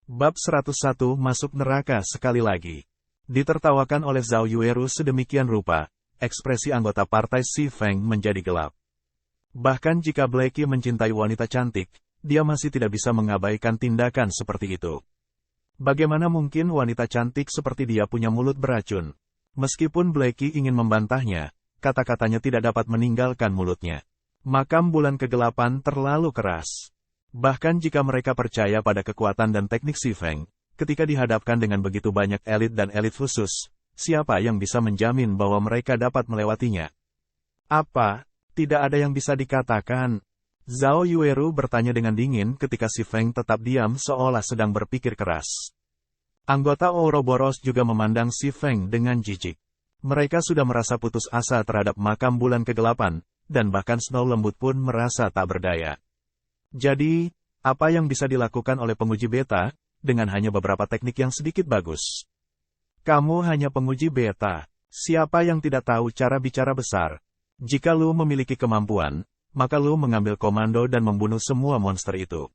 Bab 101 Masuk Neraka sekali lagi. Ditertawakan oleh Zhao Yueru sedemikian rupa, ekspresi anggota partai Si Feng menjadi gelap. Bahkan jika Blackie mencintai wanita cantik, dia masih tidak bisa mengabaikan tindakan seperti itu. Bagaimana mungkin wanita cantik seperti dia punya mulut beracun? Meskipun Blackie ingin membantahnya, kata-katanya tidak dapat meninggalkan mulutnya. Makam bulan kegelapan terlalu keras. Bahkan jika mereka percaya pada kekuatan dan teknik Si Feng, ketika dihadapkan dengan begitu banyak elit dan elit khusus, siapa yang bisa menjamin bahwa mereka dapat melewatinya? Apa? Tidak ada yang bisa dikatakan. Zhao Yueru bertanya dengan dingin ketika Si Feng tetap diam seolah sedang berpikir keras. Anggota Ouroboros juga memandang Si Feng dengan jijik. Mereka sudah merasa putus asa terhadap makam bulan kegelapan, dan bahkan Snow Lembut pun merasa tak berdaya. Jadi, apa yang bisa dilakukan oleh penguji beta, dengan hanya beberapa teknik yang sedikit bagus? Kamu hanya penguji beta. Siapa yang tidak tahu cara bicara besar? Jika lu memiliki kemampuan, maka lu mengambil komando dan membunuh semua monster itu.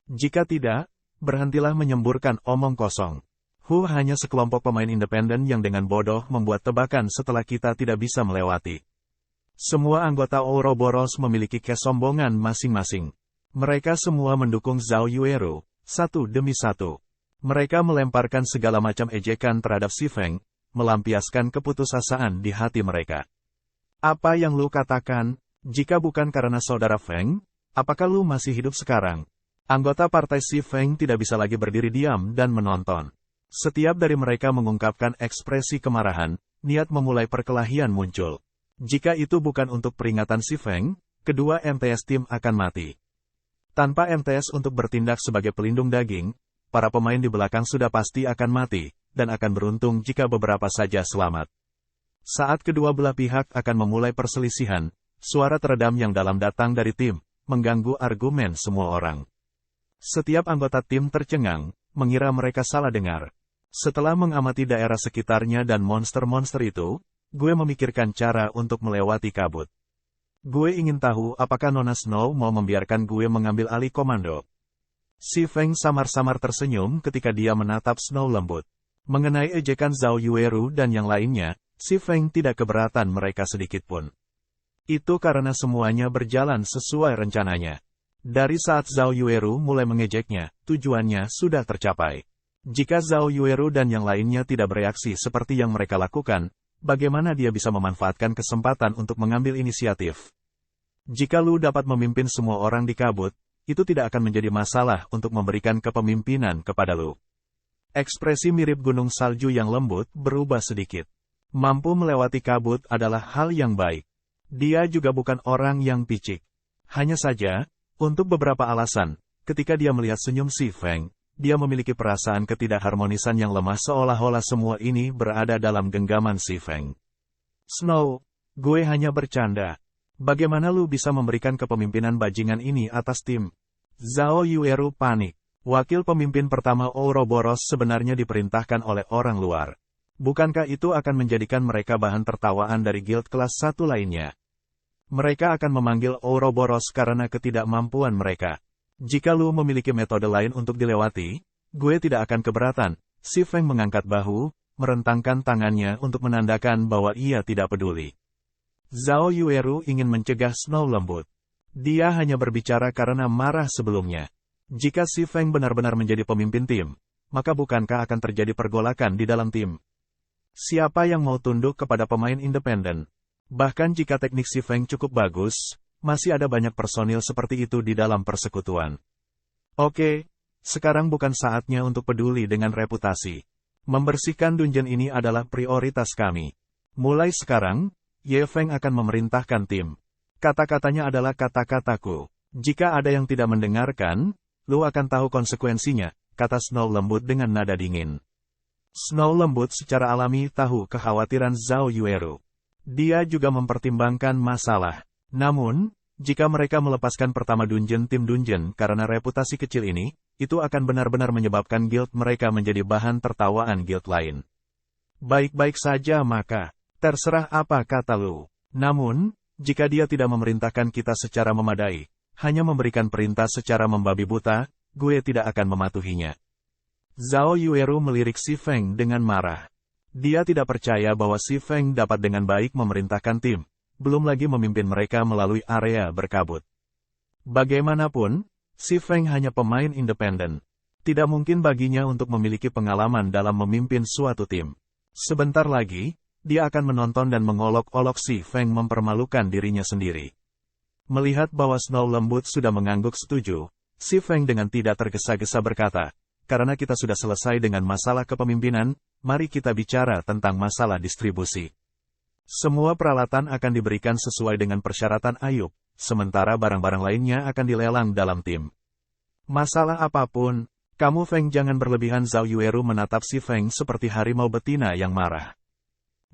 Jika tidak, berhentilah menyemburkan omong kosong. Hanya sekelompok pemain independen yang dengan bodoh membuat tebakan setelah kita tidak bisa melewati. Semua anggota Ouroboros memiliki kesombongan masing-masing. Mereka semua mendukung Zhao Yueru, satu demi satu. Mereka melemparkan segala macam ejekan terhadap Si Feng, melampiaskan keputusasaan di hati mereka. Apa yang lu katakan? Jika bukan karena saudara Feng, apakah lu masih hidup sekarang? Anggota partai Si Feng tidak bisa lagi berdiri diam dan menonton. Setiap dari mereka mengungkapkan ekspresi kemarahan, niat memulai perkelahian muncul. Jika itu bukan untuk peringatan Si Feng, kedua MTS tim akan mati. Tanpa MTS untuk bertindak sebagai pelindung daging, para pemain di belakang sudah pasti akan mati, dan akan beruntung jika beberapa saja selamat. Saat kedua belah pihak akan memulai perselisihan, suara teredam yang dalam datang dari tim, mengganggu argumen semua orang. Setiap anggota tim tercengang, mengira mereka salah dengar. Setelah mengamati daerah sekitarnya dan monster-monster itu, gue memikirkan cara untuk melewati kabut. Gue ingin tahu apakah Nona Snow mau membiarkan gue mengambil alih komando. Si Feng samar-samar tersenyum ketika dia menatap Snow Lembut. Mengenai ejekan Zhao Yueru dan yang lainnya, Si Feng tidak keberatan mereka sedikitpun. Itu karena semuanya berjalan sesuai rencananya. Dari saat Zhao Yueru mulai mengejeknya, tujuannya sudah tercapai. Jika Zhao Yueru dan yang lainnya tidak bereaksi seperti yang mereka lakukan, bagaimana dia bisa memanfaatkan kesempatan untuk mengambil inisiatif? Jika lu dapat memimpin semua orang di kabut, itu tidak akan menjadi masalah untuk memberikan kepemimpinan kepada lu. Ekspresi mirip gunung salju yang lembut berubah sedikit. Mampu melewati kabut adalah hal yang baik. Dia juga bukan orang yang picik. Hanya saja, untuk beberapa alasan, ketika dia melihat senyum Si Feng, dia memiliki perasaan ketidakharmonisan yang lemah seolah-olah semua ini berada dalam genggaman Si Feng. Snow, gue hanya bercanda. Bagaimana lu bisa memberikan kepemimpinan bajingan ini atas tim? Zhao Yueru panik. Wakil pemimpin pertama Ouroboros sebenarnya diperintahkan oleh orang luar. Bukankah itu akan menjadikan mereka bahan tertawaan dari guild kelas 1 lainnya? Mereka akan memanggil Ouroboros karena ketidakmampuan mereka. Jika lu memiliki metode lain untuk dilewati, gue tidak akan keberatan. Si Feng mengangkat bahu, merentangkan tangannya untuk menandakan bahwa ia tidak peduli. Zhao Yueru ingin mencegah Snow Lembut. Dia hanya berbicara karena marah sebelumnya. Jika Si Feng benar-benar menjadi pemimpin tim, maka bukankah akan terjadi pergolakan di dalam tim? Siapa yang mau tunduk kepada pemain independen? Bahkan jika teknik Si Feng cukup bagus, masih ada banyak personil seperti itu di dalam persekutuan. Oke, sekarang bukan saatnya untuk peduli dengan reputasi. Membersihkan dungeon ini adalah prioritas kami. Mulai sekarang, Ye Feng akan memerintahkan tim. Kata-katanya adalah kata-kataku. Jika ada yang tidak mendengarkan, lu akan tahu konsekuensinya, kata Snow Lembut dengan nada dingin. Snow Lembut secara alami tahu kekhawatiran Zhao Yueru. Dia juga mempertimbangkan masalah. Namun, jika mereka melepaskan pertama dungeon tim dungeon karena reputasi kecil ini, itu akan benar-benar menyebabkan guild mereka menjadi bahan tertawaan guild lain. Baik-baik saja maka, terserah apa kata lu. Namun, jika dia tidak memerintahkan kita secara memadai, hanya memberikan perintah secara membabi buta, gue tidak akan mematuhinya. Zhao Yueru melirik Si Feng dengan marah. Dia tidak percaya bahwa Si Feng dapat dengan baik memerintahkan tim, belum lagi memimpin mereka melalui area berkabut. Bagaimanapun, Si Feng hanya pemain independen. Tidak mungkin baginya untuk memiliki pengalaman dalam memimpin suatu tim. Sebentar lagi, dia akan menonton dan mengolok-olok Si Feng mempermalukan dirinya sendiri. Melihat bahwa Snow Lembut sudah mengangguk setuju, Si Feng dengan tidak tergesa-gesa berkata, "Karena kita sudah selesai dengan masalah kepemimpinan, mari kita bicara tentang masalah distribusi. Semua peralatan akan diberikan sesuai dengan persyaratan Ayub, sementara barang-barang lainnya akan dilelang dalam tim. Masalah apapun, kamu Feng jangan berlebihan." Zhao Yueru menatap Si Feng seperti harimau betina yang marah.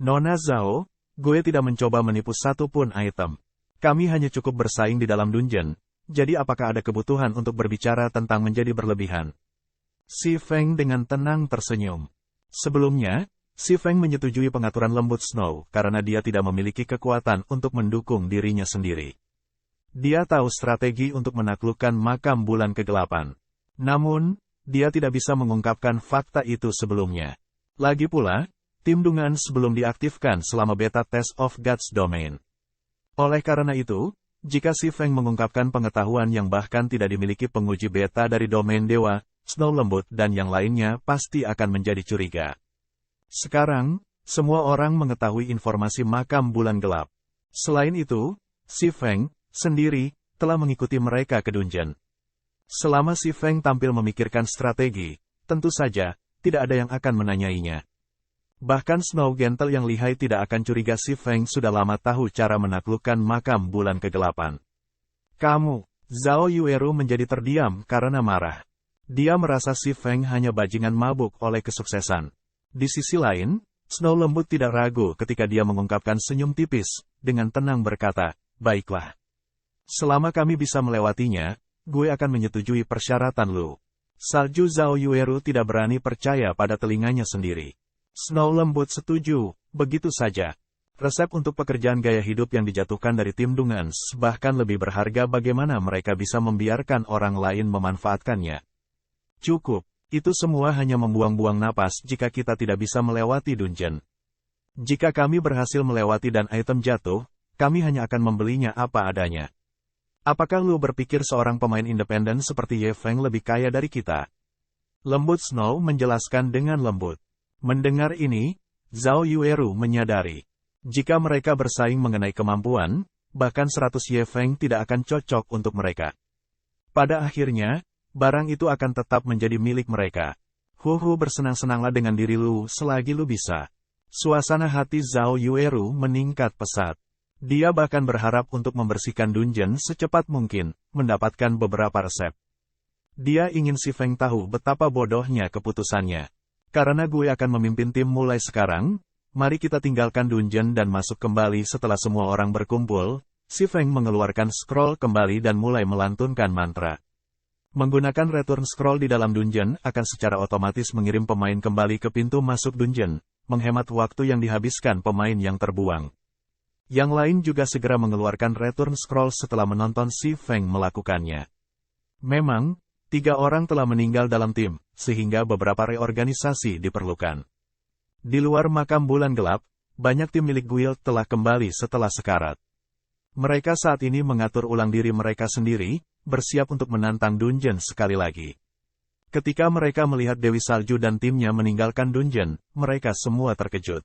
"Nona Zhao, gue tidak mencoba menipu satupun item. Kami hanya cukup bersaing di dalam dungeon, jadi apakah ada kebutuhan untuk berbicara tentang menjadi berlebihan?" Si Feng dengan tenang tersenyum. Sebelumnya, Si Feng menyetujui pengaturan lembut Snow karena dia tidak memiliki kekuatan untuk mendukung dirinya sendiri. Dia tahu strategi untuk menaklukkan makam bulan kegelapan. Namun, dia tidak bisa mengungkapkan fakta itu sebelumnya. Lagi pula, tim Dungan belum diaktifkan selama beta Test of Gods Domain. Oleh karena itu, jika Si Feng mengungkapkan pengetahuan yang bahkan tidak dimiliki penguji beta dari domain dewa, Snow Lembut dan yang lainnya pasti akan menjadi curiga. Sekarang, semua orang mengetahui informasi makam bulan gelap. Selain itu, Si Feng sendiri telah mengikuti mereka ke dungeon. Selama Si Feng tampil memikirkan strategi, tentu saja tidak ada yang akan menanyainya. Bahkan Snow Gentle yang lihai tidak akan curiga Si Feng sudah lama tahu cara menaklukkan makam bulan kegelapan. "Kamu," Zhao Yueru menjadi terdiam karena marah. Dia merasa Si Feng hanya bajingan mabuk oleh kesuksesan. Di sisi lain, Snow Lembut tidak ragu ketika dia mengungkapkan senyum tipis, dengan tenang berkata, "Baiklah. Selama kami bisa melewatinya, gue akan menyetujui persyaratan lu." Salju Zhao Yueru tidak berani percaya pada telinganya sendiri. Snow Lembut setuju, begitu saja. Resep untuk pekerjaan gaya hidup yang dijatuhkan dari tim Dungans bahkan lebih berharga bagaimana mereka bisa membiarkan orang lain memanfaatkannya. Cukup, itu semua hanya membuang-buang napas jika kita tidak bisa melewati dungeon. Jika kami berhasil melewati dan item jatuh, kami hanya akan membelinya apa adanya. Apakah lu berpikir seorang pemain independen seperti Ye Feng lebih kaya dari kita? Lembut Snow menjelaskan dengan lembut. Mendengar ini, Zhao Yueru menyadari. Jika mereka bersaing mengenai kemampuan, bahkan 100 Ye Feng tidak akan cocok untuk mereka. Pada akhirnya, barang itu akan tetap menjadi milik mereka. Bersenang-senanglah dengan diri lu selagi lu bisa. Suasana hati Zhao Yueru meningkat pesat. Dia bahkan berharap untuk membersihkan dungeon secepat mungkin, mendapatkan beberapa resep. Dia ingin Si Feng tahu betapa bodohnya keputusannya. "Karena gue akan memimpin tim mulai sekarang, mari kita tinggalkan dungeon dan masuk kembali." Setelah semua orang berkumpul, Si Feng mengeluarkan scroll kembali dan mulai melantunkan mantra. Menggunakan return scroll di dalam dungeon akan secara otomatis mengirim pemain kembali ke pintu masuk dungeon, menghemat waktu yang dihabiskan pemain yang terbuang. Yang lain juga segera mengeluarkan return scroll setelah menonton Si Feng melakukannya. Memang, 3 orang telah meninggal dalam tim, sehingga beberapa reorganisasi diperlukan. Di luar makam bulan gelap, banyak tim milik guild telah kembali setelah sekarat. Mereka saat ini mengatur ulang diri mereka sendiri, bersiap untuk menantang dungeon sekali lagi. Ketika mereka melihat Dewi Salju dan timnya meninggalkan dungeon, mereka semua terkejut.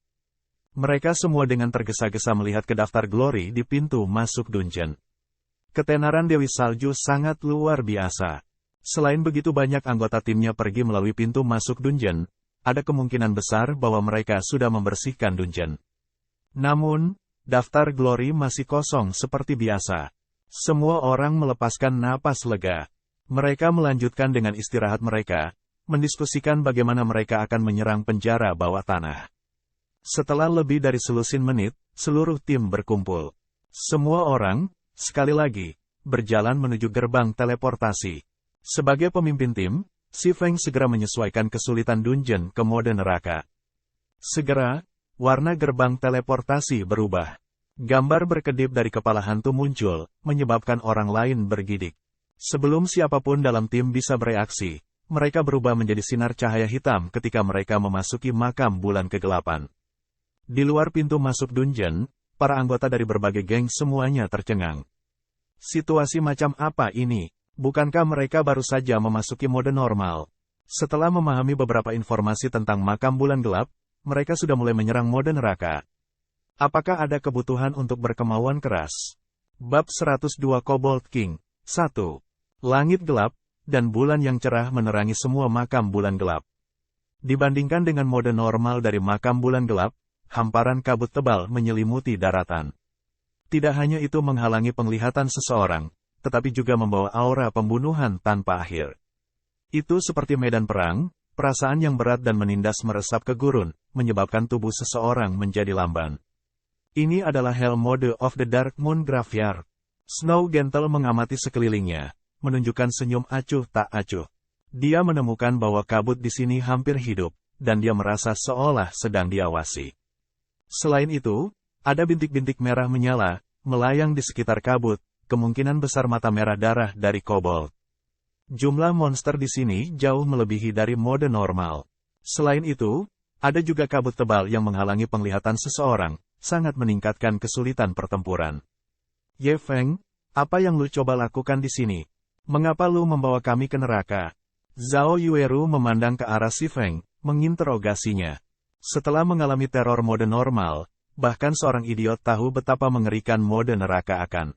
Mereka semua dengan tergesa-gesa melihat ke daftar glory di pintu masuk dungeon. Ketenaran Dewi Salju sangat luar biasa. Selain begitu banyak anggota timnya pergi melalui pintu masuk dungeon, ada kemungkinan besar bahwa mereka sudah membersihkan dungeon. Namun, daftar glory masih kosong seperti biasa. Semua orang melepaskan napas lega. Mereka melanjutkan dengan istirahat mereka, mendiskusikan bagaimana mereka akan menyerang penjara bawah tanah. Setelah lebih dari selusin menit, seluruh tim berkumpul. Semua orang, sekali lagi, berjalan menuju gerbang teleportasi. Sebagai pemimpin tim, Si Feng segera menyesuaikan kesulitan dungeon ke mode neraka. Segera, warna gerbang teleportasi berubah. Gambar berkedip dari kepala hantu muncul, menyebabkan orang lain bergidik. Sebelum siapapun dalam tim bisa bereaksi, mereka berubah menjadi sinar cahaya hitam ketika mereka memasuki makam bulan kegelapan. Di luar pintu masuk dungeon, para anggota dari berbagai geng semuanya tercengang. Situasi macam apa ini? Bukankah mereka baru saja memasuki mode normal? Setelah memahami beberapa informasi tentang makam bulan gelap, mereka sudah mulai menyerang mode neraka. Apakah ada kebutuhan untuk berkemauan keras? Bab 102 Kobold King 1. Langit gelap, dan bulan yang cerah menerangi semua makam bulan gelap. Dibandingkan dengan mode normal dari makam bulan gelap, hamparan kabut tebal menyelimuti daratan. Tidak hanya itu menghalangi penglihatan seseorang, tetapi juga membawa aura pembunuhan tanpa akhir. Itu seperti medan perang, perasaan yang berat dan menindas meresap ke gurun, menyebabkan tubuh seseorang menjadi lamban. Ini adalah Hell Mode of the Dark Moon Graveyard. Snow gentle mengamati sekelilingnya, menunjukkan senyum acuh tak acuh. Dia menemukan bahwa kabut di sini hampir hidup, dan dia merasa seolah sedang diawasi. Selain itu, ada bintik-bintik merah menyala, melayang di sekitar kabut, kemungkinan besar mata merah darah dari kobold. Jumlah monster di sini jauh melebihi dari mode normal. Selain itu, ada juga kabut tebal yang menghalangi penglihatan seseorang, sangat meningkatkan kesulitan pertempuran. Ye Feng, apa yang lu coba lakukan di sini? Mengapa lu membawa kami ke neraka? Zhao Yueru memandang ke arah Si Feng, menginterogasinya. Setelah mengalami teror mode normal, bahkan seorang idiot tahu betapa mengerikan mode neraka akan.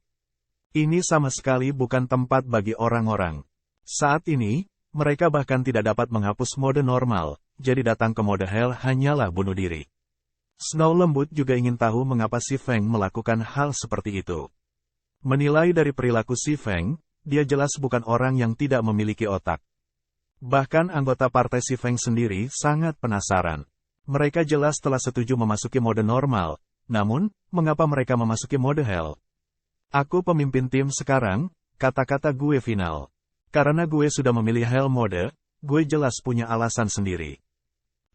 Ini sama sekali bukan tempat bagi orang-orang. Saat ini, mereka bahkan tidak dapat menghapus mode normal, jadi datang ke mode hell hanyalah bunuh diri. Snow lembut juga ingin tahu mengapa Si Feng melakukan hal seperti itu. Menilai dari perilaku Si Feng, dia jelas bukan orang yang tidak memiliki otak. Bahkan anggota partai Si Feng sendiri sangat penasaran. Mereka jelas telah setuju memasuki mode normal, namun, mengapa mereka memasuki mode hell? Aku pemimpin tim sekarang, kata-kata gue final. Karena gue sudah memilih hell mode, gue jelas punya alasan sendiri.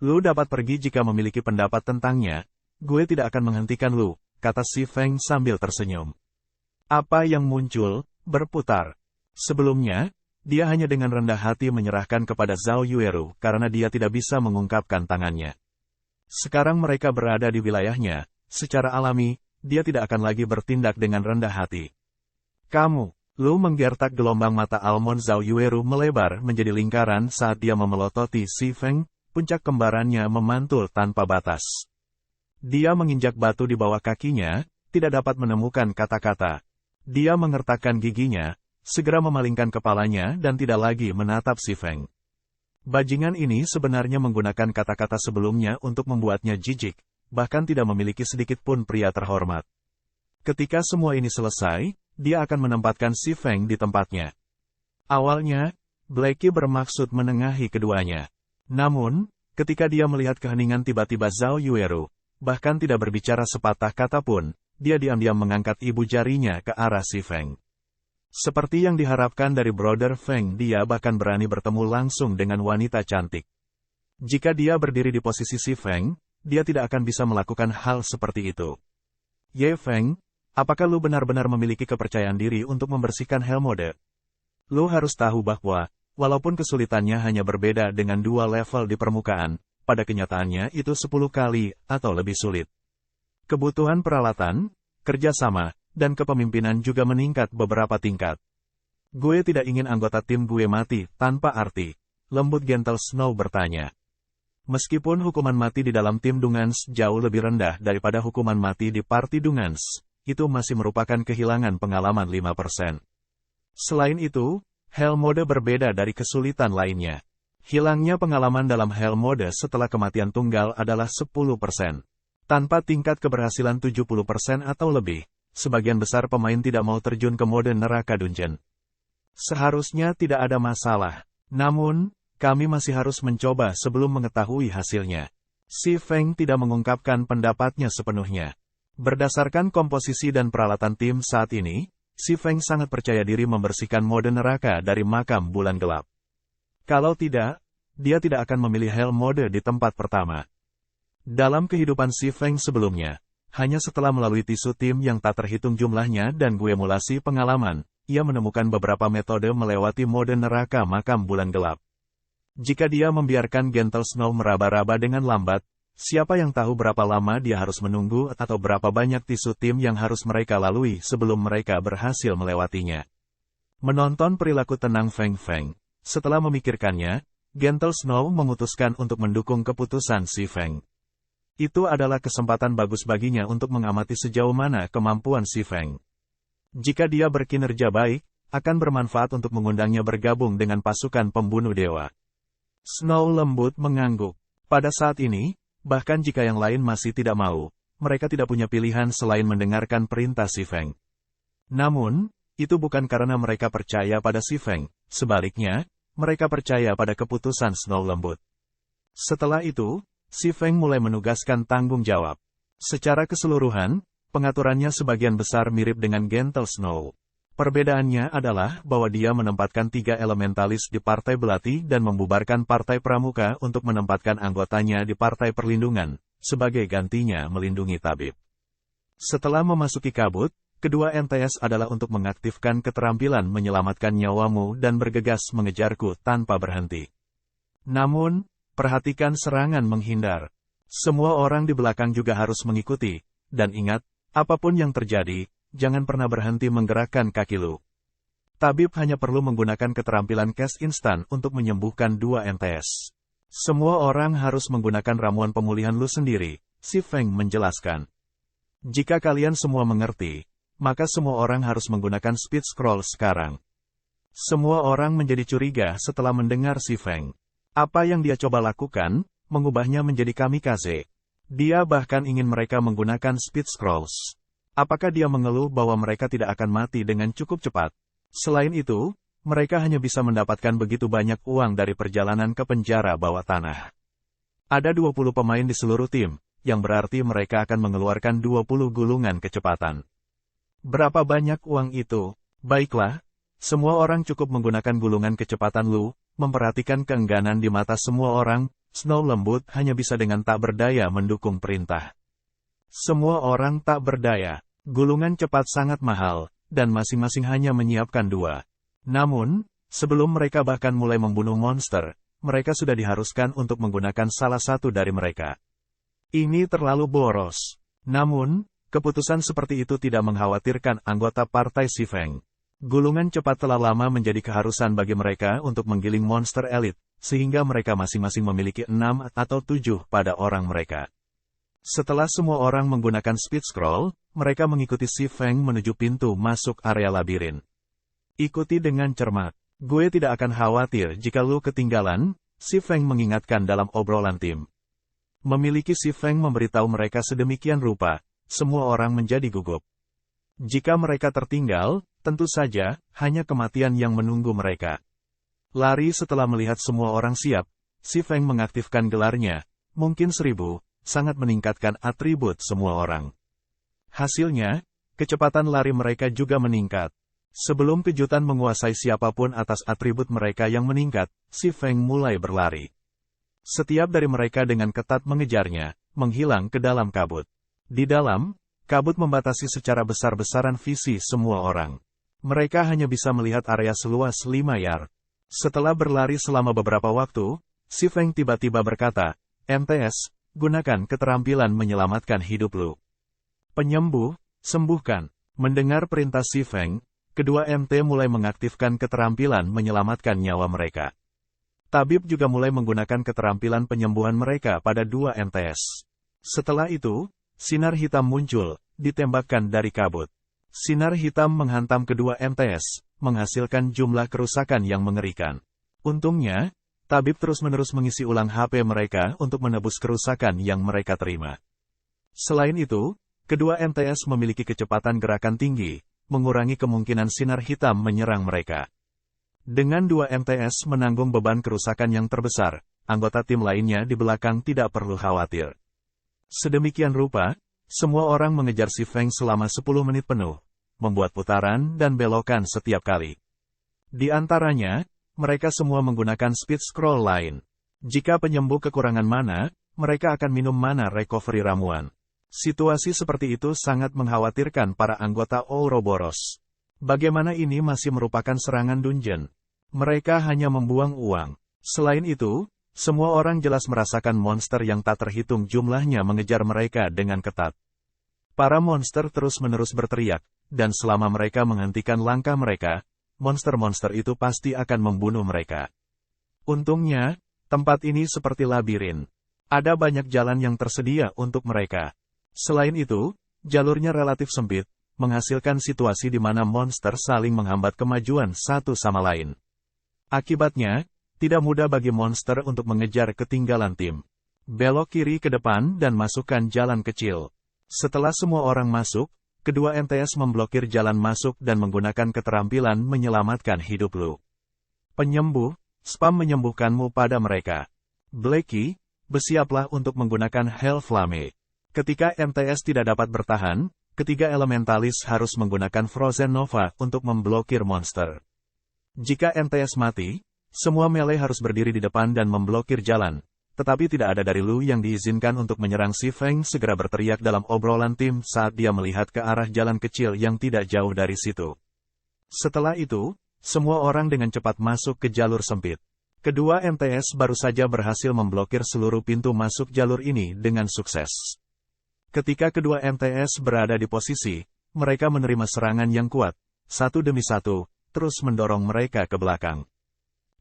Lu dapat pergi jika memiliki pendapat tentangnya, gue tidak akan menghentikan lu, kata Si Feng sambil tersenyum. Apa yang muncul, berputar. Sebelumnya, dia hanya dengan rendah hati menyerahkan kepada Zhao Yueru karena dia tidak bisa mengungkapkan tangannya. Sekarang mereka berada di wilayahnya, secara alami, dia tidak akan lagi bertindak dengan rendah hati. Lu menggertak gelombang mata almond Zhao Yueru melebar menjadi lingkaran saat dia memelototi Si Feng. Puncak kembarannya memantul tanpa batas. Dia menginjak batu di bawah kakinya, tidak dapat menemukan kata-kata. Dia mengertakkan giginya, segera memalingkan kepalanya dan tidak lagi menatap Si Feng. Bajingan ini sebenarnya menggunakan kata-kata sebelumnya untuk membuatnya jijik, bahkan tidak memiliki sedikit pun pria terhormat. Ketika semua ini selesai, dia akan menempatkan Si Feng di tempatnya. Awalnya, Blackie bermaksud menengahi keduanya. Namun, ketika dia melihat keheningan tiba-tiba Zhao Yueru, bahkan tidak berbicara sepatah kata pun, dia diam-diam mengangkat ibu jarinya ke arah Si Feng. Seperti yang diharapkan dari Brother Feng, dia bahkan berani bertemu langsung dengan wanita cantik. Jika dia berdiri di posisi Si Feng, dia tidak akan bisa melakukan hal seperti itu. Ye Feng, apakah lu benar-benar memiliki kepercayaan diri untuk membersihkan hell mode? Lu harus tahu bahwa, walaupun kesulitannya hanya berbeda dengan 2 level di permukaan, pada kenyataannya itu 10 kali atau lebih sulit. Kebutuhan peralatan, kerjasama, dan kepemimpinan juga meningkat beberapa tingkat. Gue tidak ingin anggota tim gue mati tanpa arti, lembut gentle Snow bertanya. Meskipun hukuman mati di dalam tim Dungans jauh lebih rendah daripada hukuman mati di party Dungans, itu masih merupakan kehilangan pengalaman 5%. Selain itu, Hell Mode berbeda dari kesulitan lainnya. Hilangnya pengalaman dalam Hell Mode setelah kematian tunggal adalah 10%. Tanpa tingkat keberhasilan 70% atau lebih, sebagian besar pemain tidak mau terjun ke mode neraka dungeon. Seharusnya tidak ada masalah. Namun, kami masih harus mencoba sebelum mengetahui hasilnya. Si Feng tidak mengungkapkan pendapatnya sepenuhnya. Berdasarkan komposisi dan peralatan tim saat ini, Si Feng sangat percaya diri membersihkan mode neraka dari makam bulan gelap. Kalau tidak, dia tidak akan memilih Hell Mode di tempat pertama. Dalam kehidupan Si Feng sebelumnya, hanya setelah melalui tisu tim yang tak terhitung jumlahnya dan emulasi pengalaman, ia menemukan beberapa metode melewati mode neraka makam bulan gelap. Jika dia membiarkan Gentle Snow meraba-raba dengan lambat, siapa yang tahu berapa lama dia harus menunggu atau berapa banyak tisu tim yang harus mereka lalui sebelum mereka berhasil melewatinya. Menonton perilaku tenang Feng Feng, setelah memikirkannya, Gentle Snow memutuskan untuk mendukung keputusan si Feng. Itu adalah kesempatan bagus baginya untuk mengamati sejauh mana kemampuan si Feng. Jika dia berkinerja baik, akan bermanfaat untuk mengundangnya bergabung dengan pasukan pembunuh dewa. Snow lembut mengangguk. Pada saat ini, bahkan jika yang lain masih tidak mau, mereka tidak punya pilihan selain mendengarkan perintah si Feng. Namun, itu bukan karena mereka percaya pada si Feng, sebaliknya, mereka percaya pada keputusan Snow lembut. Setelah itu, si Feng mulai menugaskan tanggung jawab. Secara keseluruhan, pengaturannya sebagian besar mirip dengan Gentle Snow. Perbedaannya adalah bahwa dia menempatkan 3 elementalis di Partai Belati dan membubarkan Partai Pramuka untuk menempatkan anggotanya di Partai Perlindungan, sebagai gantinya melindungi tabib. Setelah memasuki kabut, kedua MTS adalah untuk mengaktifkan keterampilan menyelamatkan nyawamu dan bergegas mengejarku tanpa berhenti. Namun, perhatikan serangan menghindar. Semua orang di belakang juga harus mengikuti, dan ingat, apapun yang terjadi, jangan pernah berhenti menggerakkan kaki lu. Tabib hanya perlu menggunakan keterampilan cash instan untuk menyembuhkan 2 MTS. Semua orang harus menggunakan ramuan pemulihan lu sendiri, si Feng menjelaskan. Jika kalian semua mengerti, maka semua orang harus menggunakan speed scroll sekarang. Semua orang menjadi curiga setelah mendengar si Feng. Apa yang dia coba lakukan, mengubahnya menjadi kamikaze. Dia bahkan ingin mereka menggunakan speed scrolls. Apakah dia mengeluh bahwa mereka tidak akan mati dengan cukup cepat? Selain itu, mereka hanya bisa mendapatkan begitu banyak uang dari perjalanan ke penjara bawah tanah. Ada 20 pemain di seluruh tim, yang berarti mereka akan mengeluarkan 20 gulungan kecepatan. Berapa banyak uang itu? Baiklah, semua orang cukup menggunakan gulungan kecepatan lu, memperhatikan keengganan di mata semua orang, Snow lembut hanya bisa dengan tak berdaya mendukung perintah. Semua orang tak berdaya. Gulungan cepat sangat mahal, dan masing-masing hanya menyiapkan 2. Namun, sebelum mereka bahkan mulai membunuh monster, mereka sudah diharuskan untuk menggunakan salah satu dari mereka. Ini terlalu boros. Namun, keputusan seperti itu tidak mengkhawatirkan anggota partai si Feng. Gulungan cepat telah lama menjadi keharusan bagi mereka untuk menggiling monster elit, sehingga mereka masing-masing memiliki 6 atau 7 pada orang mereka. Setelah semua orang menggunakan speed scroll, mereka mengikuti si Feng menuju pintu masuk area labirin. Ikuti dengan cermat. Gue tidak akan khawatir jika lu ketinggalan, si Feng mengingatkan dalam obrolan tim. Memiliki si Feng memberitahu mereka sedemikian rupa, semua orang menjadi gugup. Jika mereka tertinggal, tentu saja, hanya kematian yang menunggu mereka. Lari setelah melihat semua orang siap, si Feng mengaktifkan gelarnya, mungkin 1000, sangat meningkatkan atribut semua orang. Hasilnya, kecepatan lari mereka juga meningkat. Sebelum kejutan menguasai siapapun atas atribut mereka yang meningkat, si Feng mulai berlari. Setiap dari mereka dengan ketat mengejarnya, menghilang ke dalam kabut. Di dalam, kabut membatasi secara besar-besaran visi semua orang. Mereka hanya bisa melihat area seluas 5 yard. Setelah berlari selama beberapa waktu, si Feng tiba-tiba berkata, MTS, gunakan keterampilan menyelamatkan hidup lu. Penyembuh, sembuhkan. Mendengar perintah si Feng, kedua MT mulai mengaktifkan keterampilan menyelamatkan nyawa mereka. Tabib juga mulai menggunakan keterampilan penyembuhan mereka pada 2 MTS. Setelah itu, sinar hitam muncul, ditembakkan dari kabut. Sinar hitam menghantam kedua MTS, menghasilkan jumlah kerusakan yang mengerikan. Untungnya, tabib terus-menerus mengisi ulang HP mereka untuk menebus kerusakan yang mereka terima. Selain itu, kedua MTS memiliki kecepatan gerakan tinggi, mengurangi kemungkinan sinar hitam menyerang mereka. Dengan 2 MTS menanggung beban kerusakan yang terbesar, anggota tim lainnya di belakang tidak perlu khawatir. Sedemikian rupa, semua orang mengejar si Feng selama 10 menit penuh, membuat putaran dan belokan setiap kali. Di antaranya, mereka semua menggunakan speed scroll lain. Jika penyembuh kekurangan mana, mereka akan minum mana recovery ramuan. Situasi seperti itu sangat mengkhawatirkan para anggota Ouroboros. Bagaimana ini masih merupakan serangan dungeon? Mereka hanya membuang uang. Selain itu, semua orang jelas merasakan monster yang tak terhitung jumlahnya mengejar mereka dengan ketat. Para monster terus-menerus berteriak, dan selama mereka menghentikan langkah mereka, monster-monster itu pasti akan membunuh mereka. Untungnya, tempat ini seperti labirin. Ada banyak jalan yang tersedia untuk mereka. Selain itu, jalurnya relatif sempit, menghasilkan situasi di mana monster saling menghambat kemajuan satu sama lain. Akibatnya, tidak mudah bagi monster untuk mengejar ketinggalan tim. Belok kiri ke depan dan masukkan jalan kecil. Setelah semua orang masuk, kedua MTS memblokir jalan masuk dan menggunakan keterampilan menyelamatkan hidup lu. Penyembuh, spam menyembuhkanmu pada mereka. Blackie, bersiaplah untuk menggunakan Hell Flame. Ketika MTS tidak dapat bertahan, ketiga elementalis harus menggunakan Frozen Nova untuk memblokir monster. Jika MTS mati, semua melee harus berdiri di depan dan memblokir jalan, tetapi tidak ada dari Lu yang diizinkan untuk menyerang. Si Feng segera berteriak dalam obrolan tim saat dia melihat ke arah jalan kecil yang tidak jauh dari situ. Setelah itu, semua orang dengan cepat masuk ke jalur sempit. Kedua MTS baru saja berhasil memblokir seluruh pintu masuk jalur ini dengan sukses. Ketika kedua MTS berada di posisi, mereka menerima serangan yang kuat, satu demi satu, terus mendorong mereka ke belakang.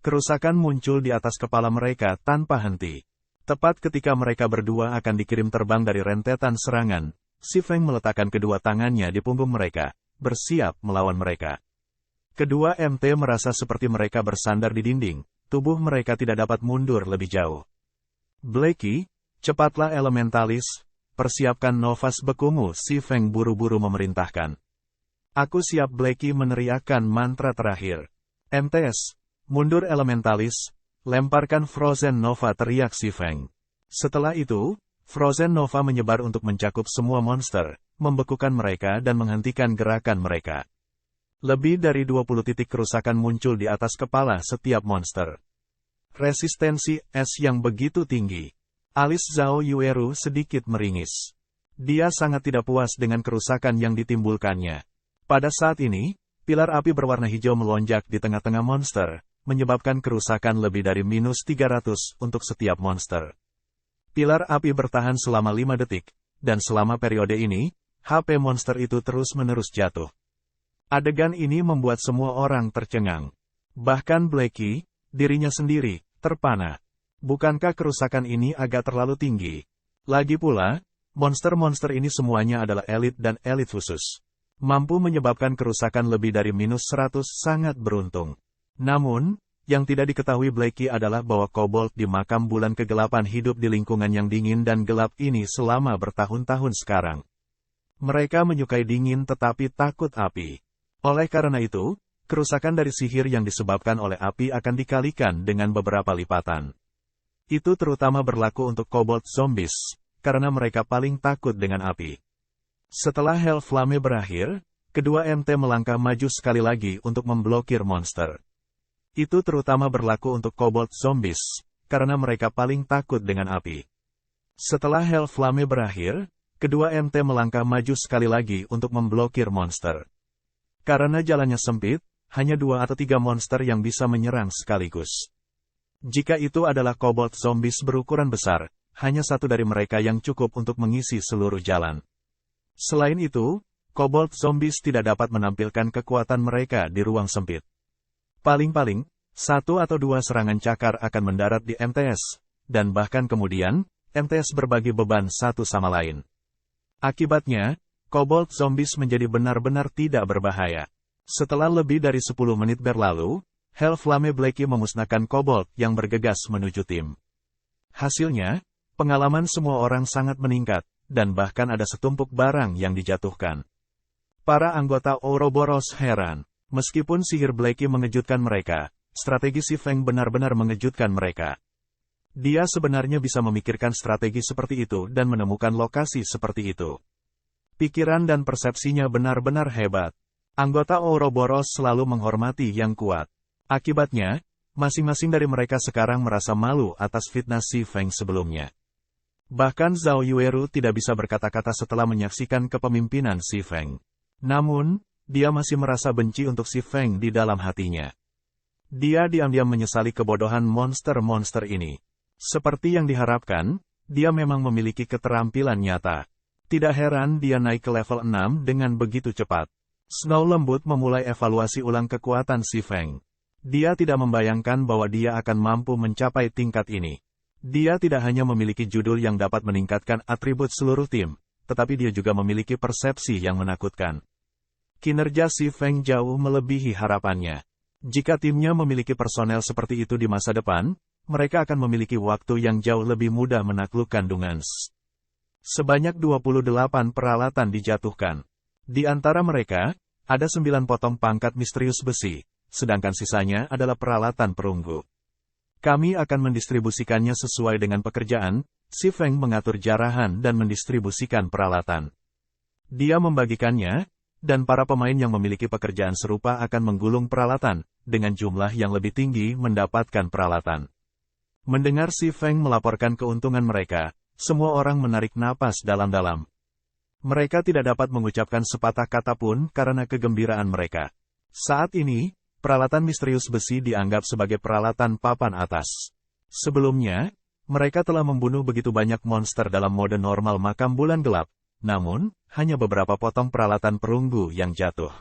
Kerusakan muncul di atas kepala mereka tanpa henti. Tepat ketika mereka berdua akan dikirim terbang dari rentetan serangan, si Feng meletakkan kedua tangannya di punggung mereka, bersiap melawan mereka. Kedua MT merasa seperti mereka bersandar di dinding, tubuh mereka tidak dapat mundur lebih jauh. Blackie, cepatlah elementalis, persiapkan Novas bekumu. Si Feng buru-buru memerintahkan. Aku siap. Blackie meneriakkan mantra terakhir. MTS, mundur elementalis, lemparkan Frozen Nova, teriak si Feng. Setelah itu, Frozen Nova menyebar untuk mencakup semua monster, membekukan mereka dan menghentikan gerakan mereka. Lebih dari 20 titik kerusakan muncul di atas kepala setiap monster. Resistensi es yang begitu tinggi. Alis Zhao Yueru sedikit meringis. Dia sangat tidak puas dengan kerusakan yang ditimbulkannya. Pada saat ini, pilar api berwarna hijau melonjak di tengah-tengah monster, menyebabkan kerusakan lebih dari -300 untuk setiap monster. Pilar api bertahan selama 5 detik, dan selama periode ini, HP monster itu terus-menerus jatuh. Adegan ini membuat semua orang tercengang. Bahkan Blackie, dirinya sendiri, terpana. Bukankah kerusakan ini agak terlalu tinggi? Lagi pula, monster-monster ini semuanya adalah elit dan elit khusus. Mampu menyebabkan kerusakan lebih dari -100, sangat beruntung. Namun, yang tidak diketahui Blackie adalah bahwa kobold di makam bulan kegelapan hidup di lingkungan yang dingin dan gelap ini selama bertahun-tahun sekarang. Mereka menyukai dingin tetapi takut api. Oleh karena itu, kerusakan dari sihir yang disebabkan oleh api akan dikalikan dengan beberapa lipatan. Itu terutama berlaku untuk kobold zombies, karena mereka paling takut dengan api. Setelah Hell Flame berakhir, kedua MT melangkah maju sekali lagi untuk memblokir monster. Itu terutama berlaku untuk kobold zombies, karena mereka paling takut dengan api. Setelah Hell Flame berakhir, kedua MT melangkah maju sekali lagi untuk memblokir monster. Karena jalannya sempit, hanya 2 atau 3 monster yang bisa menyerang sekaligus. Jika itu adalah kobold zombies berukuran besar, hanya satu dari mereka yang cukup untuk mengisi seluruh jalan. Selain itu, kobold zombies tidak dapat menampilkan kekuatan mereka di ruang sempit. Paling-paling, 1 atau 2 serangan cakar akan mendarat di MTS, dan bahkan kemudian, MTS berbagi beban satu sama lain. Akibatnya, kobold zombies menjadi benar-benar tidak berbahaya. Setelah lebih dari 10 menit berlalu, Hell Flame Blackie memusnahkan kobold yang bergegas menuju tim. Hasilnya, pengalaman semua orang sangat meningkat, dan bahkan ada setumpuk barang yang dijatuhkan. Para anggota Ouroboros heran. Meskipun sihir Blackie mengejutkan mereka, strategi si Feng benar-benar mengejutkan mereka. Dia sebenarnya bisa memikirkan strategi seperti itu dan menemukan lokasi seperti itu. Pikiran dan persepsinya benar-benar hebat. Anggota Ouroboros selalu menghormati yang kuat. Akibatnya, masing-masing dari mereka sekarang merasa malu atas fitnah si Feng sebelumnya. Bahkan Zhao Yueru tidak bisa berkata-kata setelah menyaksikan kepemimpinan si Feng. Namun, dia masih merasa benci untuk si Feng di dalam hatinya. Dia diam-diam menyesali kebodohan monster-monster ini. Seperti yang diharapkan, dia memang memiliki keterampilan nyata. Tidak heran dia naik ke level 6 dengan begitu cepat. Snow lembut memulai evaluasi ulang kekuatan Si Feng. Dia tidak membayangkan bahwa dia akan mampu mencapai tingkat ini. Dia tidak hanya memiliki judul yang dapat meningkatkan atribut seluruh tim, tetapi dia juga memiliki persepsi yang menakutkan. Kinerja Si Feng jauh melebihi harapannya. Jika timnya memiliki personel seperti itu di masa depan, mereka akan memiliki waktu yang jauh lebih mudah menaklukkan Dungeons. Sebanyak 28 peralatan dijatuhkan. Di antara mereka, ada 9 potong pangkat misterius besi, sedangkan sisanya adalah peralatan perunggu. Kami akan mendistribusikannya sesuai dengan pekerjaan. Si Feng mengatur jarahan dan mendistribusikan peralatan. Dia membagikannya, dan para pemain yang memiliki pekerjaan serupa akan menggulung peralatan, dengan jumlah yang lebih tinggi mendapatkan peralatan. Mendengar Si Feng melaporkan keuntungan mereka, semua orang menarik napas dalam-dalam. Mereka tidak dapat mengucapkan sepatah kata pun karena kegembiraan mereka. Saat ini, peralatan misterius besi dianggap sebagai peralatan papan atas. Sebelumnya, mereka telah membunuh begitu banyak monster dalam mode normal makam bulan gelap, namun, hanya beberapa potong peralatan perunggu yang jatuh.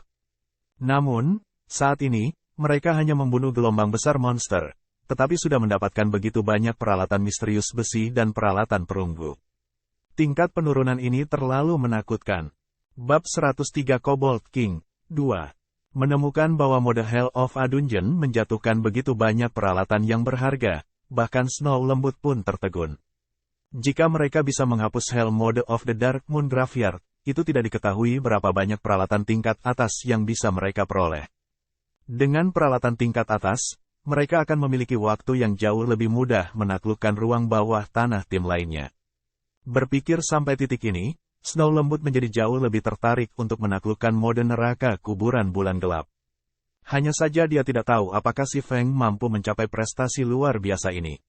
Namun, saat ini, mereka hanya membunuh gelombang besar monster, tetapi sudah mendapatkan begitu banyak peralatan misterius besi dan peralatan perunggu. Tingkat penurunan ini terlalu menakutkan. Bab 103 Cobalt King 2. Menemukan bahwa mode Hell of a Dungeon menjatuhkan begitu banyak peralatan yang berharga, bahkan Snow lembut pun tertegun. Jika mereka bisa menghapus Hell mode of the Dark Moon Graveyard, itu tidak diketahui berapa banyak peralatan tingkat atas yang bisa mereka peroleh. Dengan peralatan tingkat atas, mereka akan memiliki waktu yang jauh lebih mudah menaklukkan ruang bawah tanah tim lainnya. Berpikir sampai titik ini, Snow lembut menjadi jauh lebih tertarik untuk menaklukkan mode neraka kuburan bulan gelap. Hanya saja dia tidak tahu apakah Si Feng mampu mencapai prestasi luar biasa ini.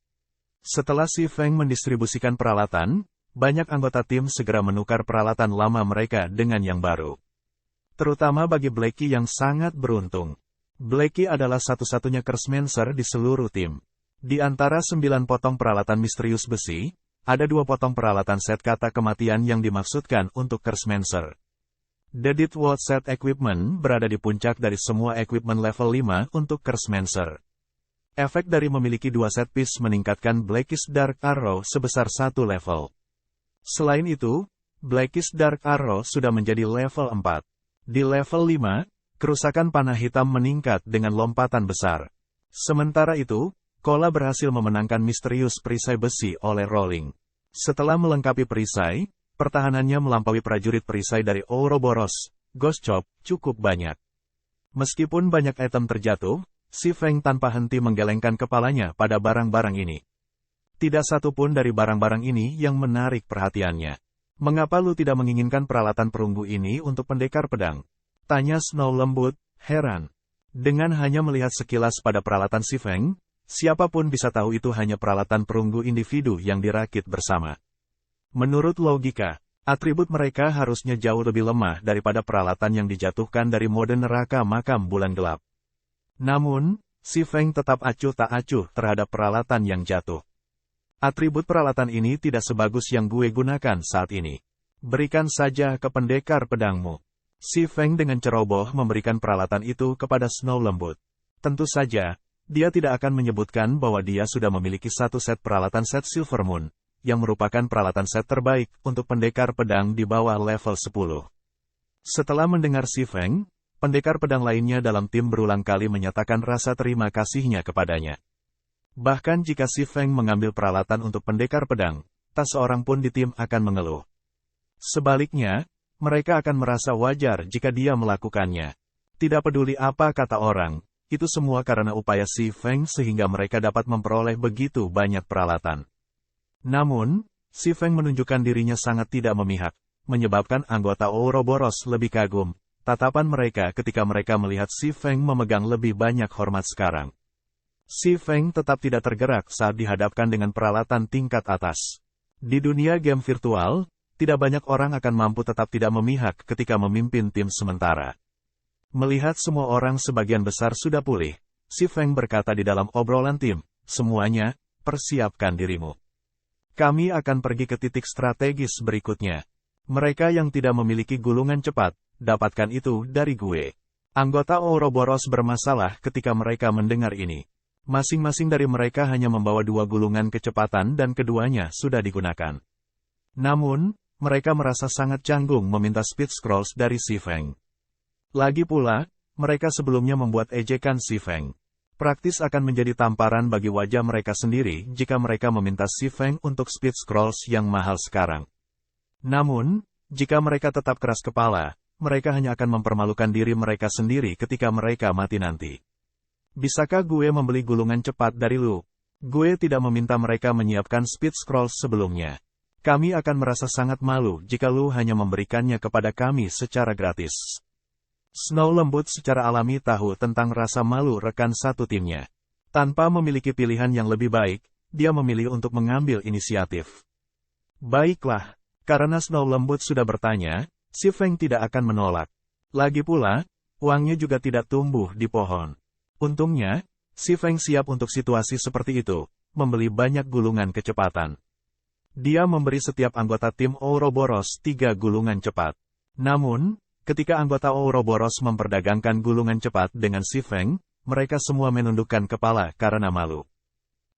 Setelah Si Feng mendistribusikan peralatan, banyak anggota tim segera menukar peralatan lama mereka dengan yang baru. Terutama bagi Blackie yang sangat beruntung. Blackie adalah satu-satunya Cursemancer di seluruh tim. Di antara 9 potong peralatan misterius besi, ada 2 potong peralatan set kata kematian yang dimaksudkan untuk Cursemancer. The Deathwatch Set Equipment berada di puncak dari semua equipment level 5 untuk Cursemancer. Efek dari memiliki 2 set piece meningkatkan Blackest Dark Arrow sebesar 1 level. Selain itu, Blackest Dark Arrow sudah menjadi level 4. Di level 5, kerusakan panah hitam meningkat dengan lompatan besar. Sementara itu, Kola berhasil memenangkan misterius perisai besi oleh Rolling. Setelah melengkapi perisai, pertahanannya melampaui prajurit perisai dari Ouroboros, Ghost Chop, cukup banyak. Meskipun banyak item terjatuh, Si Feng tanpa henti menggelengkan kepalanya pada barang-barang ini. Tidak satu pun dari barang-barang ini yang menarik perhatiannya. Mengapa lu tidak menginginkan peralatan perunggu ini untuk pendekar pedang? Tanya Snow lembut, heran. Dengan hanya melihat sekilas pada peralatan Si Feng, siapapun bisa tahu itu hanya peralatan perunggu individu yang dirakit bersama. Menurut logika, atribut mereka harusnya jauh lebih lemah daripada peralatan yang dijatuhkan dari mode neraka makam bulan gelap. Namun, Si Feng tetap acuh tak acuh terhadap peralatan yang jatuh. Atribut peralatan ini tidak sebagus yang gue gunakan saat ini. Berikan saja ke pendekar pedangmu. Si Feng dengan ceroboh memberikan peralatan itu kepada Snow lembut. Tentu saja, dia tidak akan menyebutkan bahwa dia sudah memiliki 1 set peralatan set Silver Moon, yang merupakan peralatan set terbaik untuk pendekar pedang di bawah level 10. Setelah mendengar Si Feng, pendekar pedang lainnya dalam tim berulang kali menyatakan rasa terima kasihnya kepadanya. Bahkan jika Si Feng mengambil peralatan untuk pendekar pedang, tak seorang pun di tim akan mengeluh. Sebaliknya, mereka akan merasa wajar jika dia melakukannya. Tidak peduli apa kata orang, itu semua karena upaya Si Feng sehingga mereka dapat memperoleh begitu banyak peralatan. Namun, Si Feng menunjukkan dirinya sangat tidak memihak, menyebabkan anggota Ouroboros lebih kagum. Tatapan mereka ketika mereka melihat Si Feng memegang lebih banyak hormat sekarang. Si Feng tetap tidak tergerak saat dihadapkan dengan peralatan tingkat atas. Di dunia game virtual, tidak banyak orang akan mampu tetap tidak memihak ketika memimpin tim sementara. Melihat semua orang sebagian besar sudah pulih, Si Feng berkata di dalam obrolan tim, semuanya, persiapkan dirimu. Kami akan pergi ke titik strategis berikutnya. Mereka yang tidak memiliki gulungan cepat, dapatkan itu dari gue. Anggota Ouroboros bermasalah ketika mereka mendengar ini. Masing-masing dari mereka hanya membawa 2 gulungan kecepatan dan keduanya sudah digunakan. Namun, mereka merasa sangat canggung meminta Speed Scrolls dari Si Feng. Lagi pula, mereka sebelumnya membuat ejekan Si Feng. Praktis akan menjadi tamparan bagi wajah mereka sendiri jika mereka meminta Si Feng untuk Speed Scrolls yang mahal sekarang. Namun, jika mereka tetap keras kepala, mereka hanya akan mempermalukan diri mereka sendiri ketika mereka mati nanti. Bisakah gue membeli gulungan cepat dari lu? Gue tidak meminta mereka menyiapkan Speed Scrolls sebelumnya. Kami akan merasa sangat malu jika lu hanya memberikannya kepada kami secara gratis. Snow lembut secara alami tahu tentang rasa malu rekan satu timnya. Tanpa memiliki pilihan yang lebih baik, dia memilih untuk mengambil inisiatif. Baiklah, karena Snow lembut sudah bertanya, Si Feng tidak akan menolak. Lagi pula, uangnya juga tidak tumbuh di pohon. Untungnya, Si Feng siap untuk situasi seperti itu, membeli banyak gulungan kecepatan. Dia memberi setiap anggota tim Ouroboros 3 gulungan cepat. Namun, ketika anggota Ouroboros memperdagangkan gulungan cepat dengan Si Feng, mereka semua menundukkan kepala karena malu.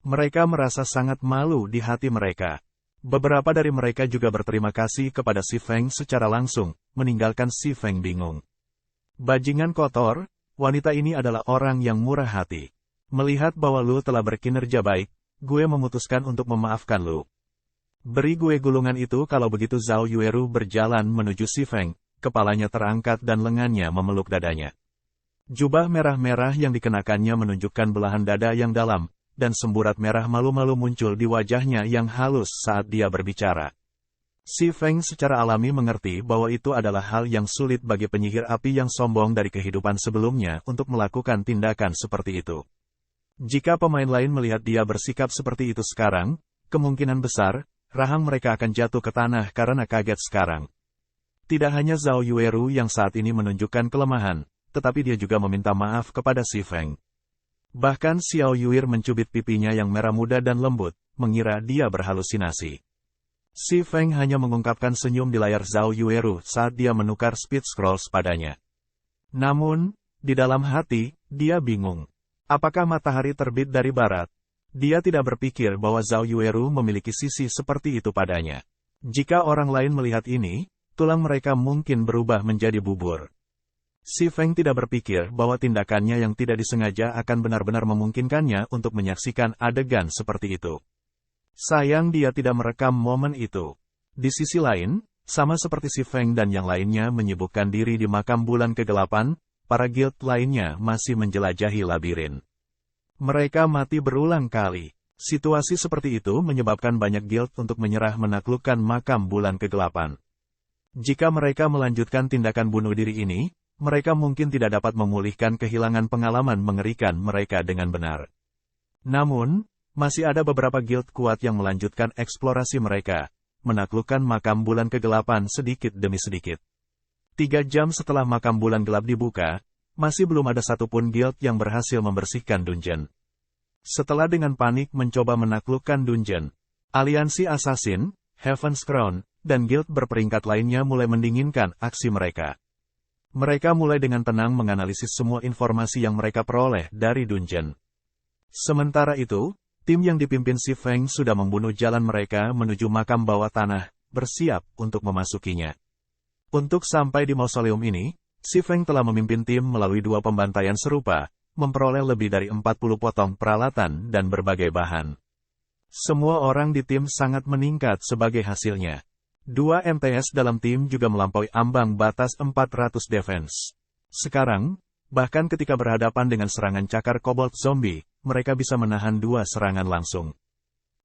Mereka merasa sangat malu di hati mereka. Beberapa dari mereka juga berterima kasih kepada Si Feng secara langsung, meninggalkan Si Feng bingung. Bajingan kotor, wanita ini adalah orang yang murah hati. Melihat bahwa lu telah berkinerja baik, gue memutuskan untuk memaafkan lu. Beri gue gulungan itu kalau begitu. Zhao Yueru berjalan menuju Si Feng. Kepalanya terangkat dan lengannya memeluk dadanya. Jubah merah-merah yang dikenakannya menunjukkan belahan dada yang dalam, dan semburat merah malu-malu muncul di wajahnya yang halus saat dia berbicara. Si Feng secara alami mengerti bahwa itu adalah hal yang sulit bagi penyihir api yang sombong dari kehidupan sebelumnya untuk melakukan tindakan seperti itu. Jika pemain lain melihat dia bersikap seperti itu sekarang, kemungkinan besar, rahang mereka akan jatuh ke tanah karena kaget sekarang. Tidak hanya Zhao Yueru yang saat ini menunjukkan kelemahan, tetapi dia juga meminta maaf kepada Si Feng. Bahkan Xiao Yuir mencubit pipinya yang merah muda dan lembut, mengira dia berhalusinasi. Si Feng hanya mengungkapkan senyum di layar Zhao Yueru saat dia menukar Speed Scrolls padanya. Namun, di dalam hati, dia bingung. Apakah matahari terbit dari barat? Dia tidak berpikir bahwa Zhao Yueru memiliki sisi seperti itu padanya. Jika orang lain melihat ini, tulang mereka mungkin berubah menjadi bubur. Si Feng tidak berpikir bahwa tindakannya yang tidak disengaja akan benar-benar memungkinkannya untuk menyaksikan adegan seperti itu. Sayang dia tidak merekam momen itu. Di sisi lain, sama seperti Si Feng dan yang lainnya menyibukkan diri di makam bulan kegelapan, para guild lainnya masih menjelajahi labirin. Mereka mati berulang kali. Situasi seperti itu menyebabkan banyak guild untuk menyerah menaklukkan makam bulan kegelapan. Jika mereka melanjutkan tindakan bunuh diri ini, mereka mungkin tidak dapat memulihkan kehilangan pengalaman mengerikan mereka dengan benar. Namun, masih ada beberapa guild kuat yang melanjutkan eksplorasi mereka, menaklukkan makam bulan kegelapan sedikit demi sedikit. 3 jam setelah makam bulan gelap dibuka, masih belum ada satupun guild yang berhasil membersihkan dungeon. Setelah dengan panik mencoba menaklukkan dungeon, aliansi assassin, Heaven's Crown, dan guild berperingkat lainnya mulai mendinginkan aksi mereka. Mereka mulai dengan tenang menganalisis semua informasi yang mereka peroleh dari dungeon. Sementara itu, tim yang dipimpin Si Feng sudah membunuh jalan mereka menuju makam bawah tanah, bersiap untuk memasukinya. Untuk sampai di mausoleum ini, Si Feng telah memimpin tim melalui 2 pembantaian serupa, memperoleh lebih dari 40 potong peralatan dan berbagai bahan. Semua orang di tim sangat meningkat sebagai hasilnya. 2 MTS dalam tim juga melampaui ambang batas 400 defense. Sekarang, bahkan ketika berhadapan dengan serangan cakar kobold zombie, mereka bisa menahan 2 serangan langsung.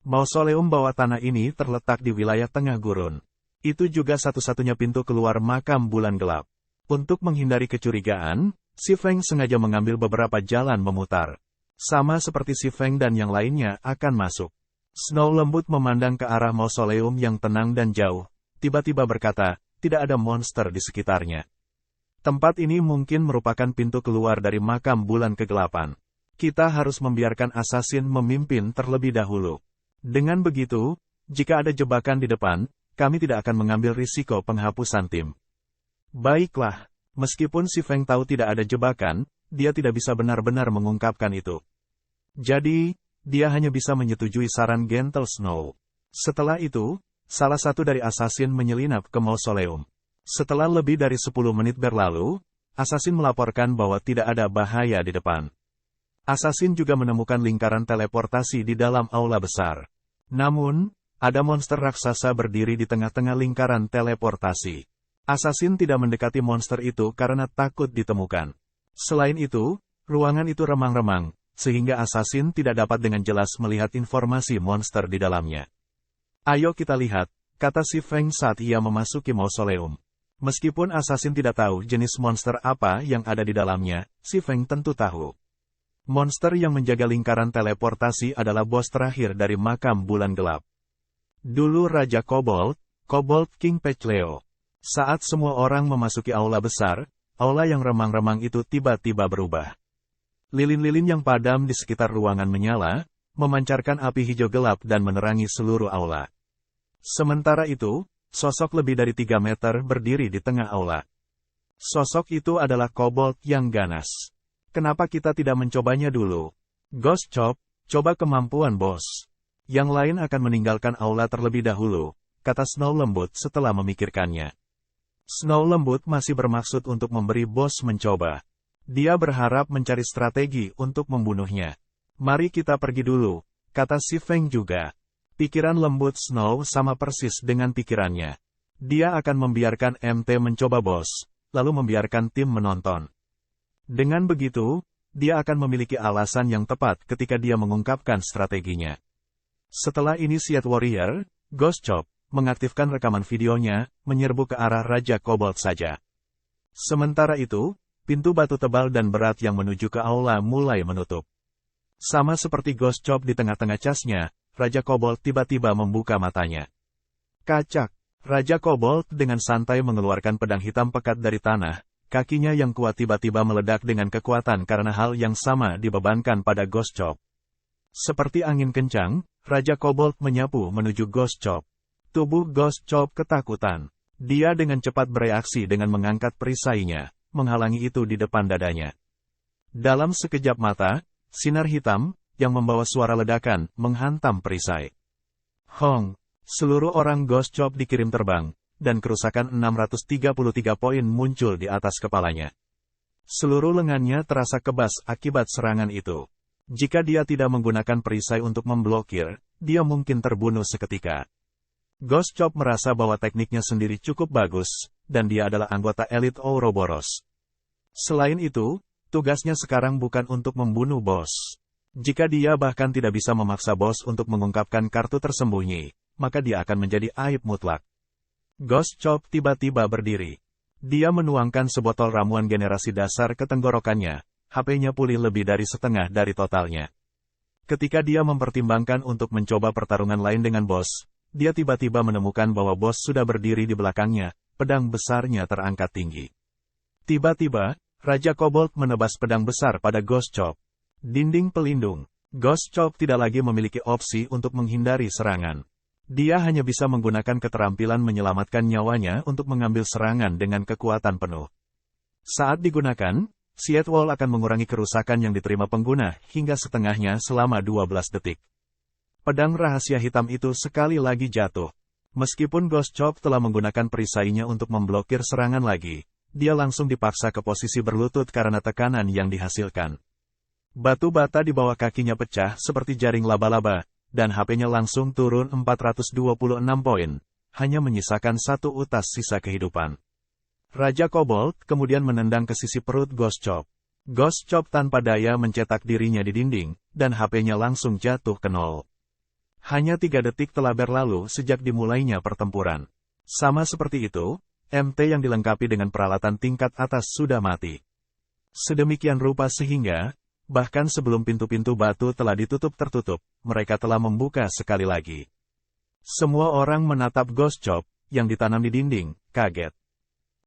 Mausoleum bawah tanah ini terletak di wilayah tengah gurun. Itu juga satu-satunya pintu keluar makam bulan gelap. Untuk menghindari kecurigaan, Si Feng sengaja mengambil beberapa jalan memutar. Sama seperti Si Feng dan yang lainnya akan masuk. Snow lembut memandang ke arah mausoleum yang tenang dan jauh, tiba-tiba berkata, tidak ada monster di sekitarnya. Tempat ini mungkin merupakan pintu keluar dari makam bulan kegelapan. Kita harus membiarkan assassin memimpin terlebih dahulu. Dengan begitu, jika ada jebakan di depan, kami tidak akan mengambil risiko penghapusan tim. Baiklah, meskipun si Feng tahu tidak ada jebakan, dia tidak bisa benar-benar mengungkapkan itu. Jadi, dia hanya bisa menyetujui saran Gentle Snow. Setelah itu, salah satu dari assassin menyelinap ke mausoleum. Setelah lebih dari 10 menit berlalu, assassin melaporkan bahwa tidak ada bahaya di depan. Assassin juga menemukan lingkaran teleportasi di dalam aula besar. Namun, ada monster raksasa berdiri di tengah-tengah lingkaran teleportasi. Assassin tidak mendekati monster itu karena takut ditemukan. Selain itu, ruangan itu remang-remang, sehingga assassin tidak dapat dengan jelas melihat informasi monster di dalamnya. Ayo kita lihat, kata si Feng saat ia memasuki mausoleum. Meskipun assassin tidak tahu jenis monster apa yang ada di dalamnya, si Feng tentu tahu. Monster yang menjaga lingkaran teleportasi adalah bos terakhir dari makam bulan gelap. Dulu Raja Kobold, Kobold King Pechleo. Saat semua orang memasuki aula besar, aula yang remang-remang itu tiba-tiba berubah. Lilin-lilin yang padam di sekitar ruangan menyala, memancarkan api hijau gelap dan menerangi seluruh aula. Sementara itu, sosok lebih dari 3 meter berdiri di tengah aula. Sosok itu adalah Kobold yang ganas. Kenapa kita tidak mencobanya dulu? Ghost Chop, coba kemampuan bos. Yang lain akan meninggalkan aula terlebih dahulu, kata Snow lembut setelah memikirkannya. Snow lembut masih bermaksud untuk memberi bos mencoba. Dia berharap mencari strategi untuk membunuhnya. Mari kita pergi dulu, kata si Feng juga. Pikiran lembut Snow sama persis dengan pikirannya. Dia akan membiarkan MT mencoba bos, lalu membiarkan tim menonton. Dengan begitu, dia akan memiliki alasan yang tepat ketika dia mengungkapkan strateginya. Setelah Initiate Warrior, Ghost Chop mengaktifkan rekaman videonya, menyerbu ke arah Raja Kobold saja. Sementara itu, pintu batu tebal dan berat yang menuju ke aula mulai menutup. Sama seperti Ghost Chop di tengah-tengah casnya, Raja Kobold tiba-tiba membuka matanya. Kacak, Raja Kobold dengan santai mengeluarkan pedang hitam pekat dari tanah. Kakinya yang kuat tiba-tiba meledak dengan kekuatan karena hal yang sama dibebankan pada Ghost Chop. Seperti angin kencang, Raja Kobold menyapu menuju Ghost Chop. Tubuh Ghost Chop ketakutan. Dia dengan cepat bereaksi dengan mengangkat perisainya, menghalangi itu di depan dadanya. Dalam sekejap mata, sinar hitam, yang membawa suara ledakan, menghantam perisai. Hong! Seluruh orang Ghost Chop dikirim terbang, dan kerusakan 633 poin muncul di atas kepalanya. Seluruh lengannya terasa kebas akibat serangan itu. Jika dia tidak menggunakan perisai untuk memblokir, dia mungkin terbunuh seketika. Ghost Chop merasa bahwa tekniknya sendiri cukup bagus, dan dia adalah anggota elit Ouroboros. Selain itu, tugasnya sekarang bukan untuk membunuh bos. Jika dia bahkan tidak bisa memaksa bos untuk mengungkapkan kartu tersembunyi, maka dia akan menjadi aib mutlak. Ghost Chop tiba-tiba berdiri. Dia menuangkan sebotol ramuan generasi dasar ke tenggorokannya, HP-nya pulih lebih dari setengah dari totalnya. Ketika dia mempertimbangkan untuk mencoba pertarungan lain dengan bos, dia tiba-tiba menemukan bahwa bos sudah berdiri di belakangnya, pedang besarnya terangkat tinggi. Tiba-tiba, Raja Kobold menebas pedang besar pada Ghost Chop. Dinding pelindung. Ghost Chop tidak lagi memiliki opsi untuk menghindari serangan. Dia hanya bisa menggunakan keterampilan menyelamatkan nyawanya untuk mengambil serangan dengan kekuatan penuh. Saat digunakan, Siet Wall akan mengurangi kerusakan yang diterima pengguna hingga setengahnya selama 12 detik. Pedang rahasia hitam itu sekali lagi jatuh. Meskipun Ghost Chop telah menggunakan perisainya untuk memblokir serangan lagi, dia langsung dipaksa ke posisi berlutut karena tekanan yang dihasilkan. Batu bata di bawah kakinya pecah seperti jaring laba-laba, dan HP-nya langsung turun 426 poin, hanya menyisakan 1 utas sisa kehidupan. Raja Kobold kemudian menendang ke sisi perut Ghost Chop. Ghost Chop tanpa daya mencetak dirinya di dinding, dan HP-nya langsung jatuh ke 0. Hanya 3 detik telah berlalu sejak dimulainya pertempuran. Sama seperti itu, MT yang dilengkapi dengan peralatan tingkat atas sudah mati. Sedemikian rupa sehingga, bahkan sebelum pintu-pintu batu telah ditutup tertutup, mereka telah membuka sekali lagi. Semua orang menatap Ghost Chop, yang ditanam di dinding, kaget.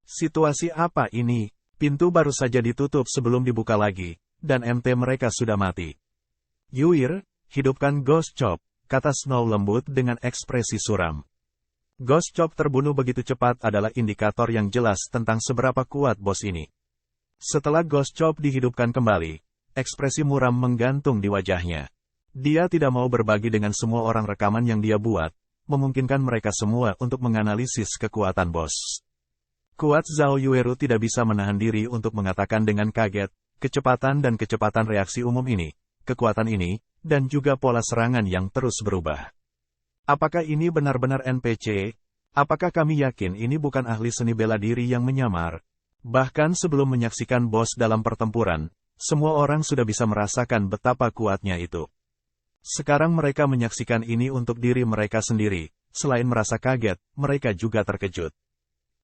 Situasi apa ini? Pintu baru saja ditutup sebelum dibuka lagi, dan MT mereka sudah mati. Yuir, hidupkan Ghost Chop, kata Snow lembut dengan ekspresi suram. Ghost Chop terbunuh begitu cepat adalah indikator yang jelas tentang seberapa kuat bos ini. Setelah Ghost Chop dihidupkan kembali, ekspresi muram menggantung di wajahnya. Dia tidak mau berbagi dengan semua orang rekaman yang dia buat, memungkinkan mereka semua untuk menganalisis kekuatan bos. Kuat Zhao Yueru tidak bisa menahan diri untuk mengatakan dengan kaget, kecepatan reaksi umum ini, kekuatan ini, dan juga pola serangan yang terus berubah. Apakah ini benar-benar NPC? Apakah kami yakin ini bukan ahli seni bela diri yang menyamar? Bahkan sebelum menyaksikan bos dalam pertempuran, semua orang sudah bisa merasakan betapa kuatnya itu. Sekarang mereka menyaksikan ini untuk diri mereka sendiri, selain merasa kaget, mereka juga terkejut.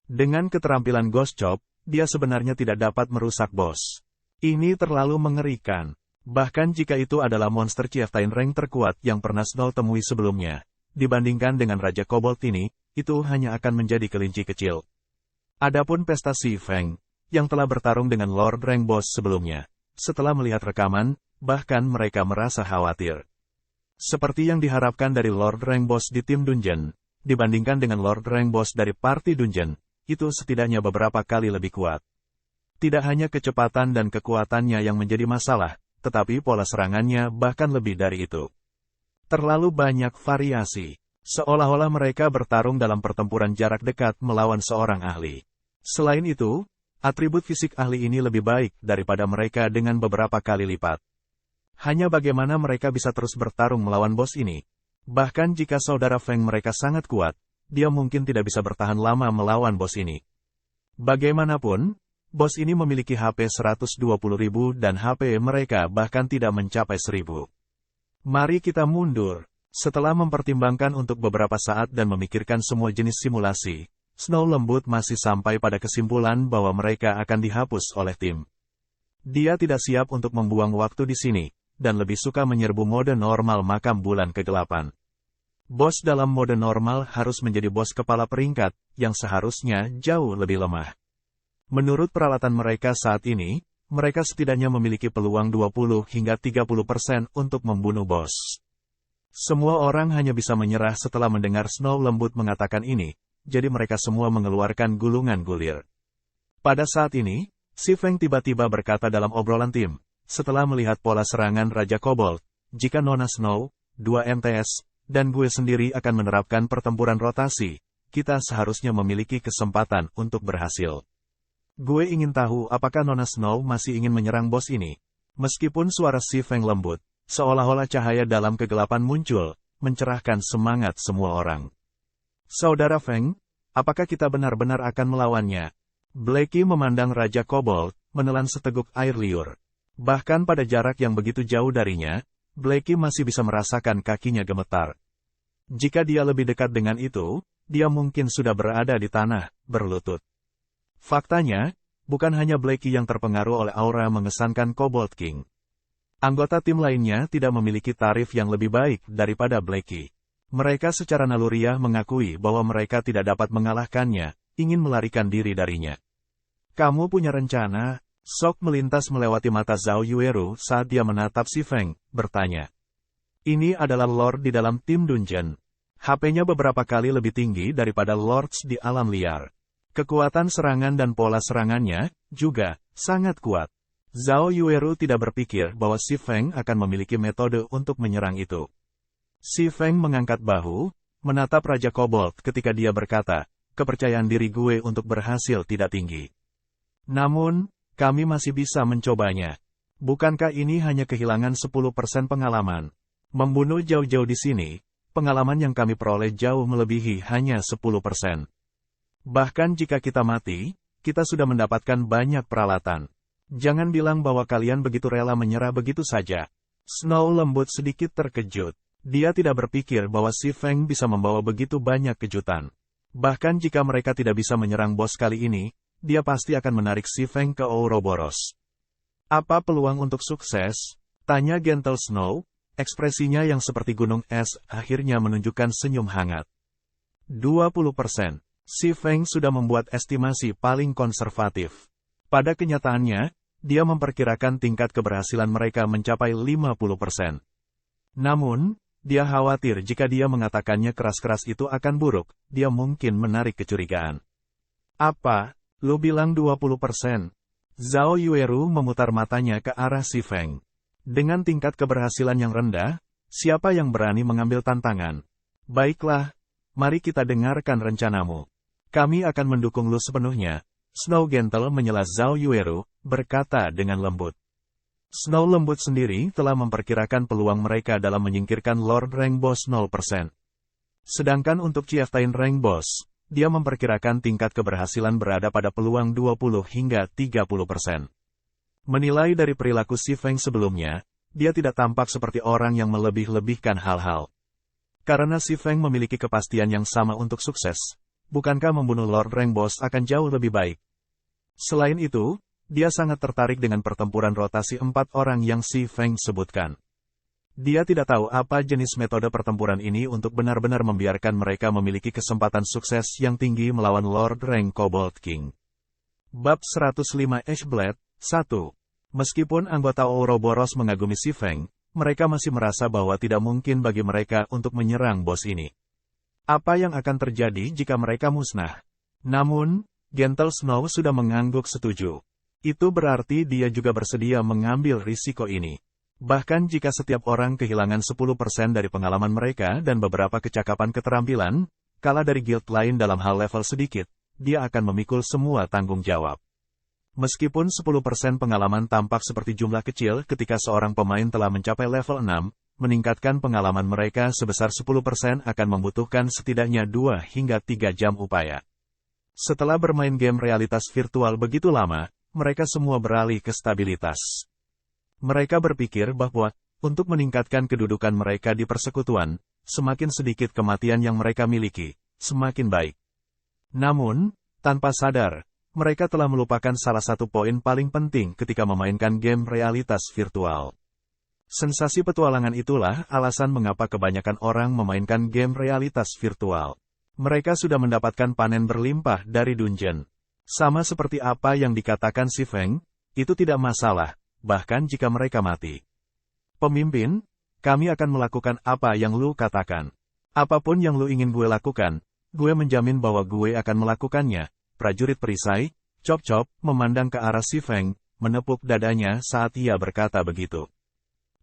Dengan keterampilan Ghost Chop, dia sebenarnya tidak dapat merusak bos. Ini terlalu mengerikan. Bahkan jika itu adalah monster chieftain rank terkuat yang pernah Snow temui sebelumnya, dibandingkan dengan Raja Kobold ini, itu hanya akan menjadi kelinci kecil. Adapun pesta Si Feng, yang telah bertarung dengan Lord Rank Boss sebelumnya, setelah melihat rekaman, bahkan mereka merasa khawatir. Seperti yang diharapkan dari Lord Rank Boss di tim Dungeon, dibandingkan dengan Lord Rank Boss dari Party Dungeon, itu setidaknya beberapa kali lebih kuat. Tidak hanya kecepatan dan kekuatannya yang menjadi masalah, tetapi pola serangannya bahkan lebih dari itu. Terlalu banyak variasi. Seolah-olah mereka bertarung dalam pertempuran jarak dekat melawan seorang ahli. Selain itu, atribut fisik ahli ini lebih baik daripada mereka dengan beberapa kali lipat. Hanya bagaimana mereka bisa terus bertarung melawan bos ini. Bahkan jika saudara Feng mereka sangat kuat, dia mungkin tidak bisa bertahan lama melawan bos ini. Bagaimanapun, bos ini memiliki HP 120.000 dan HP mereka bahkan tidak mencapai 1.000. Mari kita mundur. Setelah mempertimbangkan untuk beberapa saat dan memikirkan semua jenis simulasi, Snow lembut masih sampai pada kesimpulan bahwa mereka akan dihapus oleh tim. Dia tidak siap untuk membuang waktu di sini, dan lebih suka menyerbu mode normal makam bulan kegelapan. Bos dalam mode normal harus menjadi bos kepala peringkat, yang seharusnya jauh lebih lemah. Menurut peralatan mereka saat ini, mereka setidaknya memiliki peluang 20 hingga 30% untuk membunuh bos. Semua orang hanya bisa menyerah setelah mendengar Snow lembut mengatakan ini, jadi mereka semua mengeluarkan gulungan gulir. Pada saat ini, Si Feng tiba-tiba berkata dalam obrolan tim, setelah melihat pola serangan Raja Kobold, jika Nona Snow, 2 MTS, dan gue sendiri akan menerapkan pertempuran rotasi, kita seharusnya memiliki kesempatan untuk berhasil. Gue ingin tahu apakah Nona Snow masih ingin menyerang bos ini. Meskipun suara Si Feng lembut, seolah-olah cahaya dalam kegelapan muncul, mencerahkan semangat semua orang. Saudara Feng, apakah kita benar-benar akan melawannya? Blackie memandang Raja Kobold, menelan seteguk air liur. Bahkan pada jarak yang begitu jauh darinya, Blackie masih bisa merasakan kakinya gemetar. Jika dia lebih dekat dengan itu, dia mungkin sudah berada di tanah, berlutut. Faktanya, bukan hanya Blackie yang terpengaruh oleh aura mengesankan Kobold King. Anggota tim lainnya tidak memiliki tarif yang lebih baik daripada Blackie. Mereka secara naluriah mengakui bahwa mereka tidak dapat mengalahkannya, ingin melarikan diri darinya. Kamu punya rencana? Sok melintas melewati mata Zhao Yueru saat dia menatap Si Feng, bertanya. Ini adalah Lord di dalam tim Dungeon. HP-nya beberapa kali lebih tinggi daripada Lords di alam liar. Kekuatan serangan dan pola serangannya juga sangat kuat. Zhao Yueru tidak berpikir bahwa Si Feng akan memiliki metode untuk menyerang itu. Si Feng mengangkat bahu, menatap Raja Kobold ketika dia berkata, kepercayaan diri gue untuk berhasil tidak tinggi. Namun, kami masih bisa mencobanya. Bukankah ini hanya kehilangan 10% pengalaman? Membunuh jauh-jauh di sini, pengalaman yang kami peroleh jauh melebihi hanya 10%. Bahkan jika kita mati, kita sudah mendapatkan banyak peralatan. Jangan bilang bahwa kalian begitu rela menyerah begitu saja. Snow lembut sedikit terkejut. Dia tidak berpikir bahwa Si Feng bisa membawa begitu banyak kejutan. Bahkan jika mereka tidak bisa menyerang bos kali ini, dia pasti akan menarik Si Feng ke Ouroboros. Apa peluang untuk sukses? Tanya Gentle Snow, ekspresinya yang seperti gunung es akhirnya menunjukkan senyum hangat. 20%. Si Feng sudah membuat estimasi paling konservatif. Pada kenyataannya, dia memperkirakan tingkat keberhasilan mereka mencapai 50%. Namun, dia khawatir jika dia mengatakannya keras-keras itu akan buruk, dia mungkin menarik kecurigaan. Apa? Lu bilang 20%? Zhao Yueru memutar matanya ke arah Si Feng. Dengan tingkat keberhasilan yang rendah, siapa yang berani mengambil tantangan? Baiklah, mari kita dengarkan rencanamu. Kami akan mendukung lu sepenuhnya. Snow Gentle menyela Zhao Yueru, berkata dengan lembut. Snow lembut sendiri telah memperkirakan peluang mereka dalam menyingkirkan Lord Rank Boss 0%. Sedangkan untuk Chieftain Rank Boss, dia memperkirakan tingkat keberhasilan berada pada peluang 20 hingga 30%. Menilai dari perilaku Si Feng sebelumnya, dia tidak tampak seperti orang yang melebih-lebihkan hal-hal. Karena Si Feng memiliki kepastian yang sama untuk sukses, bukankah membunuh Lord Rank Boss akan jauh lebih baik? Selain itu, dia sangat tertarik dengan pertempuran rotasi 4 orang yang Si Feng sebutkan. Dia tidak tahu apa jenis metode pertempuran ini untuk benar-benar membiarkan mereka memiliki kesempatan sukses yang tinggi melawan Lord Rank Kobold King. Bab 105 Ashblade 1. Meskipun anggota Ouroboros mengagumi Si Feng, mereka masih merasa bahwa tidak mungkin bagi mereka untuk menyerang bos ini. Apa yang akan terjadi jika mereka musnah? Namun, Gentle Snow sudah mengangguk setuju. Itu berarti dia juga bersedia mengambil risiko ini. Bahkan jika setiap orang kehilangan 10% dari pengalaman mereka dan beberapa kecakapan keterampilan, kalah dari guild lain dalam hal level sedikit, dia akan memikul semua tanggung jawab. Meskipun 10% pengalaman tampak seperti jumlah kecil ketika seorang pemain telah mencapai level 6, meningkatkan pengalaman mereka sebesar 10% akan membutuhkan setidaknya 2 hingga 3 jam upaya. Setelah bermain game realitas virtual begitu lama, mereka semua beralih ke stabilitas. Mereka berpikir bahwa, untuk meningkatkan kedudukan mereka di persekutuan, semakin sedikit kematian yang mereka miliki, semakin baik. Namun, tanpa sadar, mereka telah melupakan salah satu poin paling penting ketika memainkan game realitas virtual. Sensasi petualangan itulah alasan mengapa kebanyakan orang memainkan game realitas virtual. Mereka sudah mendapatkan panen berlimpah dari dungeon. Sama seperti apa yang dikatakan Si Feng, itu tidak masalah. Bahkan jika mereka mati. Pemimpin, kami akan melakukan apa yang lu katakan. Apapun yang lu ingin gue lakukan, gue menjamin bahwa gue akan melakukannya. Prajurit perisai, Chop-Chop, memandang ke arah Si Feng, menepuk dadanya saat ia berkata begitu.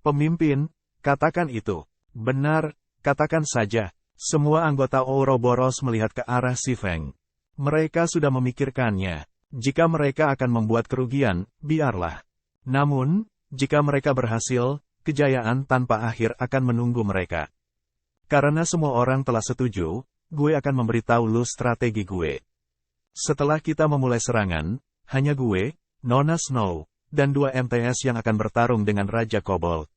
Pemimpin, katakan itu. Benar, katakan saja. Semua anggota Ouroboros melihat ke arah Si Feng. Mereka sudah memikirkannya. Jika mereka akan membuat kerugian, biarlah. Namun, jika mereka berhasil, kejayaan tanpa akhir akan menunggu mereka. Karena semua orang telah setuju, gue akan memberitahu lu strategi gue. Setelah kita memulai serangan, hanya gue, Nona Snow, dan 2 MTS yang akan bertarung dengan Raja Kobold.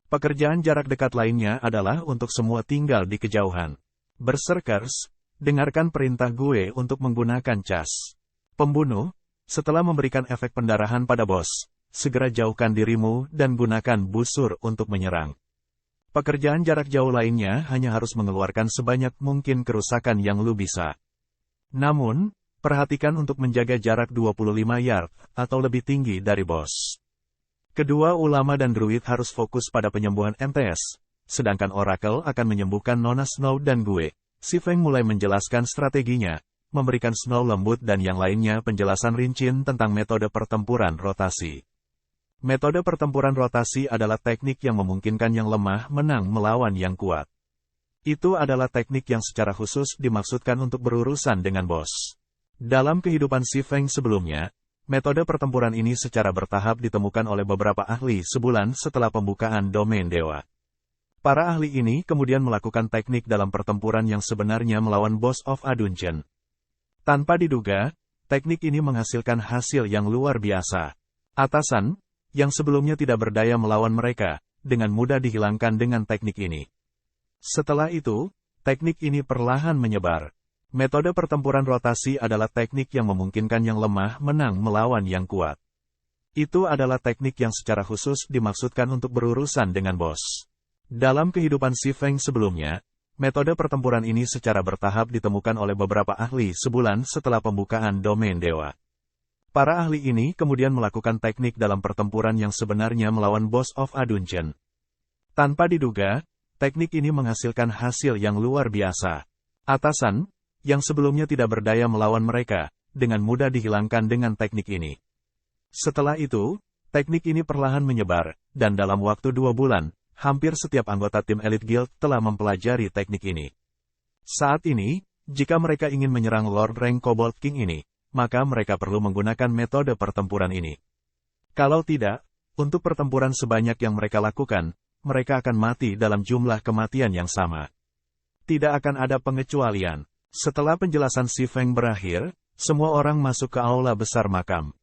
Pekerjaan jarak dekat lainnya adalah untuk semua tinggal di kejauhan. Berserkers, dengarkan perintah gue untuk menggunakan cas. Pembunuh, setelah memberikan efek pendarahan pada bos, segera jauhkan dirimu dan gunakan busur untuk menyerang. Pekerjaan jarak jauh lainnya hanya harus mengeluarkan sebanyak mungkin kerusakan yang lu bisa. Namun, perhatikan untuk menjaga jarak 25 yard atau lebih tinggi dari bos. Kedua ulama dan druid harus fokus pada penyembuhan MTS, sedangkan Oracle akan menyembuhkan Nona Snow dan gue. Si Feng mulai menjelaskan strateginya, memberikan Snow lembut dan yang lainnya penjelasan rinci tentang metode pertempuran rotasi. Metode pertempuran rotasi adalah teknik yang memungkinkan yang lemah menang melawan yang kuat. Itu adalah teknik yang secara khusus dimaksudkan untuk berurusan dengan bos. Dalam kehidupan Si Feng sebelumnya, metode pertempuran ini secara bertahap ditemukan oleh beberapa ahli sebulan setelah pembukaan domain dewa. Para ahli ini kemudian melakukan teknik dalam pertempuran yang sebenarnya melawan Boss of a Dungeon. Tanpa diduga, teknik ini menghasilkan hasil yang luar biasa. Atasan, yang sebelumnya tidak berdaya melawan mereka, dengan mudah dihilangkan dengan teknik ini. Setelah itu, teknik ini perlahan menyebar. Metode pertempuran rotasi adalah teknik yang memungkinkan yang lemah menang melawan yang kuat. Itu adalah teknik yang secara khusus dimaksudkan untuk berurusan dengan bos. Dalam kehidupan Si Feng sebelumnya, metode pertempuran ini secara bertahap ditemukan oleh beberapa ahli sebulan setelah pembukaan domain dewa. Para ahli ini kemudian melakukan teknik dalam pertempuran yang sebenarnya melawan Boss of a Dungeon. Tanpa diduga, teknik ini menghasilkan hasil yang luar biasa. Atasan, yang sebelumnya tidak berdaya melawan mereka, dengan mudah dihilangkan dengan teknik ini. Setelah itu, teknik ini perlahan menyebar, dan dalam waktu 2 bulan, hampir setiap anggota tim Elite Guild telah mempelajari teknik ini. Saat ini, jika mereka ingin menyerang Lord Rank Kobold King ini, maka mereka perlu menggunakan metode pertempuran ini. Kalau tidak, untuk pertempuran sebanyak yang mereka lakukan, mereka akan mati dalam jumlah kematian yang sama. Tidak akan ada pengecualian. Setelah penjelasan Si Feng berakhir, semua orang masuk ke aula besar makam.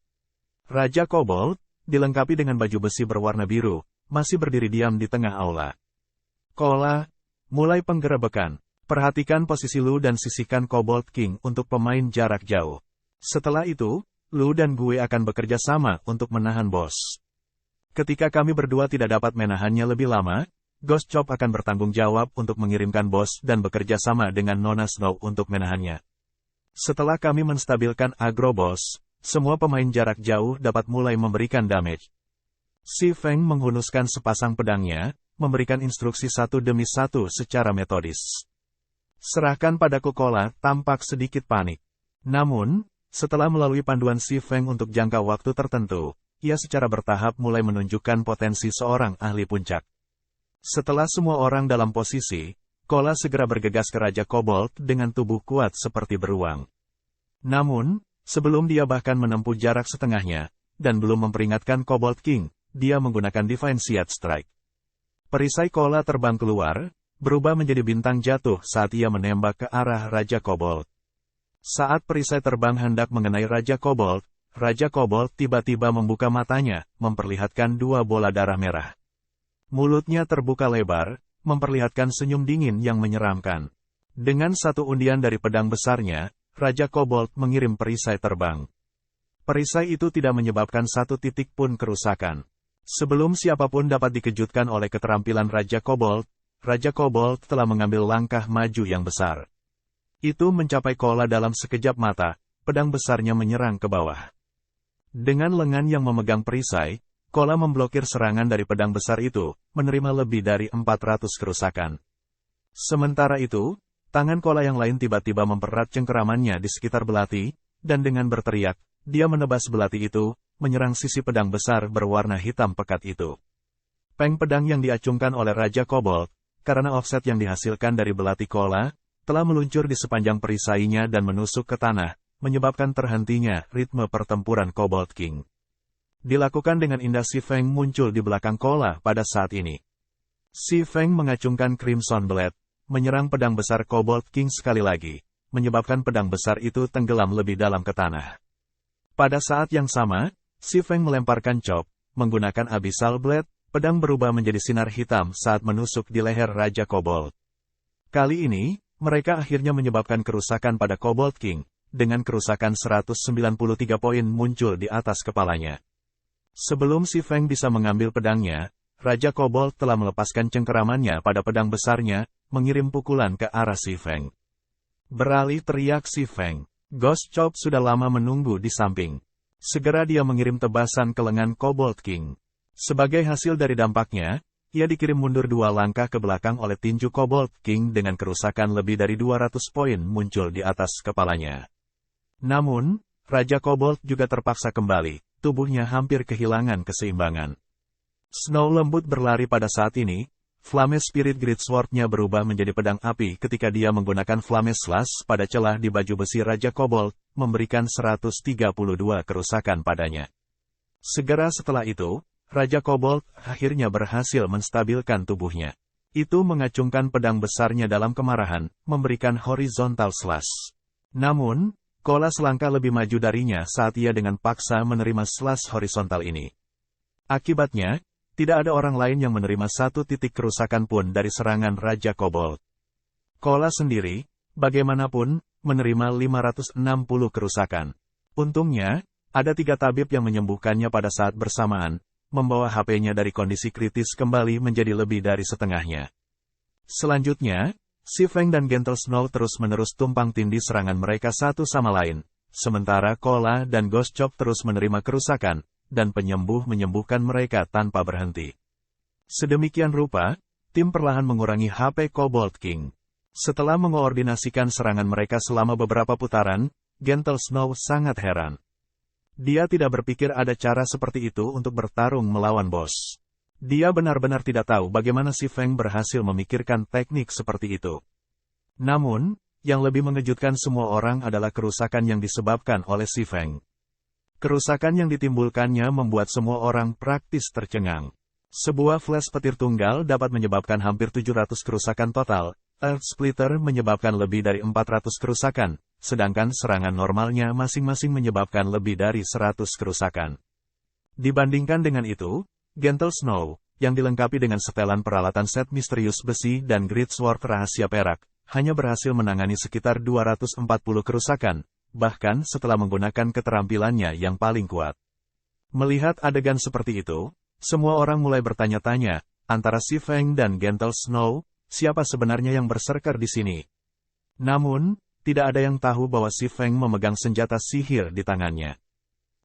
Raja Kobold, dilengkapi dengan baju besi berwarna biru, masih berdiri diam di tengah aula. Kola, mulai penggerebekan. Perhatikan posisi Lu dan sisihkan Kobold King untuk pemain jarak jauh. Setelah itu, Lu dan gue akan bekerja sama untuk menahan bos. Ketika kami berdua tidak dapat menahannya lebih lama, Ghost Chop akan bertanggung jawab untuk mengirimkan bos dan bekerja sama dengan Nona Snow untuk menahannya. Setelah kami menstabilkan agro bos, semua pemain jarak jauh dapat mulai memberikan damage. Si Feng menghunuskan sepasang pedangnya, memberikan instruksi satu demi satu secara metodis. Serahkan padaku Kola, tampak sedikit panik. Namun, setelah melalui panduan Si Feng untuk jangka waktu tertentu, ia secara bertahap mulai menunjukkan potensi seorang ahli puncak. Setelah semua orang dalam posisi, Kola segera bergegas ke Raja Kobold dengan tubuh kuat seperti beruang. Namun, sebelum dia bahkan menempuh jarak setengahnya, dan belum memperingatkan Kobold King, dia menggunakan Divine Seed Strike. Perisai Kola terbang keluar, berubah menjadi bintang jatuh saat ia menembak ke arah Raja Kobold. Saat perisai terbang hendak mengenai Raja Kobold tiba-tiba membuka matanya, memperlihatkan 2 bola darah merah. Mulutnya terbuka lebar, memperlihatkan senyum dingin yang menyeramkan. Dengan satu undian dari pedang besarnya, Raja Kobold mengirim perisai terbang. Perisai itu tidak menyebabkan satu titik pun kerusakan. Sebelum siapapun dapat dikejutkan oleh keterampilan Raja Kobold telah mengambil langkah maju yang besar. Itu mencapai Kola dalam sekejap mata, pedang besarnya menyerang ke bawah. Dengan lengan yang memegang perisai, Kola memblokir serangan dari pedang besar itu, menerima lebih dari 400 kerusakan. Sementara itu, tangan Kola yang lain tiba-tiba mempererat cengkeramannya di sekitar belati, dan dengan berteriak, dia menebas belati itu, menyerang sisi pedang besar berwarna hitam pekat itu. Peng pedang yang diacungkan oleh Raja Kobold, karena offset yang dihasilkan dari belati Kola, telah meluncur di sepanjang perisainya dan menusuk ke tanah, menyebabkan terhentinya ritme pertempuran Kobold King. Dilakukan dengan indah Si Feng muncul di belakang Kola pada saat ini. Si Feng mengacungkan Crimson Blade, menyerang pedang besar Kobold King sekali lagi, menyebabkan pedang besar itu tenggelam lebih dalam ke tanah. Pada saat yang sama, Si Feng melemparkan chop, menggunakan Abyssal Blade, pedang berubah menjadi sinar hitam saat menusuk di leher Raja Kobold. Kali ini, mereka akhirnya menyebabkan kerusakan pada Kobold King, dengan kerusakan 193 poin muncul di atas kepalanya. Sebelum Si Feng bisa mengambil pedangnya, Raja Kobold telah melepaskan cengkeramannya pada pedang besarnya, mengirim pukulan ke arah Si Feng. Beralih teriak Si Feng. Ghost Chop sudah lama menunggu di samping. Segera dia mengirim tebasan ke lengan Kobold King. Sebagai hasil dari dampaknya, ia dikirim mundur 2 langkah ke belakang oleh tinju Kobold King dengan kerusakan lebih dari 200 poin muncul di atas kepalanya. Namun, Raja Kobold juga terpaksa kembali, tubuhnya hampir kehilangan keseimbangan. Snow lembut berlari pada saat ini, Flame Spirit Great Sword-nya berubah menjadi pedang api ketika dia menggunakan Flame Slash pada celah di baju besi Raja Kobold, memberikan 132 kerusakan padanya. Segera setelah itu, Raja Kobold akhirnya berhasil menstabilkan tubuhnya. Itu mengacungkan pedang besarnya dalam kemarahan, memberikan horizontal slash. Namun, Kola selangkah lebih maju darinya saat ia dengan paksa menerima slash horizontal ini. Akibatnya, tidak ada orang lain yang menerima satu titik kerusakan pun dari serangan Raja Kobold. Kola sendiri, bagaimanapun, menerima 560 kerusakan. Untungnya, ada 3 tabib yang menyembuhkannya pada saat bersamaan, membawa HP-nya dari kondisi kritis kembali menjadi lebih dari setengahnya. Selanjutnya, Si Feng dan Gentle Snow terus-menerus tumpang tindih serangan mereka satu sama lain, sementara Cola dan Ghost Chop terus menerima kerusakan, dan penyembuh menyembuhkan mereka tanpa berhenti. Sedemikian rupa, tim perlahan mengurangi HP Cobalt King. Setelah mengoordinasikan serangan mereka selama beberapa putaran, Gentle Snow sangat heran. Dia tidak berpikir ada cara seperti itu untuk bertarung melawan bos. Dia benar-benar tidak tahu bagaimana si Feng berhasil memikirkan teknik seperti itu. Namun, yang lebih mengejutkan semua orang adalah kerusakan yang disebabkan oleh si Feng. Kerusakan yang ditimbulkannya membuat semua orang praktis tercengang. Sebuah flash petir tunggal dapat menyebabkan hampir 700 kerusakan total, Earth Splitter menyebabkan lebih dari 400 kerusakan, sedangkan serangan normalnya masing-masing menyebabkan lebih dari 100 kerusakan. Dibandingkan dengan itu, Gentle Snow, yang dilengkapi dengan setelan peralatan set misterius besi dan Great Sword rahasia perak, hanya berhasil menangani sekitar 240 kerusakan, bahkan setelah menggunakan keterampilannya yang paling kuat. Melihat adegan seperti itu, semua orang mulai bertanya-tanya, antara si Feng dan Gentle Snow, siapa sebenarnya yang berserker di sini? Namun, tidak ada yang tahu bahwa si Feng memegang senjata sihir di tangannya.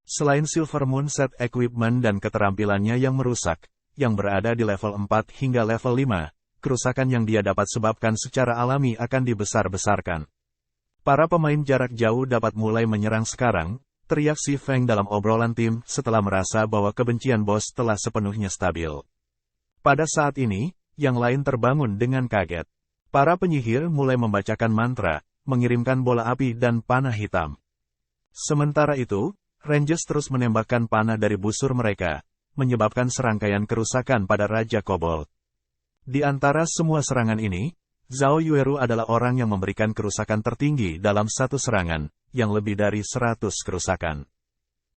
Selain Silver Moon Set Equipment dan keterampilannya yang merusak, yang berada di level 4 hingga level 5, kerusakan yang dia dapat sebabkan secara alami akan dibesar-besarkan. Para pemain jarak jauh dapat mulai menyerang sekarang, teriak si Feng dalam obrolan tim setelah merasa bahwa kebencian bos telah sepenuhnya stabil. Pada saat ini, yang lain terbangun dengan kaget. Para penyihir mulai membacakan mantra, mengirimkan bola api dan panah hitam. Sementara itu, Rangers terus menembakkan panah dari busur mereka, menyebabkan serangkaian kerusakan pada Raja Kobold. Di antara semua serangan ini, Zhao Yueru adalah orang yang memberikan kerusakan tertinggi dalam satu serangan, yang lebih dari 100 kerusakan.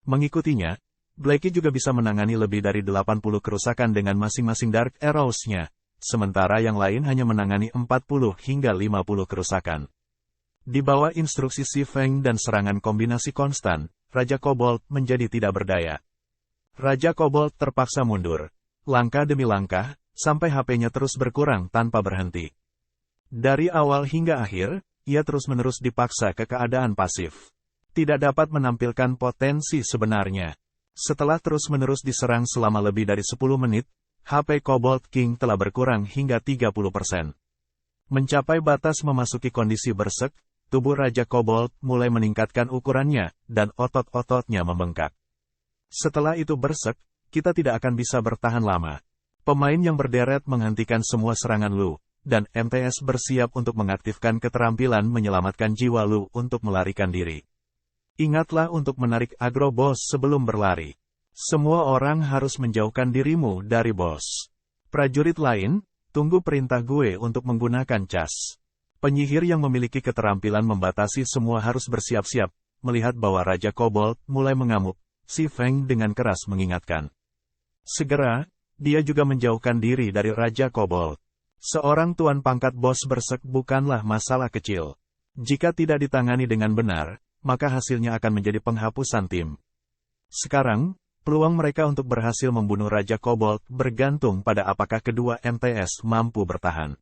Mengikutinya, Blackie juga bisa menangani lebih dari 80 kerusakan dengan masing-masing Dark Arrows-nya, sementara yang lain hanya menangani 40 hingga 50 kerusakan. Di bawah instruksi si Feng dan serangan kombinasi konstan, Raja Kobold menjadi tidak berdaya. Raja Kobold terpaksa mundur, langkah demi langkah, sampai HP-nya terus berkurang tanpa berhenti. Dari awal hingga akhir, ia terus-menerus dipaksa ke keadaan pasif. Tidak dapat menampilkan potensi sebenarnya. Setelah terus-menerus diserang selama lebih dari 10 menit, HP Cobalt King telah berkurang hingga 30%. Mencapai batas memasuki kondisi bersek, tubuh Raja Kobold mulai meningkatkan ukurannya, dan otot-ototnya membengkak. Setelah itu bersek, kita tidak akan bisa bertahan lama. Pemain yang berderet menghentikan semua serangan Lu, dan MTS bersiap untuk mengaktifkan keterampilan menyelamatkan jiwa Lu untuk melarikan diri. Ingatlah untuk menarik agro bos sebelum berlari. Semua orang harus menjauhkan dirimu dari bos. Prajurit lain, tunggu perintah gue untuk menggunakan cas. Penyihir yang memiliki keterampilan membatasi semua harus bersiap-siap. Melihat bahwa Raja Kobold mulai mengamuk, si Feng dengan keras mengingatkan. Segera, dia juga menjauhkan diri dari Raja Kobold. Seorang tuan pangkat bos bersek bukanlah masalah kecil. Jika tidak ditangani dengan benar, maka hasilnya akan menjadi penghapusan tim. Sekarang, peluang mereka untuk berhasil membunuh Raja Kobold bergantung pada apakah kedua MTS mampu bertahan.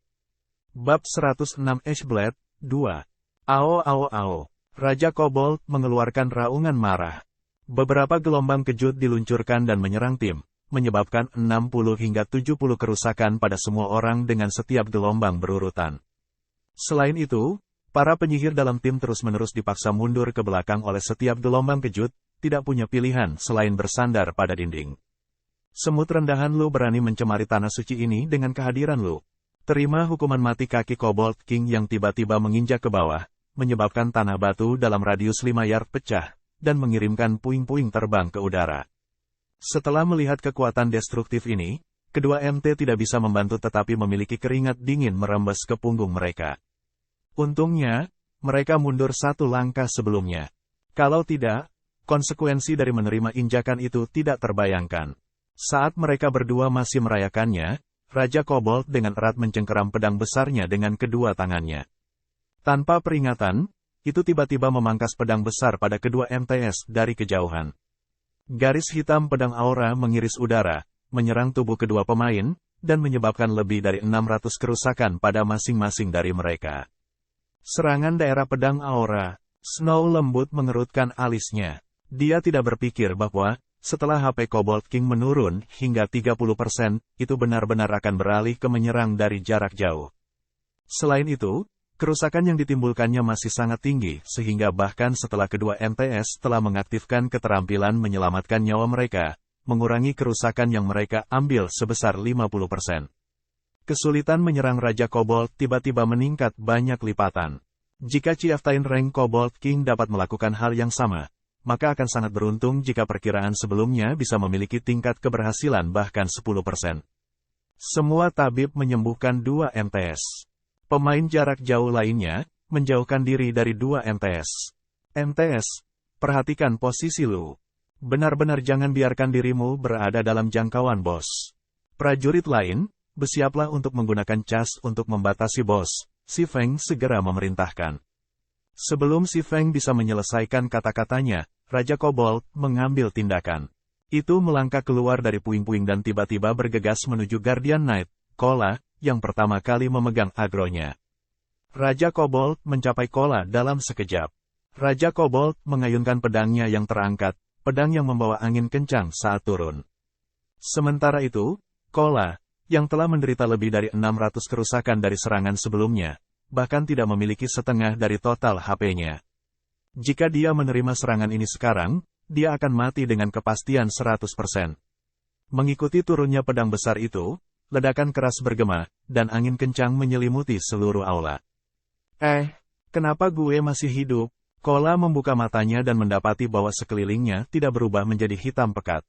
Bab 106 Ashblade, 2. Ao. Raja Kobold mengeluarkan raungan marah. Beberapa gelombang kejut diluncurkan dan menyerang tim, menyebabkan 60 hingga 70 kerusakan pada semua orang dengan setiap gelombang berurutan. Selain itu, para penyihir dalam tim terus-menerus dipaksa mundur ke belakang oleh setiap gelombang kejut, tidak punya pilihan selain bersandar pada dinding. Semut rendahan Lu berani mencemari tanah suci ini dengan kehadiran Lu. Terima hukuman mati kaki Cobalt King yang tiba-tiba menginjak ke bawah, menyebabkan tanah batu dalam radius 5 yard pecah, dan mengirimkan puing-puing terbang ke udara. Setelah melihat kekuatan destruktif ini, kedua MT tidak bisa membantu tetapi memiliki keringat dingin merembes ke punggung mereka. Untungnya, mereka mundur satu langkah sebelumnya. Kalau tidak, konsekuensi dari menerima injakan itu tidak terbayangkan. Saat mereka berdua masih merayakannya, Raja Kobold dengan erat mencengkeram pedang besarnya dengan kedua tangannya. Tanpa peringatan, itu tiba-tiba memangkas pedang besar pada kedua MTS dari kejauhan. Garis hitam pedang aura mengiris udara, menyerang tubuh kedua pemain, dan menyebabkan lebih dari 600 kerusakan pada masing-masing dari mereka. Serangan daerah pedang aura. Snow lembut mengerutkan alisnya. Dia tidak berpikir bahwa, setelah HP Cobalt King menurun hingga 30%, itu benar-benar akan beralih ke menyerang dari jarak jauh. Selain itu, kerusakan yang ditimbulkannya masih sangat tinggi, sehingga bahkan setelah kedua MTS telah mengaktifkan keterampilan menyelamatkan nyawa mereka, mengurangi kerusakan yang mereka ambil sebesar 50%. Kesulitan menyerang Raja Cobalt tiba-tiba meningkat banyak lipatan. Jika Chieftain rank Cobalt King dapat melakukan hal yang sama, maka akan sangat beruntung jika perkiraan sebelumnya bisa memiliki tingkat keberhasilan bahkan 10%. Semua tabib menyembuhkan 2 MTS. Pemain jarak jauh lainnya, menjauhkan diri dari 2 MTS. MTS, perhatikan posisi lu. Benar-benar jangan biarkan dirimu berada dalam jangkauan bos. Prajurit lain, bersiaplah untuk menggunakan cas untuk membatasi bos. Si Feng segera memerintahkan. Sebelum Si Feng bisa menyelesaikan kata-katanya, Raja Cobalt mengambil tindakan. Itu melangkah keluar dari puing-puing dan tiba-tiba bergegas menuju Guardian Knight, Kola, yang pertama kali memegang agronya. Raja Cobalt mencapai Kola dalam sekejap. Raja Cobalt mengayunkan pedangnya yang terangkat, pedang yang membawa angin kencang saat turun. Sementara itu, Kola, yang telah menderita lebih dari 600 kerusakan dari serangan sebelumnya, bahkan tidak memiliki setengah dari total HP-nya. Jika dia menerima serangan ini sekarang, dia akan mati dengan kepastian 100%. Mengikuti turunnya pedang besar itu, ledakan keras bergema, dan angin kencang menyelimuti seluruh aula. Kenapa gue masih hidup? Kola membuka matanya dan mendapati bahwa sekelilingnya tidak berubah menjadi hitam pekat.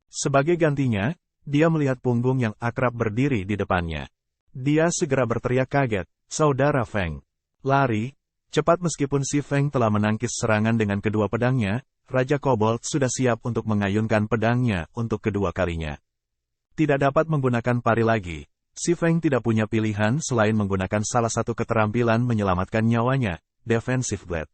Sebagai gantinya, dia melihat punggung yang akrab berdiri di depannya. Dia segera berteriak kaget, "Saudara Feng! Lari!" Cepat meskipun Si Feng telah menangkis serangan dengan kedua pedangnya, Raja Cobalt sudah siap untuk mengayunkan pedangnya untuk kedua kalinya. Tidak dapat menggunakan pari lagi, Si Feng tidak punya pilihan selain menggunakan salah satu keterampilan menyelamatkan nyawanya, Defensive Blade.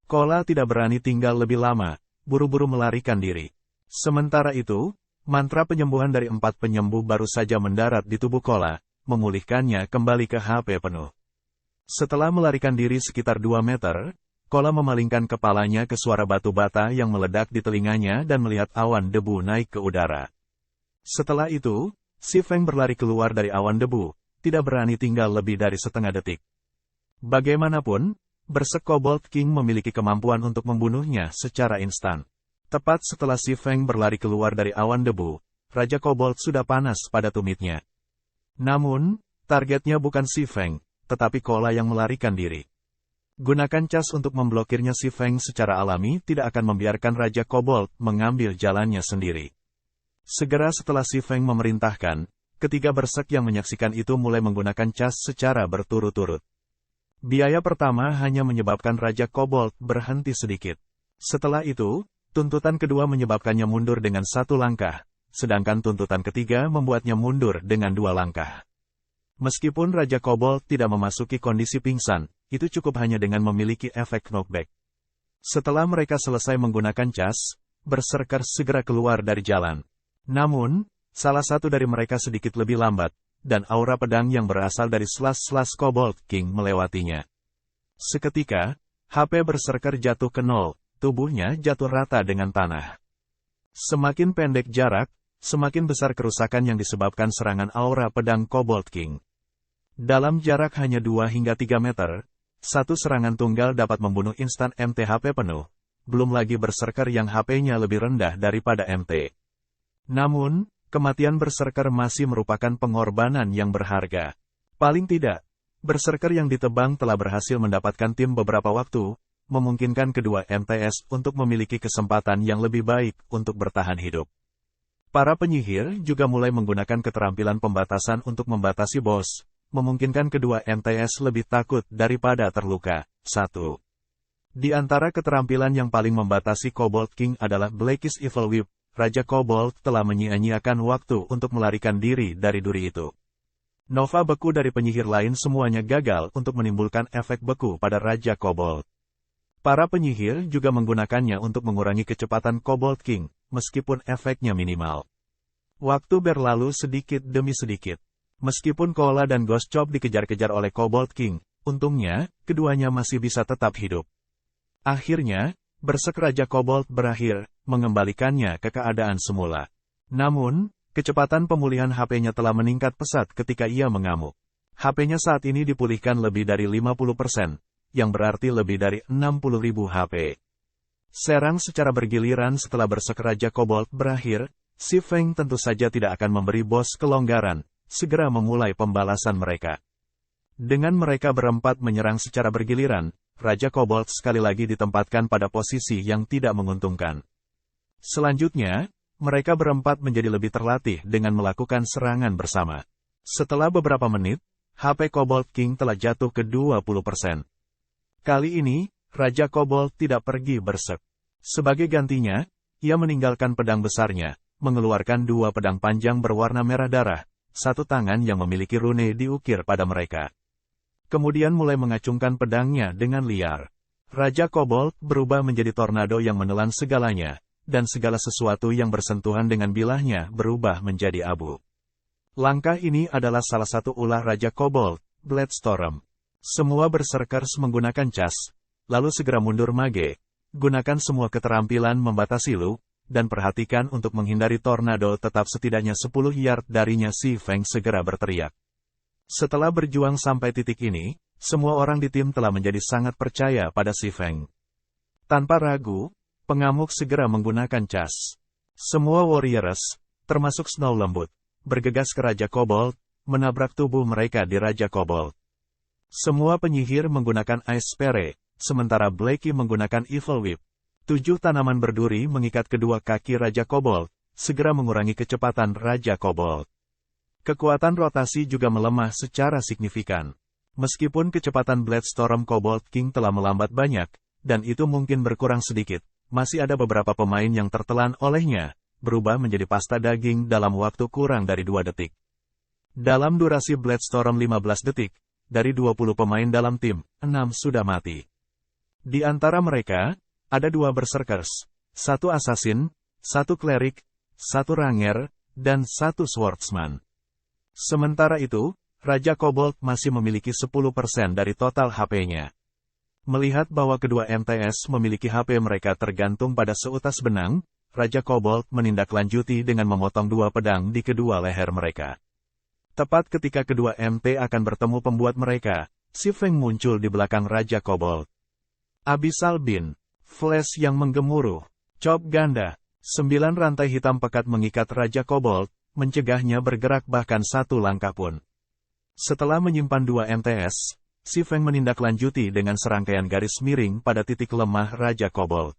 Kola tidak berani tinggal lebih lama, buru-buru melarikan diri. Sementara itu, mantra penyembuhan dari 4 penyembuh baru saja mendarat di tubuh Kola, memulihkannya kembali ke HP penuh. Setelah melarikan diri sekitar 2 meter, Kola memalingkan kepalanya ke suara batu bata yang meledak di telinganya dan melihat awan debu naik ke udara. Setelah itu, Si Feng berlari keluar dari awan debu, tidak berani tinggal lebih dari setengah detik. Bagaimanapun, Berserk Cobalt King memiliki kemampuan untuk membunuhnya secara instan. Tepat setelah Si Feng berlari keluar dari awan debu, Raja Cobalt sudah panas pada tumitnya. Namun, targetnya bukan Si Feng, tetapi Kola yang melarikan diri. Gunakan cas untuk memblokirnya Si Feng secara alami tidak akan membiarkan Raja Cobalt mengambil jalannya sendiri. Segera setelah Si Feng memerintahkan, ketiga berserk yang menyaksikan itu mulai menggunakan cas secara berturut-turut. Biaya pertama hanya menyebabkan Raja Cobalt berhenti sedikit. Setelah itu, tuntutan kedua menyebabkannya mundur dengan 1 langkah, sedangkan tuntutan ketiga membuatnya mundur dengan 2 langkah. Meskipun Raja Cobalt tidak memasuki kondisi pingsan, itu cukup hanya dengan memiliki efek knockback. Setelah mereka selesai menggunakan cas, berserker segera keluar dari jalan. Namun, salah satu dari mereka sedikit lebih lambat, dan aura pedang yang berasal dari slash Cobalt King melewatinya. Seketika, HP berserker jatuh ke nol, tubuhnya jatuh rata dengan tanah. Semakin pendek jarak, semakin besar kerusakan yang disebabkan serangan aura pedang Cobalt King. Dalam jarak hanya 2 hingga 3 meter, satu serangan tunggal dapat membunuh instan MT HP penuh, belum lagi berserker yang HP-nya lebih rendah daripada MT. Namun, kematian berserker masih merupakan pengorbanan yang berharga. Paling tidak, berserker yang ditebang telah berhasil mendapatkan tim beberapa waktu, memungkinkan kedua MTS untuk memiliki kesempatan yang lebih baik untuk bertahan hidup. Para penyihir juga mulai menggunakan keterampilan pembatasan untuk membatasi bos, memungkinkan kedua MTS lebih takut daripada terluka. 1. Di antara keterampilan yang paling membatasi Cobalt King adalah Blackest Evil Whip. Raja Cobalt telah menyia-nyiakan waktu untuk melarikan diri dari duri itu. Nova beku dari penyihir lain semuanya gagal untuk menimbulkan efek beku pada Raja Cobalt. Para penyihir juga menggunakannya untuk mengurangi kecepatan Cobalt King, meskipun efeknya minimal. Waktu berlalu sedikit demi sedikit. Meskipun Kola dan Ghost Chop dikejar-kejar oleh Cobalt King, untungnya, keduanya masih bisa tetap hidup. Akhirnya, Berserk Raja Kobold berakhir, mengembalikannya ke keadaan semula. Namun, kecepatan pemulihan HP-nya telah meningkat pesat ketika ia mengamuk. HP-nya saat ini dipulihkan lebih dari 50%, yang berarti lebih dari 60.000 HP. Serang secara bergiliran setelah Berserk Raja Kobold berakhir, Si Feng tentu saja tidak akan memberi bos kelonggaran, segera memulai pembalasan mereka. Dengan mereka berempat menyerang secara bergiliran, Raja Kobold sekali lagi ditempatkan pada posisi yang tidak menguntungkan. Selanjutnya, mereka berempat menjadi lebih terlatih dengan melakukan serangan bersama. Setelah beberapa menit, HP Kobold King telah jatuh ke 20%. Kali ini, Raja Kobold tidak pergi berserk. Sebagai gantinya, ia meninggalkan pedang besarnya, mengeluarkan dua pedang panjang berwarna merah darah, satu tangan yang memiliki rune diukir pada mereka. Kemudian mulai mengacungkan pedangnya dengan liar. Raja Kobold berubah menjadi tornado yang menelan segalanya, dan segala sesuatu yang bersentuhan dengan bilahnya berubah menjadi abu. Langkah ini adalah salah satu ulah Raja Kobold, Bladestorm. Semua berserkers menggunakan cas, lalu segera mundur mage, gunakan semua keterampilan membatasi lu, dan perhatikan untuk menghindari tornado tetap setidaknya 10 yard darinya. Si Feng segera berteriak. Setelah berjuang sampai titik ini, semua orang di tim telah menjadi sangat percaya pada Si Feng. Tanpa ragu, pengamuk segera menggunakan cas. Semua warriors, termasuk Snow Lembut, bergegas ke Raja Kobold, menabrak tubuh mereka di Raja Kobold. Semua penyihir menggunakan Ice Spray, sementara Blackie menggunakan Evil Whip. 7 tanaman berduri mengikat kedua kaki Raja Kobold, segera mengurangi kecepatan Raja Kobold. Kekuatan rotasi juga melemah secara signifikan. Meskipun kecepatan Bladestorm Kobold King telah melambat banyak, dan itu mungkin berkurang sedikit, masih ada beberapa pemain yang tertelan olehnya, berubah menjadi pasta daging dalam waktu kurang dari 2 detik. Dalam durasi Bladestorm 15 detik, dari 20 pemain dalam tim, 6 sudah mati. Di antara mereka, ada 2 berserkers, 1 assassin, 1 cleric, 1 ranger, dan 1 swordsman. Sementara itu, Raja Kobold masih memiliki 10% dari total HP-nya. Melihat bahwa kedua MTS memiliki HP mereka tergantung pada seutas benang, Raja Kobold menindaklanjuti dengan memotong 2 pedang di kedua leher mereka. Tepat ketika kedua MT akan bertemu pembuat mereka, Si Feng muncul di belakang Raja Kobold. Abyssal Beam, Flash yang menggemuruh, Chop ganda, 9 rantai hitam pekat mengikat Raja Kobold, mencegahnya bergerak bahkan 1 langkah pun. Setelah menyimpan 2 MTS, Si Feng menindaklanjuti dengan serangkaian garis miring pada titik lemah Raja Kobold.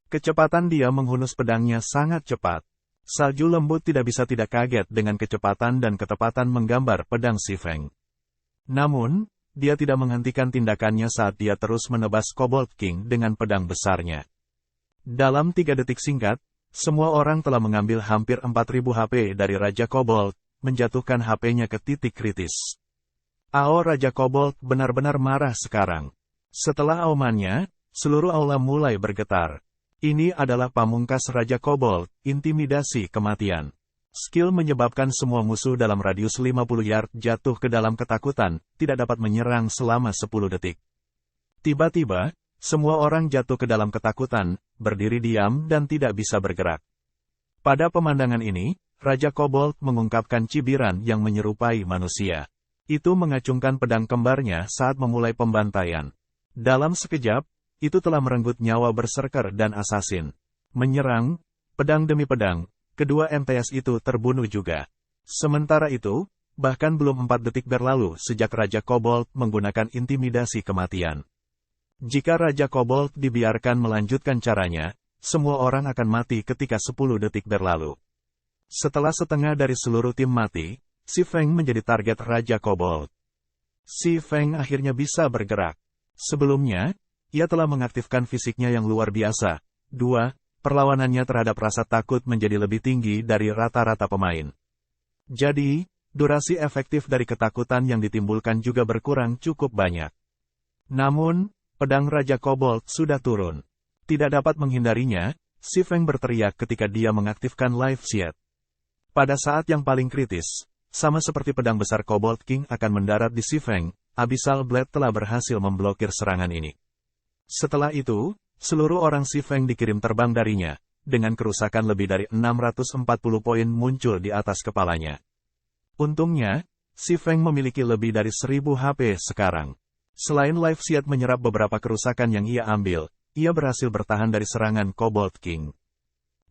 Kecepatan dia menghunus pedangnya sangat cepat. Salju lembut tidak bisa tidak kaget dengan kecepatan dan ketepatan menggambar pedang Si Feng. Namun, dia tidak menghentikan tindakannya saat dia terus menebas Kobold King dengan pedang besarnya. Dalam 3 detik singkat, semua orang telah mengambil hampir 4.000 HP dari Raja Kobold, menjatuhkan HP-nya ke titik kritis. Ao Raja Kobold benar-benar marah sekarang. Setelah aumannya, seluruh aula mulai bergetar. Ini adalah pamungkas Raja Kobold, intimidasi kematian. Skill menyebabkan semua musuh dalam radius 50 yard jatuh ke dalam ketakutan, tidak dapat menyerang selama 10 detik. Tiba-tiba, semua orang jatuh ke dalam ketakutan, berdiri diam dan tidak bisa bergerak. Pada pemandangan ini, Raja Kobold mengungkapkan cibiran yang menyerupai manusia. Itu mengacungkan pedang kembarnya saat memulai pembantaian. Dalam sekejap, itu telah merenggut nyawa berserker dan assassin. Menyerang, pedang demi pedang, kedua MTS itu terbunuh juga. Sementara itu, bahkan belum 4 detik berlalu sejak Raja Kobold menggunakan intimidasi kematian. Jika Raja Kobold dibiarkan melanjutkan caranya, semua orang akan mati ketika 10 detik berlalu. Setelah setengah dari seluruh tim mati, Si Feng menjadi target Raja Kobold. Si Feng akhirnya bisa bergerak. Sebelumnya, ia telah mengaktifkan fisiknya yang luar biasa. 2. Perlawanannya terhadap rasa takut menjadi lebih tinggi dari rata-rata pemain. Jadi, durasi efektif dari ketakutan yang ditimbulkan juga berkurang cukup banyak. Namun, pedang Raja Kobold sudah turun. Tidak dapat menghindarinya, Si Feng berteriak ketika dia mengaktifkan Life Shield. Pada saat yang paling kritis, sama seperti pedang besar Kobold King akan mendarat di Si Feng, Abyssal Blade telah berhasil memblokir serangan ini. Setelah itu, seluruh orang Si Feng dikirim terbang darinya, dengan kerusakan lebih dari 640 poin muncul di atas kepalanya. Untungnya, Si Feng memiliki lebih dari 1000 HP sekarang. Selain Life Seed menyerap beberapa kerusakan yang ia ambil, ia berhasil bertahan dari serangan Cobalt King.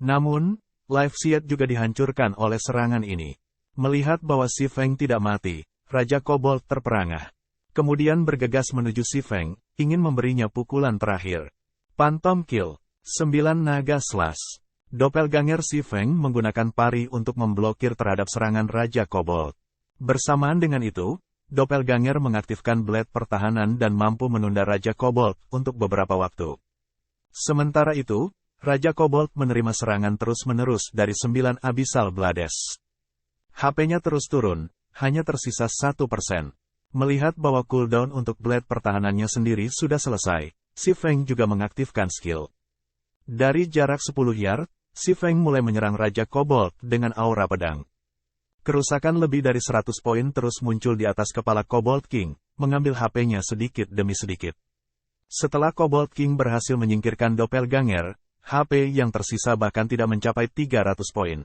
Namun, Life Seed juga dihancurkan oleh serangan ini. Melihat bahwa Si Feng tidak mati, Raja Cobalt terperangah. Kemudian bergegas menuju Si Feng, ingin memberinya pukulan terakhir. Phantom Kill, 9 naga slash. Doppelganger Si Feng menggunakan pari untuk memblokir terhadap serangan Raja Cobalt. Bersamaan dengan itu, Doppelganger mengaktifkan Blade pertahanan dan mampu menunda Raja Cobalt untuk beberapa waktu. Sementara itu, Raja Cobalt menerima serangan terus-menerus dari 9 Abyssal Blades. HP-nya terus turun, hanya tersisa 1%. Melihat bahwa cooldown untuk Blade pertahanannya sendiri sudah selesai, Si Feng juga mengaktifkan skill. Dari jarak 10 yard, Si Feng mulai menyerang Raja Cobalt dengan aura pedang. Kerusakan lebih dari 100 poin terus muncul di atas kepala Cobalt King, mengambil HP-nya sedikit demi sedikit. Setelah Cobalt King berhasil menyingkirkan Doppelganger, HP yang tersisa bahkan tidak mencapai 300 poin.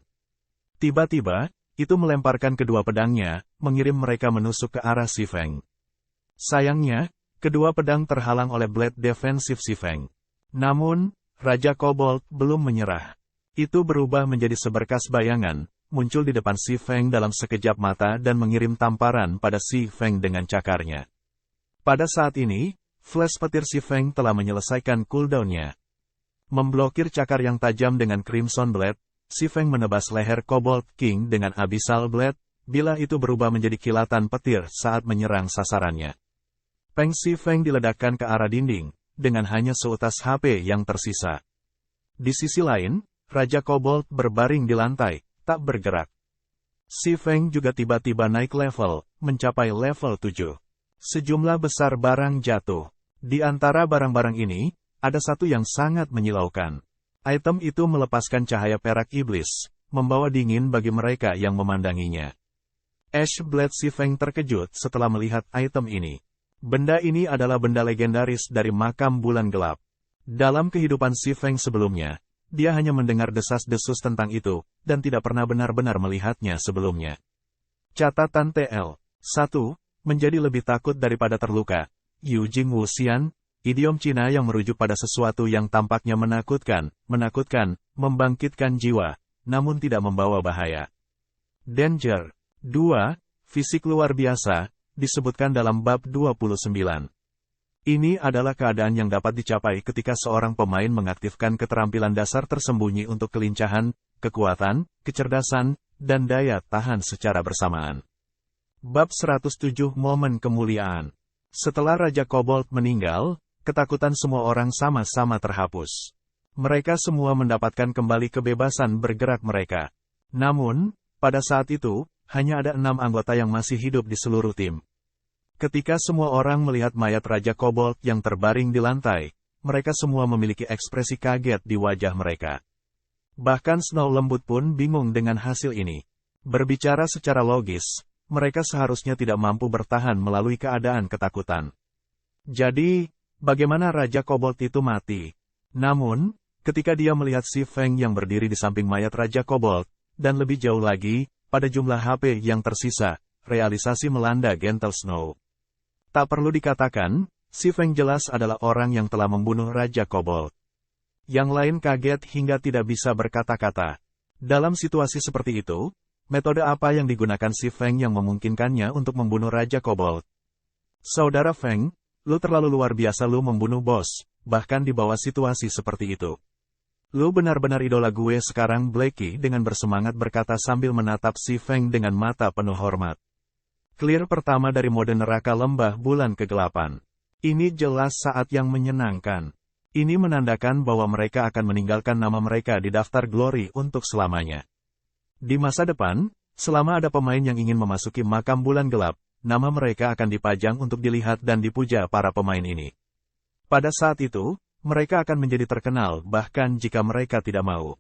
Tiba-tiba, itu melemparkan kedua pedangnya, mengirim mereka menusuk ke arah Si Feng. Sayangnya, kedua pedang terhalang oleh Blade defensif Si Feng. Namun, Raja Cobalt belum menyerah. Itu berubah menjadi seberkas bayangan, muncul di depan Si Feng dalam sekejap mata dan mengirim tamparan pada Si Feng dengan cakarnya. Pada saat ini, flash petir Si Feng telah menyelesaikan cooldown-nya. Memblokir cakar yang tajam dengan Crimson Blade, Si Feng menebas leher Cobalt King dengan Abyssal Blade, bila itu berubah menjadi kilatan petir saat menyerang sasarannya. Peng Si Feng diledakkan ke arah dinding, dengan hanya seutas HP yang tersisa. Di sisi lain, Raja Cobalt berbaring di lantai, tak bergerak. Si Feng juga tiba-tiba naik level, mencapai level 7. Sejumlah besar barang jatuh. Di antara barang-barang ini, ada satu yang sangat menyilaukan. Item itu melepaskan cahaya perak iblis, membawa dingin bagi mereka yang memandanginya. Ash Blade Si Feng terkejut setelah melihat item ini. Benda ini adalah benda legendaris dari makam bulan gelap. Dalam kehidupan Si Feng sebelumnya, dia hanya mendengar desas-desus tentang itu, dan tidak pernah benar-benar melihatnya sebelumnya. Catatan TL 1. Menjadi lebih takut daripada terluka. Yu Jing Wu Xian, idiom Cina yang merujuk pada sesuatu yang tampaknya menakutkan, membangkitkan jiwa, namun tidak membawa bahaya. Danger 2. Fisik luar biasa, disebutkan dalam bab 29. Ini adalah keadaan yang dapat dicapai ketika seorang pemain mengaktifkan keterampilan dasar tersembunyi untuk kelincahan, kekuatan, kecerdasan, dan daya tahan secara bersamaan. Bab 107 Momen Kemuliaan. Setelah Raja Cobalt meninggal, ketakutan semua orang sama-sama terhapus. Mereka semua mendapatkan kembali kebebasan bergerak mereka. Namun, pada saat itu, hanya ada 6 anggota yang masih hidup di seluruh tim. Ketika semua orang melihat mayat Raja Cobalt yang terbaring di lantai, mereka semua memiliki ekspresi kaget di wajah mereka. Bahkan Snow Lembut pun bingung dengan hasil ini. Berbicara secara logis, mereka seharusnya tidak mampu bertahan melalui keadaan ketakutan. Jadi, bagaimana Raja Cobalt itu mati? Namun, ketika dia melihat Si Feng yang berdiri di samping mayat Raja Cobalt, dan lebih jauh lagi, pada jumlah HP yang tersisa, realisasi melanda Gentle Snow. Tak perlu dikatakan, Si Feng jelas adalah orang yang telah membunuh Raja Cobalt. Yang lain kaget hingga tidak bisa berkata-kata. Dalam situasi seperti itu, metode apa yang digunakan Si Feng yang memungkinkannya untuk membunuh Raja Cobalt? Saudara Feng, lu terlalu luar biasa lu membunuh bos, bahkan di bawah situasi seperti itu. Lu benar-benar idola gue sekarang, Blackie dengan bersemangat berkata sambil menatap Si Feng dengan mata penuh hormat. Clear pertama dari mode neraka lembah bulan kegelapan. Ini jelas saat yang menyenangkan. Ini menandakan bahwa mereka akan meninggalkan nama mereka di daftar glory untuk selamanya. Di masa depan, selama ada pemain yang ingin memasuki makam bulan gelap, nama mereka akan dipajang untuk dilihat dan dipuja para pemain ini. Pada saat itu, mereka akan menjadi terkenal bahkan jika mereka tidak mau.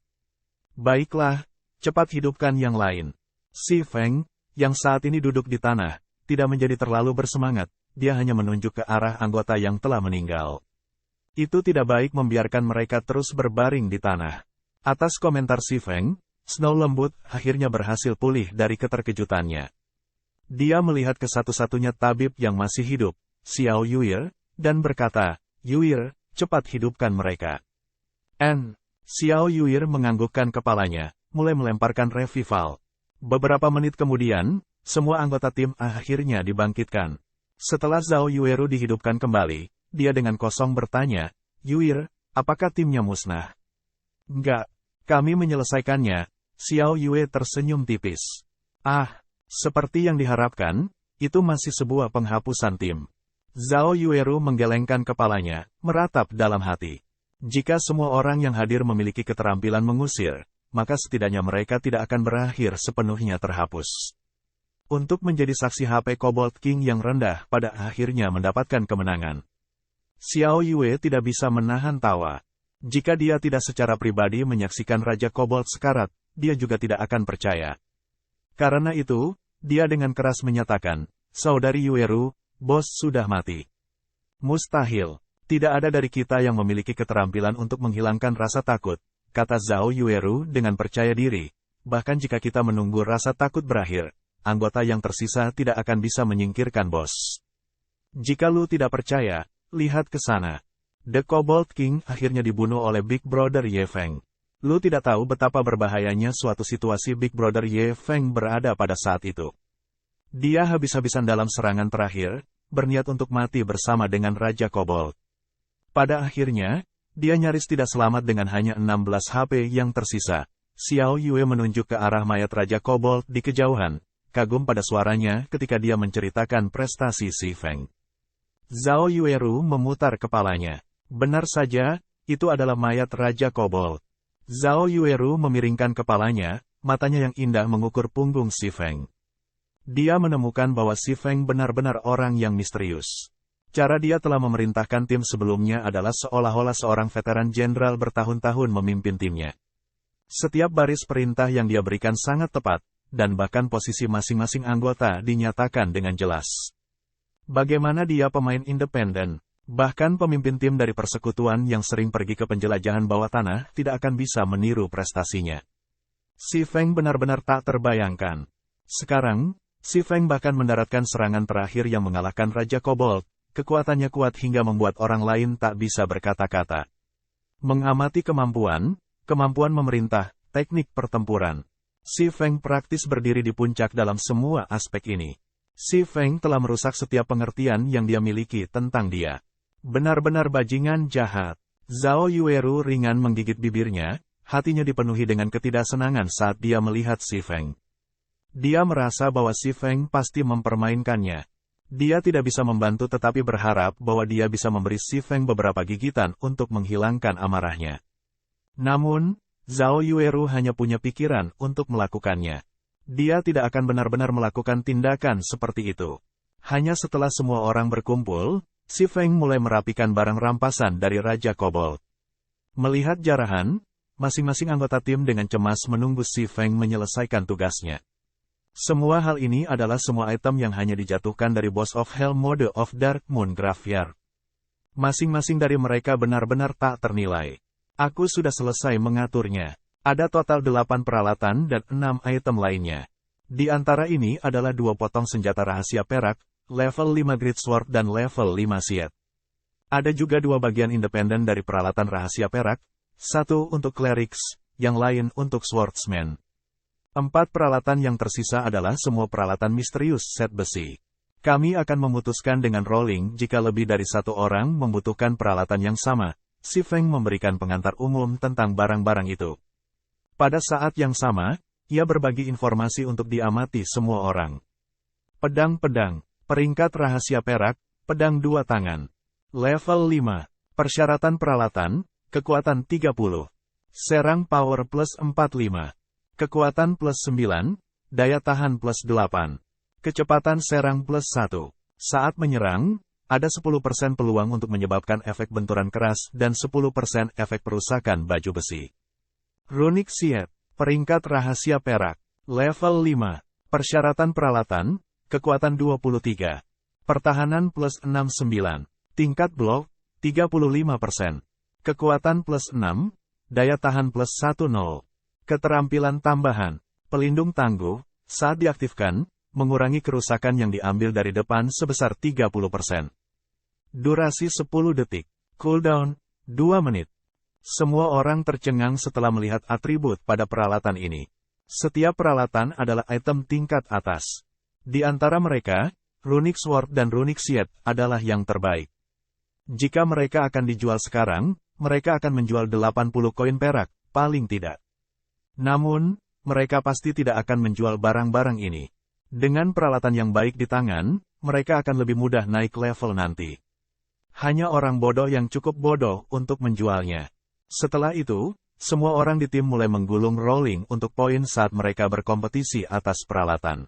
Baiklah, cepat hidupkan yang lain. Si Feng, yang saat ini duduk di tanah, tidak menjadi terlalu bersemangat, dia hanya menunjuk ke arah anggota yang telah meninggal. Itu tidak baik membiarkan mereka terus berbaring di tanah. Atas komentar Si Feng, Snow lembut akhirnya berhasil pulih dari keterkejutannya. Dia melihat ke satu-satunya tabib yang masih hidup, Xiao Yuir, dan berkata, "Yuir, cepat hidupkan mereka." Xiao Yuir menganggukkan kepalanya, mulai melemparkan revival. Beberapa menit kemudian, semua anggota tim akhirnya dibangkitkan. Setelah Zhao Yueru dihidupkan kembali, dia dengan kosong bertanya, "Yuir, apakah timnya musnah?" "Enggak, kami menyelesaikannya." Xiao Yue tersenyum tipis. Seperti yang diharapkan, itu masih sebuah penghapusan tim. Zhao Yueru menggelengkan kepalanya, meratap dalam hati. Jika semua orang yang hadir memiliki keterampilan mengusir, maka setidaknya mereka tidak akan berakhir sepenuhnya terhapus. Untuk menjadi saksi HP Cobalt King yang rendah pada akhirnya mendapatkan kemenangan. Xiao Yue tidak bisa menahan tawa. Jika dia tidak secara pribadi menyaksikan Raja Cobalt sekarat, dia juga tidak akan percaya. Karena itu, dia dengan keras menyatakan, "Saudari Yueru, bos sudah mati." "Mustahil. Tidak ada dari kita yang memiliki keterampilan untuk menghilangkan rasa takut," kata Zhao Yueru dengan percaya diri. "Bahkan jika kita menunggu rasa takut berakhir, anggota yang tersisa tidak akan bisa menyingkirkan bos. Jika lu tidak percaya, lihat ke sana. The Cobalt King akhirnya dibunuh oleh Big Brother Ye Feng. Lu tidak tahu betapa berbahayanya suatu situasi Big Brother Ye Feng berada pada saat itu. Dia habis-habisan dalam serangan terakhir, berniat untuk mati bersama dengan Raja Cobalt. Pada akhirnya, dia nyaris tidak selamat dengan hanya 16 HP yang tersisa." Xiao Yue menunjuk ke arah mayat Raja Cobalt di kejauhan, kagum pada suaranya ketika dia menceritakan prestasi Si Feng. Zhao Yueru memutar kepalanya. Benar saja, itu adalah mayat Raja Cobalt. Zhao Yueru memiringkan kepalanya, matanya yang indah mengukur punggung Si Feng. Dia menemukan bahwa Si Feng benar-benar orang yang misterius. Cara dia telah memerintahkan tim sebelumnya adalah seolah-olah seorang veteran jenderal bertahun-tahun memimpin timnya. Setiap baris perintah yang dia berikan sangat tepat, dan bahkan posisi masing-masing anggota dinyatakan dengan jelas. Bagaimana dia pemain independen, bahkan pemimpin tim dari persekutuan yang sering pergi ke penjelajahan bawah tanah tidak akan bisa meniru prestasinya. Si Feng benar-benar tak terbayangkan. Sekarang, Si Feng bahkan mendaratkan serangan terakhir yang mengalahkan Raja Cobalt. Kekuatannya kuat hingga membuat orang lain tak bisa berkata-kata. Mengamati kemampuan memerintah, teknik pertempuran. Si Feng praktis berdiri di puncak dalam semua aspek ini. Si Feng telah merusak setiap pengertian yang dia miliki tentang dia. Benar-benar bajingan jahat. Zhao Yueru ringan menggigit bibirnya, hatinya dipenuhi dengan ketidaksenangan saat dia melihat Si Feng. Dia merasa bahwa Si Feng pasti mempermainkannya. Dia tidak bisa membantu tetapi berharap bahwa dia bisa memberi Si Feng beberapa gigitan untuk menghilangkan amarahnya. Namun, Zhao Yueru hanya punya pikiran untuk melakukannya. Dia tidak akan benar-benar melakukan tindakan seperti itu. Hanya setelah semua orang berkumpul, Si Feng mulai merapikan barang rampasan dari Raja Cobalt. Melihat jarahan, masing-masing anggota tim dengan cemas menunggu Si Feng menyelesaikan tugasnya. Semua hal ini adalah semua item yang hanya dijatuhkan dari Boss of Hell Mode of Dark Moon Graveyard. Masing-masing dari mereka benar-benar tak ternilai. Aku sudah selesai mengaturnya. Ada total 8 peralatan dan 6 item lainnya. Di antara ini adalah 2 potong senjata rahasia perak, level 5 Great Sword dan level 5 Siet. Ada juga 2 bagian independen dari peralatan rahasia perak, satu untuk Clerics, yang lain untuk Swordsman. 4 peralatan yang tersisa adalah semua peralatan misterius set besi. Kami akan memutuskan dengan rolling jika lebih dari 1 orang membutuhkan peralatan yang sama. Si Feng memberikan pengantar umum tentang barang-barang itu. Pada saat yang sama, ia berbagi informasi untuk diamati semua orang. Pedang-pedang, peringkat rahasia perak, pedang 2 tangan. Level 5, persyaratan peralatan, kekuatan 30. Serang power plus 45. Kekuatan plus 9, daya tahan plus 8. Kecepatan serang plus 1. Saat menyerang, ada 10% peluang untuk menyebabkan efek benturan keras dan 10% efek perusakan baju besi. Runic Siet, peringkat rahasia perak, level 5. Persyaratan peralatan, kekuatan 23. Pertahanan plus 69. Tingkat blok, 35%. Kekuatan plus 6, daya tahan plus 10. Keterampilan tambahan, pelindung tangguh, saat diaktifkan, mengurangi kerusakan yang diambil dari depan sebesar 30%. Durasi 10 detik. Cooldown, 2 menit. Semua orang tercengang setelah melihat atribut pada peralatan ini. Setiap peralatan adalah item tingkat atas. Di antara mereka, Runic Sword dan Runic Shield adalah yang terbaik. Jika mereka akan dijual sekarang, mereka akan menjual 80 koin perak, paling tidak. Namun, mereka pasti tidak akan menjual barang-barang ini. Dengan peralatan yang baik di tangan, mereka akan lebih mudah naik level nanti. Hanya orang bodoh yang cukup bodoh untuk menjualnya. Setelah itu, semua orang di tim mulai menggulung rolling untuk poin saat mereka berkompetisi atas peralatan.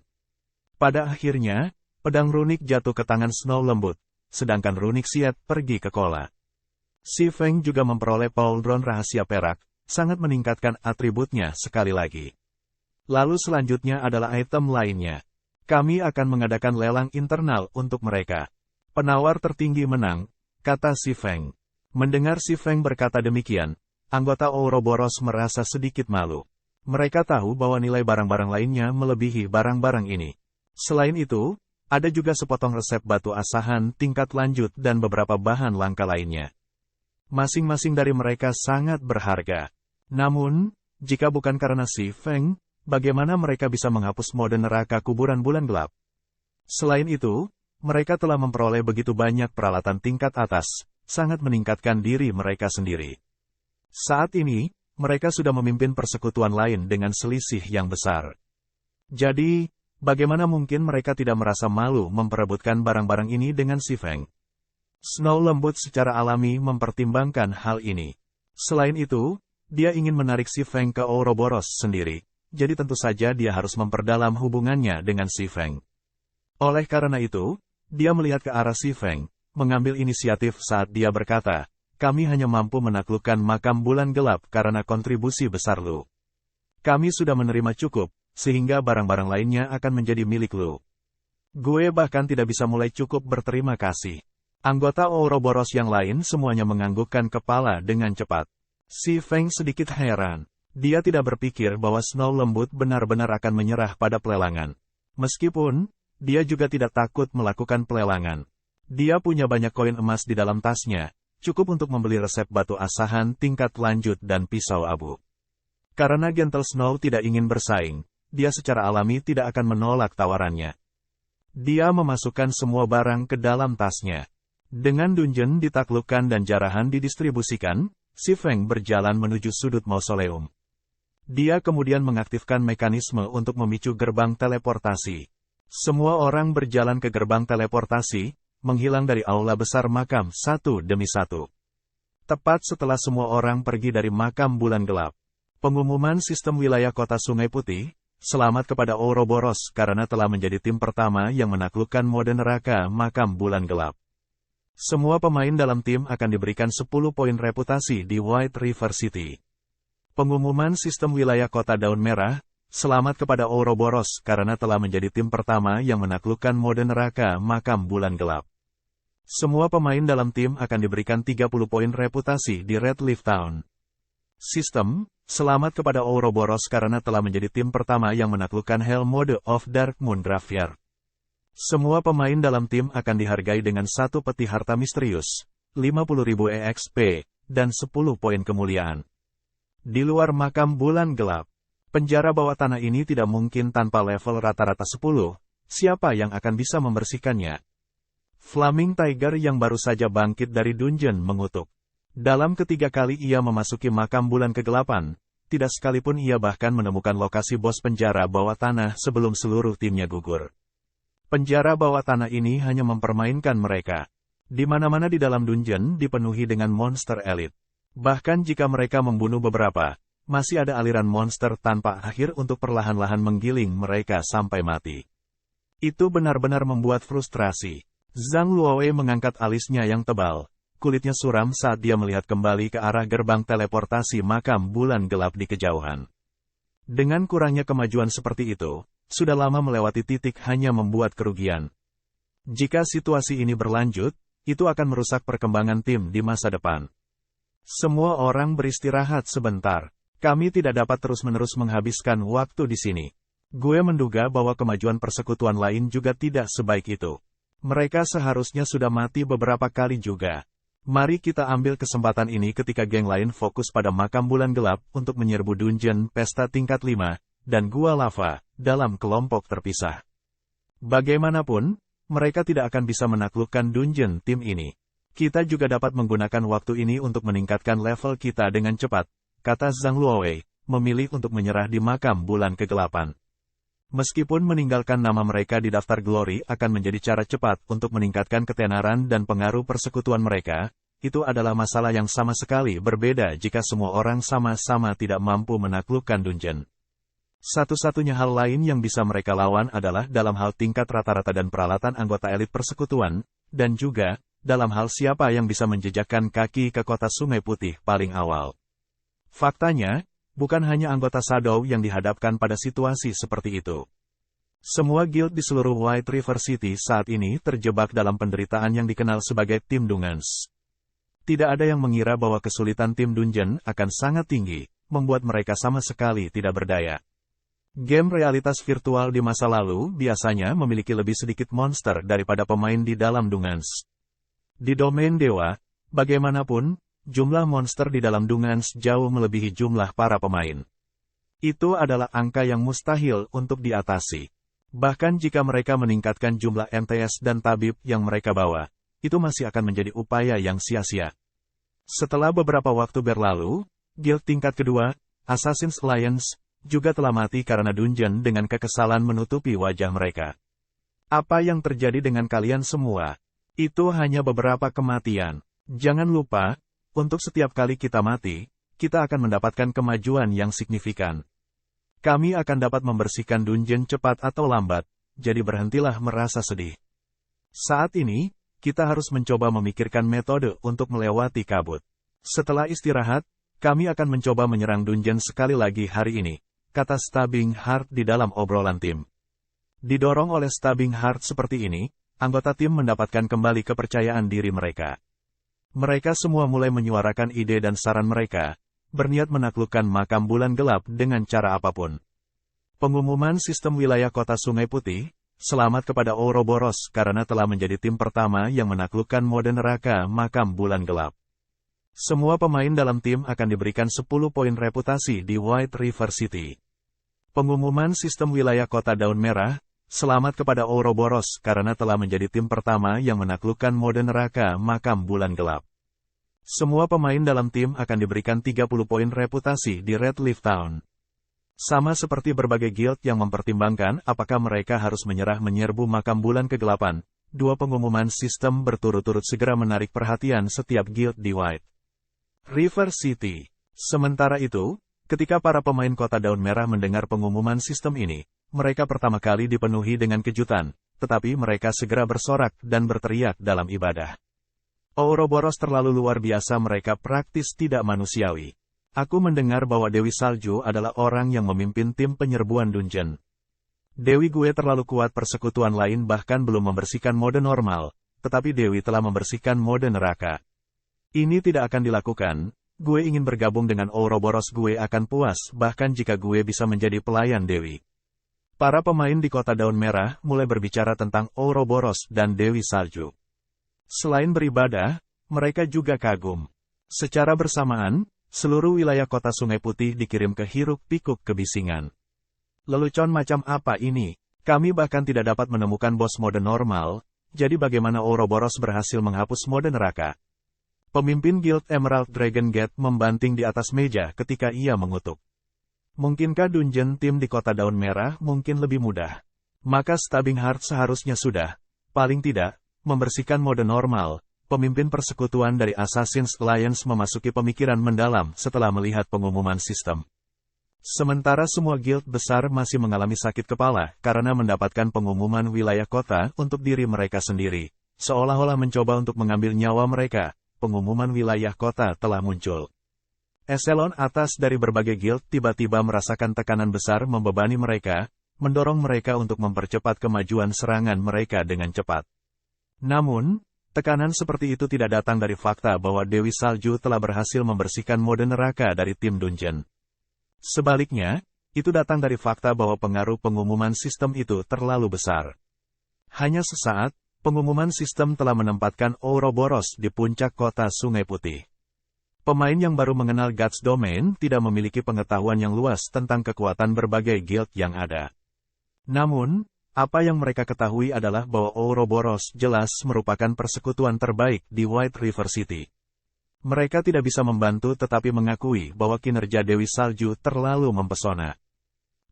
Pada akhirnya, pedang runik jatuh ke tangan Snow lembut, sedangkan Runic Shield pergi ke Kola. Si Feng juga memperoleh pauldron rahasia perak, sangat meningkatkan atributnya sekali lagi. Lalu selanjutnya adalah item lainnya. Kami akan mengadakan lelang internal untuk mereka. Penawar tertinggi menang, kata si Feng. Mendengar si Feng berkata demikian, anggota Ouroboros merasa sedikit malu. Mereka tahu bahwa nilai barang-barang lainnya melebihi barang-barang ini. Selain itu, ada juga sepotong resep batu asahan tingkat lanjut dan beberapa bahan langka lainnya. Masing-masing dari mereka sangat berharga. Namun, jika bukan karena si Feng, bagaimana mereka bisa menghapus mode neraka kuburan bulan gelap? Selain itu, mereka telah memperoleh begitu banyak peralatan tingkat atas, sangat meningkatkan diri mereka sendiri. Saat ini, mereka sudah memimpin persekutuan lain dengan selisih yang besar. Jadi, bagaimana mungkin mereka tidak merasa malu memperebutkan barang-barang ini dengan si Feng? Snow lembut secara alami mempertimbangkan hal ini. Selain itu, dia ingin menarik si Feng ke Ouroboros sendiri, jadi tentu saja dia harus memperdalam hubungannya dengan si Feng. Oleh karena itu, dia melihat ke arah si Feng, mengambil inisiatif saat dia berkata, kami hanya mampu menaklukkan makam bulan gelap karena kontribusi besar lu. Kami sudah menerima cukup, sehingga barang-barang lainnya akan menjadi milik lu. Gue bahkan tidak bisa mulai cukup berterima kasih. Anggota Ouroboros yang lain semuanya menganggukkan kepala dengan cepat. Si Feng sedikit heran. Dia tidak berpikir bahwa Snow lembut benar-benar akan menyerah pada pelelangan. Meskipun, dia juga tidak takut melakukan pelelangan. Dia punya banyak koin emas di dalam tasnya, cukup untuk membeli resep batu asahan tingkat lanjut dan pisau abu. Karena Gentle Snow tidak ingin bersaing, dia secara alami tidak akan menolak tawarannya. Dia memasukkan semua barang ke dalam tasnya. Dengan dungeon ditaklukkan dan jarahan didistribusikan, si Feng berjalan menuju sudut mausoleum. Dia kemudian mengaktifkan mekanisme untuk memicu gerbang teleportasi. Semua orang berjalan ke gerbang teleportasi, menghilang dari aula besar makam satu demi satu. Tepat setelah semua orang pergi dari makam bulan gelap. Pengumuman sistem wilayah kota Sungai Putih, selamat kepada Ouroboros karena telah menjadi tim pertama yang menaklukkan mode neraka makam bulan gelap. Semua pemain dalam tim akan diberikan 10 poin reputasi di White River City. Pengumuman sistem wilayah kota Daun Merah, selamat kepada Ouroboros karena telah menjadi tim pertama yang menaklukkan mode neraka makam bulan gelap. Semua pemain dalam tim akan diberikan 30 poin reputasi di Red Leaf Town. Sistem, selamat kepada Ouroboros karena telah menjadi tim pertama yang menaklukkan Hell Mode of Dark Moon Graveyard. Semua pemain dalam tim akan dihargai dengan 1 peti harta misterius, 50.000 EXP, dan 10 poin kemuliaan. Di luar makam bulan gelap, penjara bawah tanah ini tidak mungkin tanpa level rata-rata 10, siapa yang akan bisa membersihkannya? Flaming Tiger yang baru saja bangkit dari dungeon mengutuk. Dalam ketiga kali ia memasuki makam bulan kegelapan, tidak sekalipun ia bahkan menemukan lokasi bos penjara bawah tanah sebelum seluruh timnya gugur. Penjara bawah tanah ini hanya mempermainkan mereka. Di mana-mana di dalam dungeon dipenuhi dengan monster elit. Bahkan jika mereka membunuh beberapa, masih ada aliran monster tanpa akhir untuk perlahan-lahan menggiling mereka sampai mati. Itu benar-benar membuat frustrasi. Zhang Luowei mengangkat alisnya yang tebal. Kulitnya suram saat dia melihat kembali ke arah gerbang teleportasi makam bulan gelap di kejauhan. Dengan kurangnya kemajuan seperti itu, sudah lama melewati titik hanya membuat kerugian. Jika situasi ini berlanjut, itu akan merusak perkembangan tim di masa depan. Semua orang beristirahat sebentar. Kami tidak dapat terus-menerus menghabiskan waktu di sini. Gue menduga bahwa kemajuan persekutuan lain juga tidak sebaik itu. Mereka seharusnya sudah mati beberapa kali juga. Mari kita ambil kesempatan ini ketika geng lain fokus pada makam bulan gelap untuk menyerbu dungeon pesta tingkat 5, dan gua lava, dalam kelompok terpisah. Bagaimanapun, mereka tidak akan bisa menaklukkan dungeon tim ini. Kita juga dapat menggunakan waktu ini untuk meningkatkan level kita dengan cepat, kata Zhang Luowei, memilih untuk menyerah di makam bulan kegelapan. Meskipun meninggalkan nama mereka di daftar glory akan menjadi cara cepat untuk meningkatkan ketenaran dan pengaruh persekutuan mereka, itu adalah masalah yang sama sekali berbeda jika semua orang sama-sama tidak mampu menaklukkan dungeon. Satu-satunya hal lain yang bisa mereka lawan adalah dalam hal tingkat rata-rata dan peralatan anggota elit persekutuan, dan juga dalam hal siapa yang bisa menjejakkan kaki ke kota Sungai Putih paling awal. Faktanya, bukan hanya anggota Shadow yang dihadapkan pada situasi seperti itu. Semua guild di seluruh White River City saat ini terjebak dalam penderitaan yang dikenal sebagai tim Dungeons. Tidak ada yang mengira bahwa kesulitan tim Dungeon akan sangat tinggi, membuat mereka sama sekali tidak berdaya. Game realitas virtual di masa lalu biasanya memiliki lebih sedikit monster daripada pemain di dalam Dungeons. Di domain dewa, bagaimanapun, jumlah monster di dalam Dungeons jauh melebihi jumlah para pemain. Itu adalah angka yang mustahil untuk diatasi. Bahkan jika mereka meningkatkan jumlah MTS dan tabib yang mereka bawa, itu masih akan menjadi upaya yang sia-sia. Setelah beberapa waktu berlalu, guild tingkat kedua, Assassin's Alliance, juga telah mati karena dungeon dengan kekesalan menutupi wajah mereka. Apa yang terjadi dengan kalian semua? Itu hanya beberapa kematian. Jangan lupa, untuk setiap kali kita mati, kita akan mendapatkan kemajuan yang signifikan. Kami akan dapat membersihkan dungeon cepat atau lambat, jadi berhentilah merasa sedih. Saat ini, kita harus mencoba memikirkan metode untuk melewati kabut. Setelah istirahat, kami akan mencoba menyerang dungeon sekali lagi hari ini, kata Stabbing Heart di dalam obrolan tim. Didorong oleh Stabbing Heart seperti ini, anggota tim mendapatkan kembali kepercayaan diri mereka. Mereka semua mulai menyuarakan ide dan saran mereka, berniat menaklukkan makam bulan gelap dengan cara apapun. Pengumuman sistem wilayah kota Sungai Putih, selamat kepada Ouroboros karena telah menjadi tim pertama yang menaklukkan mode neraka makam bulan gelap. Semua pemain dalam tim akan diberikan 10 poin reputasi di White River City. Pengumuman sistem wilayah kota Daun Merah, selamat kepada Ouroboros karena telah menjadi tim pertama yang menaklukkan mode neraka makam bulan gelap. Semua pemain dalam tim akan diberikan 30 poin reputasi di Red Leaf Town. Sama seperti berbagai guild yang mempertimbangkan apakah mereka harus menyerbu makam bulan kegelapan, dua pengumuman sistem berturut-turut segera menarik perhatian setiap guild di White River City. Sementara itu, ketika para pemain kota Daun Merah mendengar pengumuman sistem ini, mereka pertama kali dipenuhi dengan kejutan, tetapi mereka segera bersorak dan berteriak dalam ibadah. Ouroboros terlalu luar biasa, mereka praktis tidak manusiawi. Aku mendengar bahwa Dewi Salju adalah orang yang memimpin tim penyerbuan dungeon. Dewi gue terlalu kuat, persekutuan lain bahkan belum membersihkan mode normal, tetapi Dewi telah membersihkan mode neraka. Ini tidak akan dilakukan. Gue ingin bergabung dengan Ouroboros, gue akan puas bahkan jika gue bisa menjadi pelayan Dewi. Para pemain di kota Daun Merah mulai berbicara tentang Ouroboros dan Dewi Salju. Selain beribadah, mereka juga kagum. Secara bersamaan, seluruh wilayah kota Sungai Putih dikirim ke hiruk-pikuk kebisingan. Lelucon macam apa ini? Kami bahkan tidak dapat menemukan bos mode normal, jadi bagaimana Ouroboros berhasil menghapus mode neraka? Pemimpin Guild Emerald Dragon Gate membanting di atas meja ketika ia mengutuk. Mungkinkah dungeon tim di kota Daun Merah mungkin lebih mudah? Maka Stabbing Heart seharusnya sudah, paling tidak, membersihkan mode normal. Pemimpin persekutuan dari Assassin's Alliance memasuki pemikiran mendalam setelah melihat pengumuman sistem. Sementara semua guild besar masih mengalami sakit kepala karena mendapatkan pengumuman wilayah kota untuk diri mereka sendiri, seolah-olah mencoba untuk mengambil nyawa mereka. Pengumuman wilayah kota telah muncul. Eselon atas dari berbagai guild tiba-tiba merasakan tekanan besar membebani mereka, mendorong mereka untuk mempercepat kemajuan serangan mereka dengan cepat. Namun, Tekanan seperti itu tidak datang dari fakta bahwa Dewi Salju telah berhasil membersihkan mode neraka dari tim Dungeon. Sebaliknya, itu datang dari fakta bahwa pengaruh pengumuman sistem itu terlalu besar. Hanya sesaat, pengumuman sistem telah menempatkan Ouroboros di puncak kota Sungai Putih. Pemain yang baru mengenal Gods Domain tidak memiliki pengetahuan yang luas tentang kekuatan berbagai guild yang ada. Namun, apa yang mereka ketahui adalah bahwa Ouroboros jelas merupakan persekutuan terbaik di White River City. Mereka tidak bisa membantu tetapi mengakui bahwa kinerja Dewi Salju terlalu mempesona.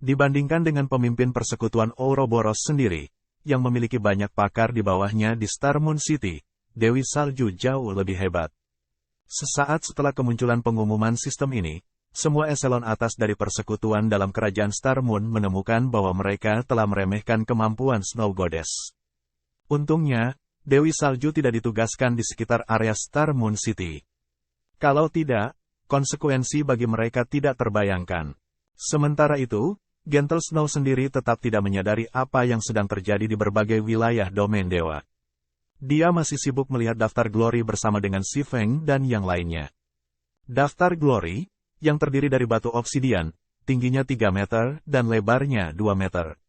Dibandingkan dengan pemimpin persekutuan Ouroboros sendiri, yang memiliki banyak pakar di bawahnya di Star Moon City, Dewi Salju jauh lebih hebat. Sesaat setelah kemunculan pengumuman sistem ini, semua eselon atas dari persekutuan dalam kerajaan Star Moon menemukan bahwa mereka telah meremehkan kemampuan Snow Goddess. Untungnya, Dewi Salju tidak ditugaskan di sekitar area Star Moon City. Kalau tidak, konsekuensi bagi mereka tidak terbayangkan. Sementara itu, Gentle Snow sendiri tetap tidak menyadari apa yang sedang terjadi di berbagai wilayah domain dewa. Dia masih sibuk melihat daftar Glory bersama dengan Si Feng dan yang lainnya. Daftar Glory, yang terdiri dari batu obsidian, tingginya 3 meter dan lebarnya 2 meter.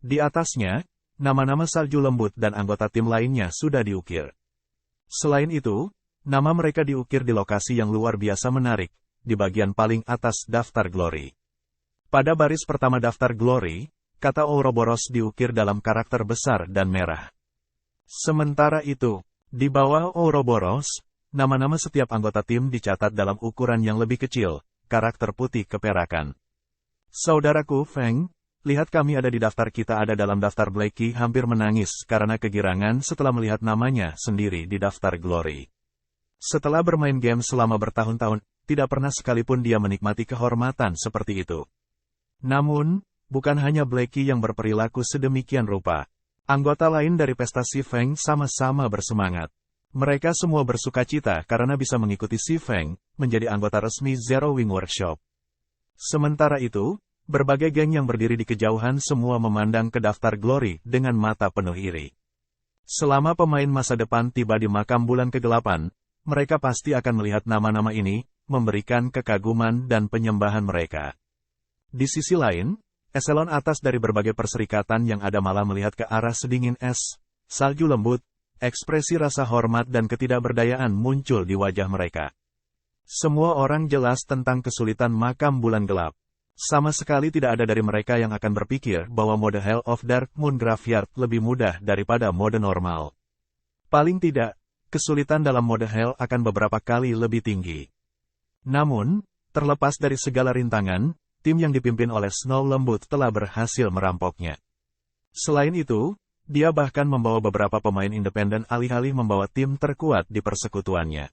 Di atasnya, nama-nama salju lembut dan anggota tim lainnya sudah diukir. Selain itu, nama mereka diukir di lokasi yang luar biasa menarik, di bagian paling atas daftar Glory. Pada baris pertama daftar Glory, kata Ouroboros diukir dalam karakter besar dan merah. Sementara itu, di bawah Ouroboros, nama-nama setiap anggota tim dicatat dalam ukuran yang lebih kecil, karakter putih keperakan. Saudaraku Feng, lihat kami ada di daftar kita ada dalam daftar. Blackie hampir menangis karena kegirangan setelah melihat namanya sendiri di daftar Glory. Setelah bermain game selama bertahun-tahun, tidak pernah sekalipun dia menikmati kehormatan seperti itu. Namun, bukan hanya Blackie yang berperilaku sedemikian rupa. Anggota lain dari pesta Si Feng sama-sama bersemangat. Mereka semua bersukacita karena bisa mengikuti Si Feng menjadi anggota resmi Zero Wing Workshop. Sementara itu, berbagai geng yang berdiri di kejauhan semua memandang ke daftar Glory dengan mata penuh iri. Selama pemain masa depan tiba di makam bulan kegelapan, mereka pasti akan melihat nama-nama ini, memberikan kekaguman dan penyembahan mereka. Di sisi lain, eselon atas dari berbagai perserikatan yang ada malah melihat ke arah sedingin es, salju lembut, ekspresi rasa hormat dan ketidakberdayaan muncul di wajah mereka. Semua orang jelas tentang kesulitan makam bulan gelap. Sama sekali tidak ada dari mereka yang akan berpikir bahwa mode Hell of Dark Moon Graveyard lebih mudah daripada mode normal. Paling tidak, kesulitan dalam mode Hell akan beberapa kali lebih tinggi. Namun, terlepas dari segala rintangan, tim yang dipimpin oleh Snow Lembut telah berhasil merampoknya. Selain itu, dia bahkan membawa beberapa pemain independen alih-alih membawa tim terkuat di persekutuannya.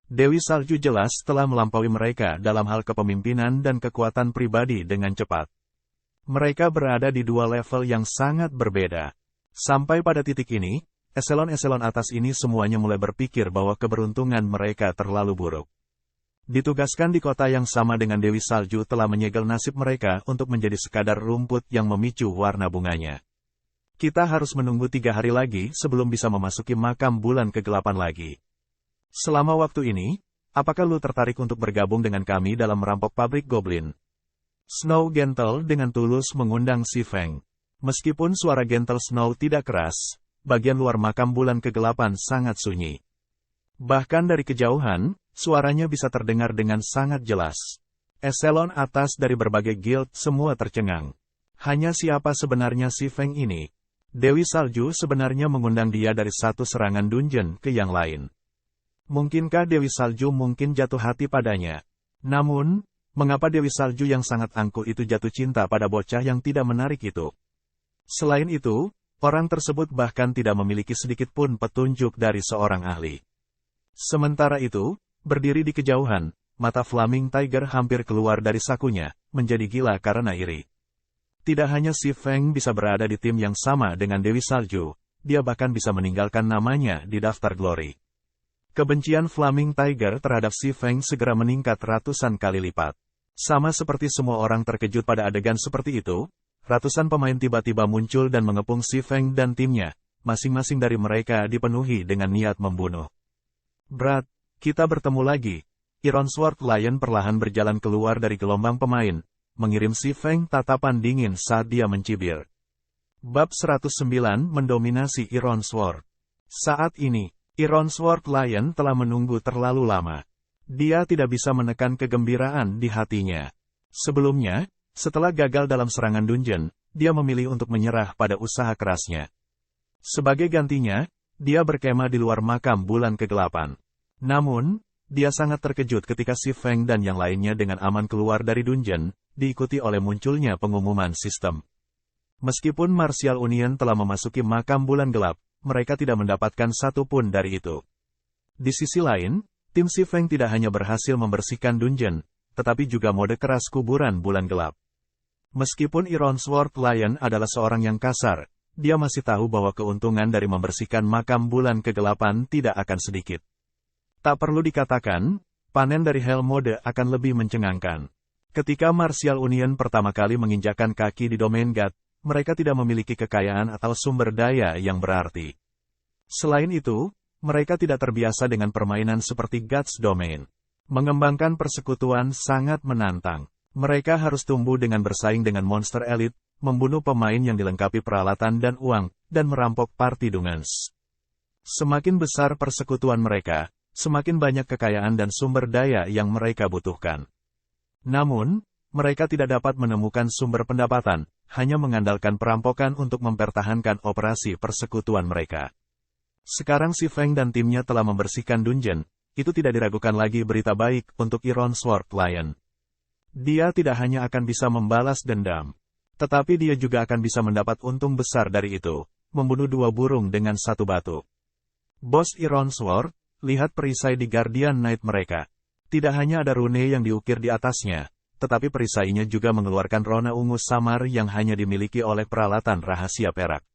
Dewi Salju jelas telah melampaui mereka dalam hal kepemimpinan dan kekuatan pribadi dengan cepat. Mereka berada di dua level yang sangat berbeda. Sampai pada titik ini, eselon-eselon atas ini semuanya mulai berpikir bahwa keberuntungan mereka terlalu buruk. Ditugaskan di kota yang sama dengan Dewi Salju telah menyegel nasib mereka untuk menjadi sekadar rumput yang memicu warna bunganya. Kita harus menunggu 3 hari lagi sebelum bisa memasuki makam bulan kegelapan lagi. Selama waktu ini, apakah lu tertarik untuk bergabung dengan kami dalam merampok pabrik Goblin? Snow Gentle dengan tulus mengundang Si Feng. Meskipun suara Gentle Snow tidak keras, bagian luar makam bulan kegelapan sangat sunyi. Bahkan dari kejauhan, suaranya bisa terdengar dengan sangat jelas. Eselon atas dari berbagai guild semua tercengang. Hanya siapa sebenarnya Si Feng ini? Dewi Salju sebenarnya mengundang dia dari satu serangan dungeon ke yang lain. Mungkinkah Dewi Salju mungkin jatuh hati padanya? Namun, mengapa Dewi Salju yang sangat angkuh itu jatuh cinta pada bocah yang tidak menarik itu? Selain itu, orang tersebut bahkan tidak memiliki sedikit pun petunjuk dari seorang ahli. Sementara itu, berdiri di kejauhan, mata Flaming Tiger hampir keluar dari sakunya, menjadi gila karena iri. Tidak hanya Si Feng bisa berada di tim yang sama dengan Dewi Salju, dia bahkan bisa meninggalkan namanya di daftar Glory. Kebencian Flaming Tiger terhadap Si Feng segera meningkat ratusan kali lipat. Sama seperti semua orang terkejut pada adegan seperti itu, ratusan pemain tiba-tiba muncul dan mengepung Si Feng dan timnya, masing-masing dari mereka dipenuhi dengan niat membunuh. "Brad, kita bertemu lagi." Iron Sword Lion perlahan berjalan keluar dari gelombang pemain, mengirim Si Feng tatapan dingin saat dia mencibir. Bab 109 mendominasi Iron Sword. Saat ini, Iron Sword Lion telah menunggu terlalu lama. Dia tidak bisa menekan kegembiraan di hatinya. Sebelumnya, setelah gagal dalam serangan dungeon, dia memilih untuk menyerah pada usaha kerasnya. Sebagai gantinya, dia berkemah di luar makam bulan kegelapan. Namun, dia sangat terkejut ketika Si Feng dan yang lainnya dengan aman keluar dari dungeon, diikuti oleh munculnya pengumuman sistem. Meskipun Martial Union telah memasuki makam bulan gelap, mereka tidak mendapatkan satu pun dari itu. Di sisi lain, tim Si Feng tidak hanya berhasil membersihkan dungeon, tetapi juga mode keras kuburan bulan gelap. Meskipun Iron Sword Lion adalah seorang yang kasar, dia masih tahu bahwa keuntungan dari membersihkan makam bulan kegelapan tidak akan sedikit. Tak perlu dikatakan, panen dari Hell Mode akan lebih mencengangkan. Ketika Martial Union pertama kali menginjakkan kaki di Domain God, mereka tidak memiliki kekayaan atau sumber daya yang berarti. Selain itu, mereka tidak terbiasa dengan permainan seperti God's Domain. Mengembangkan persekutuan sangat menantang. Mereka harus tumbuh dengan bersaing dengan monster elit, membunuh pemain yang dilengkapi peralatan dan uang, dan merampok party dungeons. Semakin besar persekutuan mereka, semakin banyak kekayaan dan sumber daya yang mereka butuhkan. Namun, mereka tidak dapat menemukan sumber pendapatan, hanya mengandalkan perampokan untuk mempertahankan operasi persekutuan mereka. Sekarang Si Feng dan timnya telah membersihkan dungeon, itu tidak diragukan lagi berita baik untuk Iron Sword Lion. Dia tidak hanya akan bisa membalas dendam, tetapi dia juga akan bisa mendapat untung besar dari itu, membunuh dua burung dengan satu batu. Bos Iron Sword, lihat perisai di Guardian Knight mereka. Tidak hanya ada rune yang diukir di atasnya, tetapi perisainya juga mengeluarkan rona ungu samar yang hanya dimiliki oleh peralatan rahasia perak.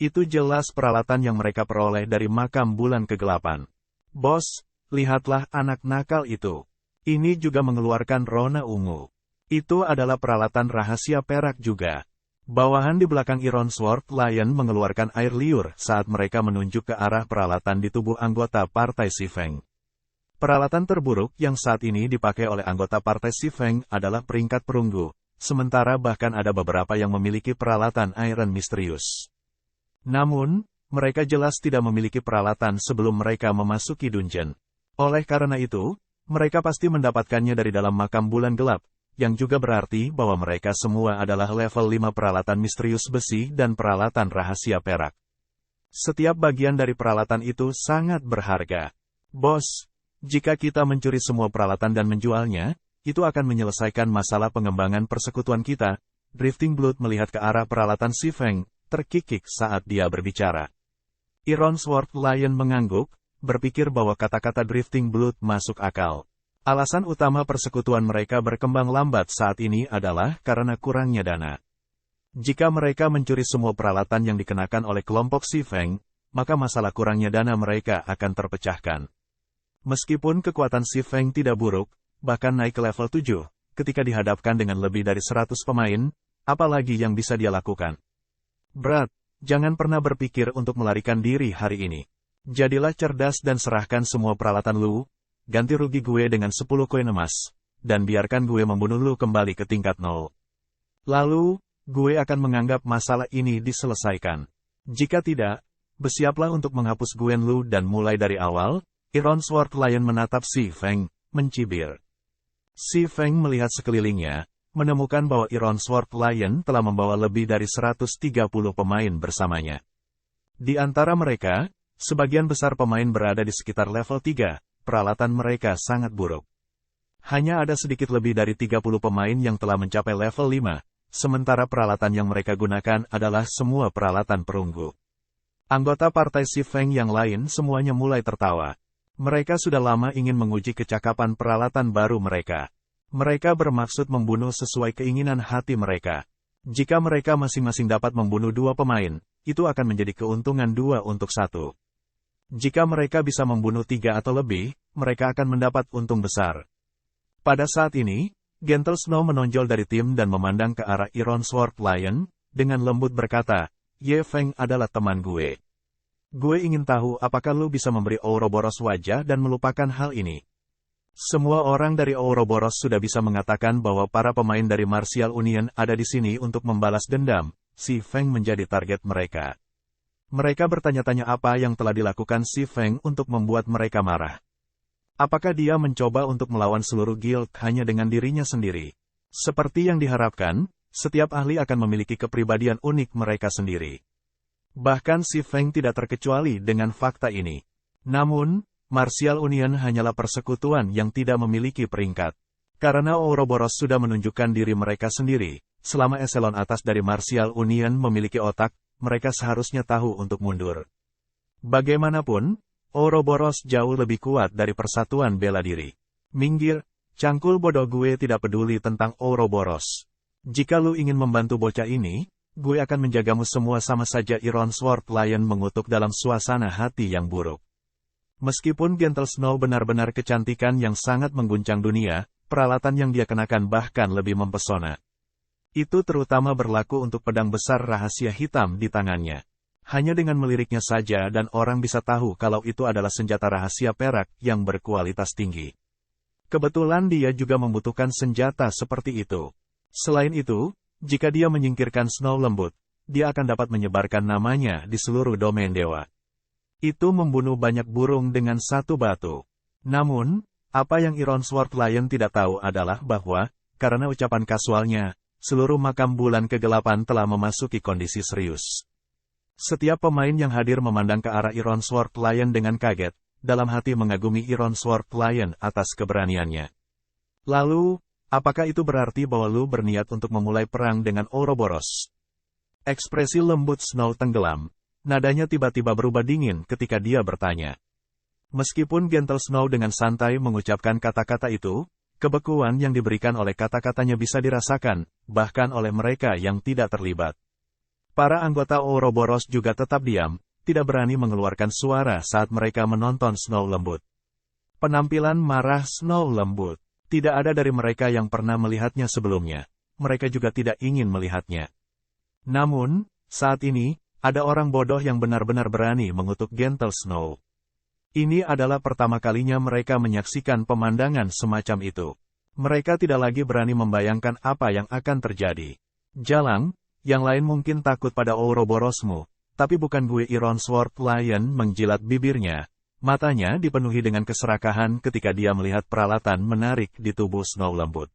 Itu jelas peralatan yang mereka peroleh dari makam bulan kegelapan. Bos, lihatlah anak nakal itu. Ini juga mengeluarkan rona ungu. Itu adalah peralatan rahasia perak juga. Bawahan di belakang Iron Sword Lion mengeluarkan air liur saat mereka menunjuk ke arah peralatan di tubuh anggota partai Si Feng. Peralatan terburuk yang saat ini dipakai oleh anggota partai Si Feng adalah peringkat perunggu, sementara bahkan ada beberapa yang memiliki peralatan iron misterius. Namun, mereka jelas tidak memiliki peralatan sebelum mereka memasuki dungeon. Oleh karena itu, mereka pasti mendapatkannya dari dalam makam bulan gelap, yang juga berarti bahwa mereka semua adalah level 5 peralatan misterius besi dan peralatan rahasia perak. Setiap bagian dari peralatan itu sangat berharga. Bos, jika kita mencuri semua peralatan dan menjualnya, itu akan menyelesaikan masalah pengembangan persekutuan kita. Drifting Blood melihat ke arah peralatan Si Feng, terkikik saat dia berbicara. Iron Sword Lion mengangguk, berpikir bahwa kata-kata Drifting Blood masuk akal. Alasan utama persekutuan mereka berkembang lambat saat ini adalah karena kurangnya dana. Jika mereka mencuri semua peralatan yang dikenakan oleh kelompok Si Feng, maka masalah kurangnya dana mereka akan terpecahkan. Meskipun kekuatan Si Feng tidak buruk, bahkan naik ke level 7, ketika dihadapkan dengan lebih dari 100 pemain, apalagi yang bisa dia lakukan? Brad, jangan pernah berpikir untuk melarikan diri hari ini. Jadilah cerdas dan serahkan semua peralatan lu, ganti rugi gue dengan 10 koin emas, dan biarkan gue membunuh lu kembali ke tingkat 0. Lalu, gue akan menganggap masalah ini diselesaikan. Jika tidak, bersiaplah untuk menghapus Guen Lu dan mulai dari awal. Iron Sword Lion menatap Si Feng, mencibir. Si Feng melihat sekelilingnya, menemukan bahwa Iron Sword Lion telah membawa lebih dari 130 pemain bersamanya. Di antara mereka, sebagian besar pemain berada di sekitar level 3, peralatan mereka sangat buruk. Hanya ada sedikit lebih dari 30 pemain yang telah mencapai level 5, sementara peralatan yang mereka gunakan adalah semua peralatan perunggu. Anggota partai Si Feng yang lain semuanya mulai tertawa. Mereka sudah lama ingin menguji kecakapan peralatan baru mereka. Mereka bermaksud membunuh sesuai keinginan hati mereka. Jika mereka masing-masing dapat membunuh 2 pemain, itu akan menjadi keuntungan 2 untuk 1. Jika mereka bisa membunuh 3 atau lebih, mereka akan mendapat untung besar. Pada saat ini, Gentle Snow menonjol dari tim dan memandang ke arah Iron Sword Lion, dengan lembut berkata, Ye Feng adalah teman gue. Gue ingin tahu apakah lu bisa memberi Ouroboros wajah dan melupakan hal ini. Semua orang dari Ouroboros sudah bisa mengatakan bahwa para pemain dari Martial Union ada di sini untuk membalas dendam. Si Feng menjadi target mereka. Mereka bertanya-tanya apa yang telah dilakukan si Feng untuk membuat mereka marah. Apakah dia mencoba untuk melawan seluruh guild hanya dengan dirinya sendiri? Seperti yang diharapkan, setiap ahli akan memiliki kepribadian unik mereka sendiri. Bahkan si Feng tidak terkecuali dengan fakta ini. Namun, Martial Union hanyalah persekutuan yang tidak memiliki peringkat. Karena Ouroboros sudah menunjukkan diri mereka sendiri, selama eselon atas dari Martial Union memiliki otak, mereka seharusnya tahu untuk mundur. Bagaimanapun, Ouroboros jauh lebih kuat dari persatuan bela diri. Minggir, cangkul bodoh, gue tidak peduli tentang Ouroboros. Jika lu ingin membantu bocah ini, gue akan menjagamu semua sama saja. Iron Sword Lion mengutuk dalam suasana hati yang buruk. Meskipun Gentle Snow benar-benar kecantikan yang sangat mengguncang dunia, peralatan yang dia kenakan bahkan lebih mempesona. Itu terutama berlaku untuk pedang besar rahasia hitam di tangannya. Hanya dengan meliriknya saja dan orang bisa tahu kalau itu adalah senjata rahasia perak yang berkualitas tinggi. Kebetulan dia juga membutuhkan senjata seperti itu. Selain itu, jika dia menyingkirkan Snow Lembut, dia akan dapat menyebarkan namanya di seluruh domain dewa. Itu membunuh banyak burung dengan satu batu. Namun, apa yang Iron Sword Lion tidak tahu adalah bahwa, karena ucapan kasualnya, seluruh makam bulan kegelapan telah memasuki kondisi serius. Setiap pemain yang hadir memandang ke arah Iron Sword Lion dengan kaget, dalam hati mengagumi Iron Sword Lion atas keberaniannya. Lalu, apakah itu berarti bahwa lu berniat untuk memulai perang dengan Ouroboros? Ekspresi lembut Snow tenggelam, nadanya tiba-tiba berubah dingin ketika dia bertanya. Meskipun Gentle Snow dengan santai mengucapkan kata-kata itu, kebekuan yang diberikan oleh kata-katanya bisa dirasakan, bahkan oleh mereka yang tidak terlibat. Para anggota Ouroboros juga tetap diam, tidak berani mengeluarkan suara saat mereka menonton Snow Lembut. Penampilan marah Snow Lembut. Tidak ada dari mereka yang pernah melihatnya sebelumnya. Mereka juga tidak ingin melihatnya. Namun, saat ini, ada orang bodoh yang benar-benar berani mengutuk Gentle Snow. Ini adalah pertama kalinya mereka menyaksikan pemandangan semacam itu. Mereka tidak lagi berani membayangkan apa yang akan terjadi. Jalang, yang lain mungkin takut pada Ouroborosmu, tapi bukan gue. Iron Sword Lion menjilat bibirnya. Matanya dipenuhi dengan keserakahan ketika dia melihat peralatan menarik di tubuh Snow Lembut.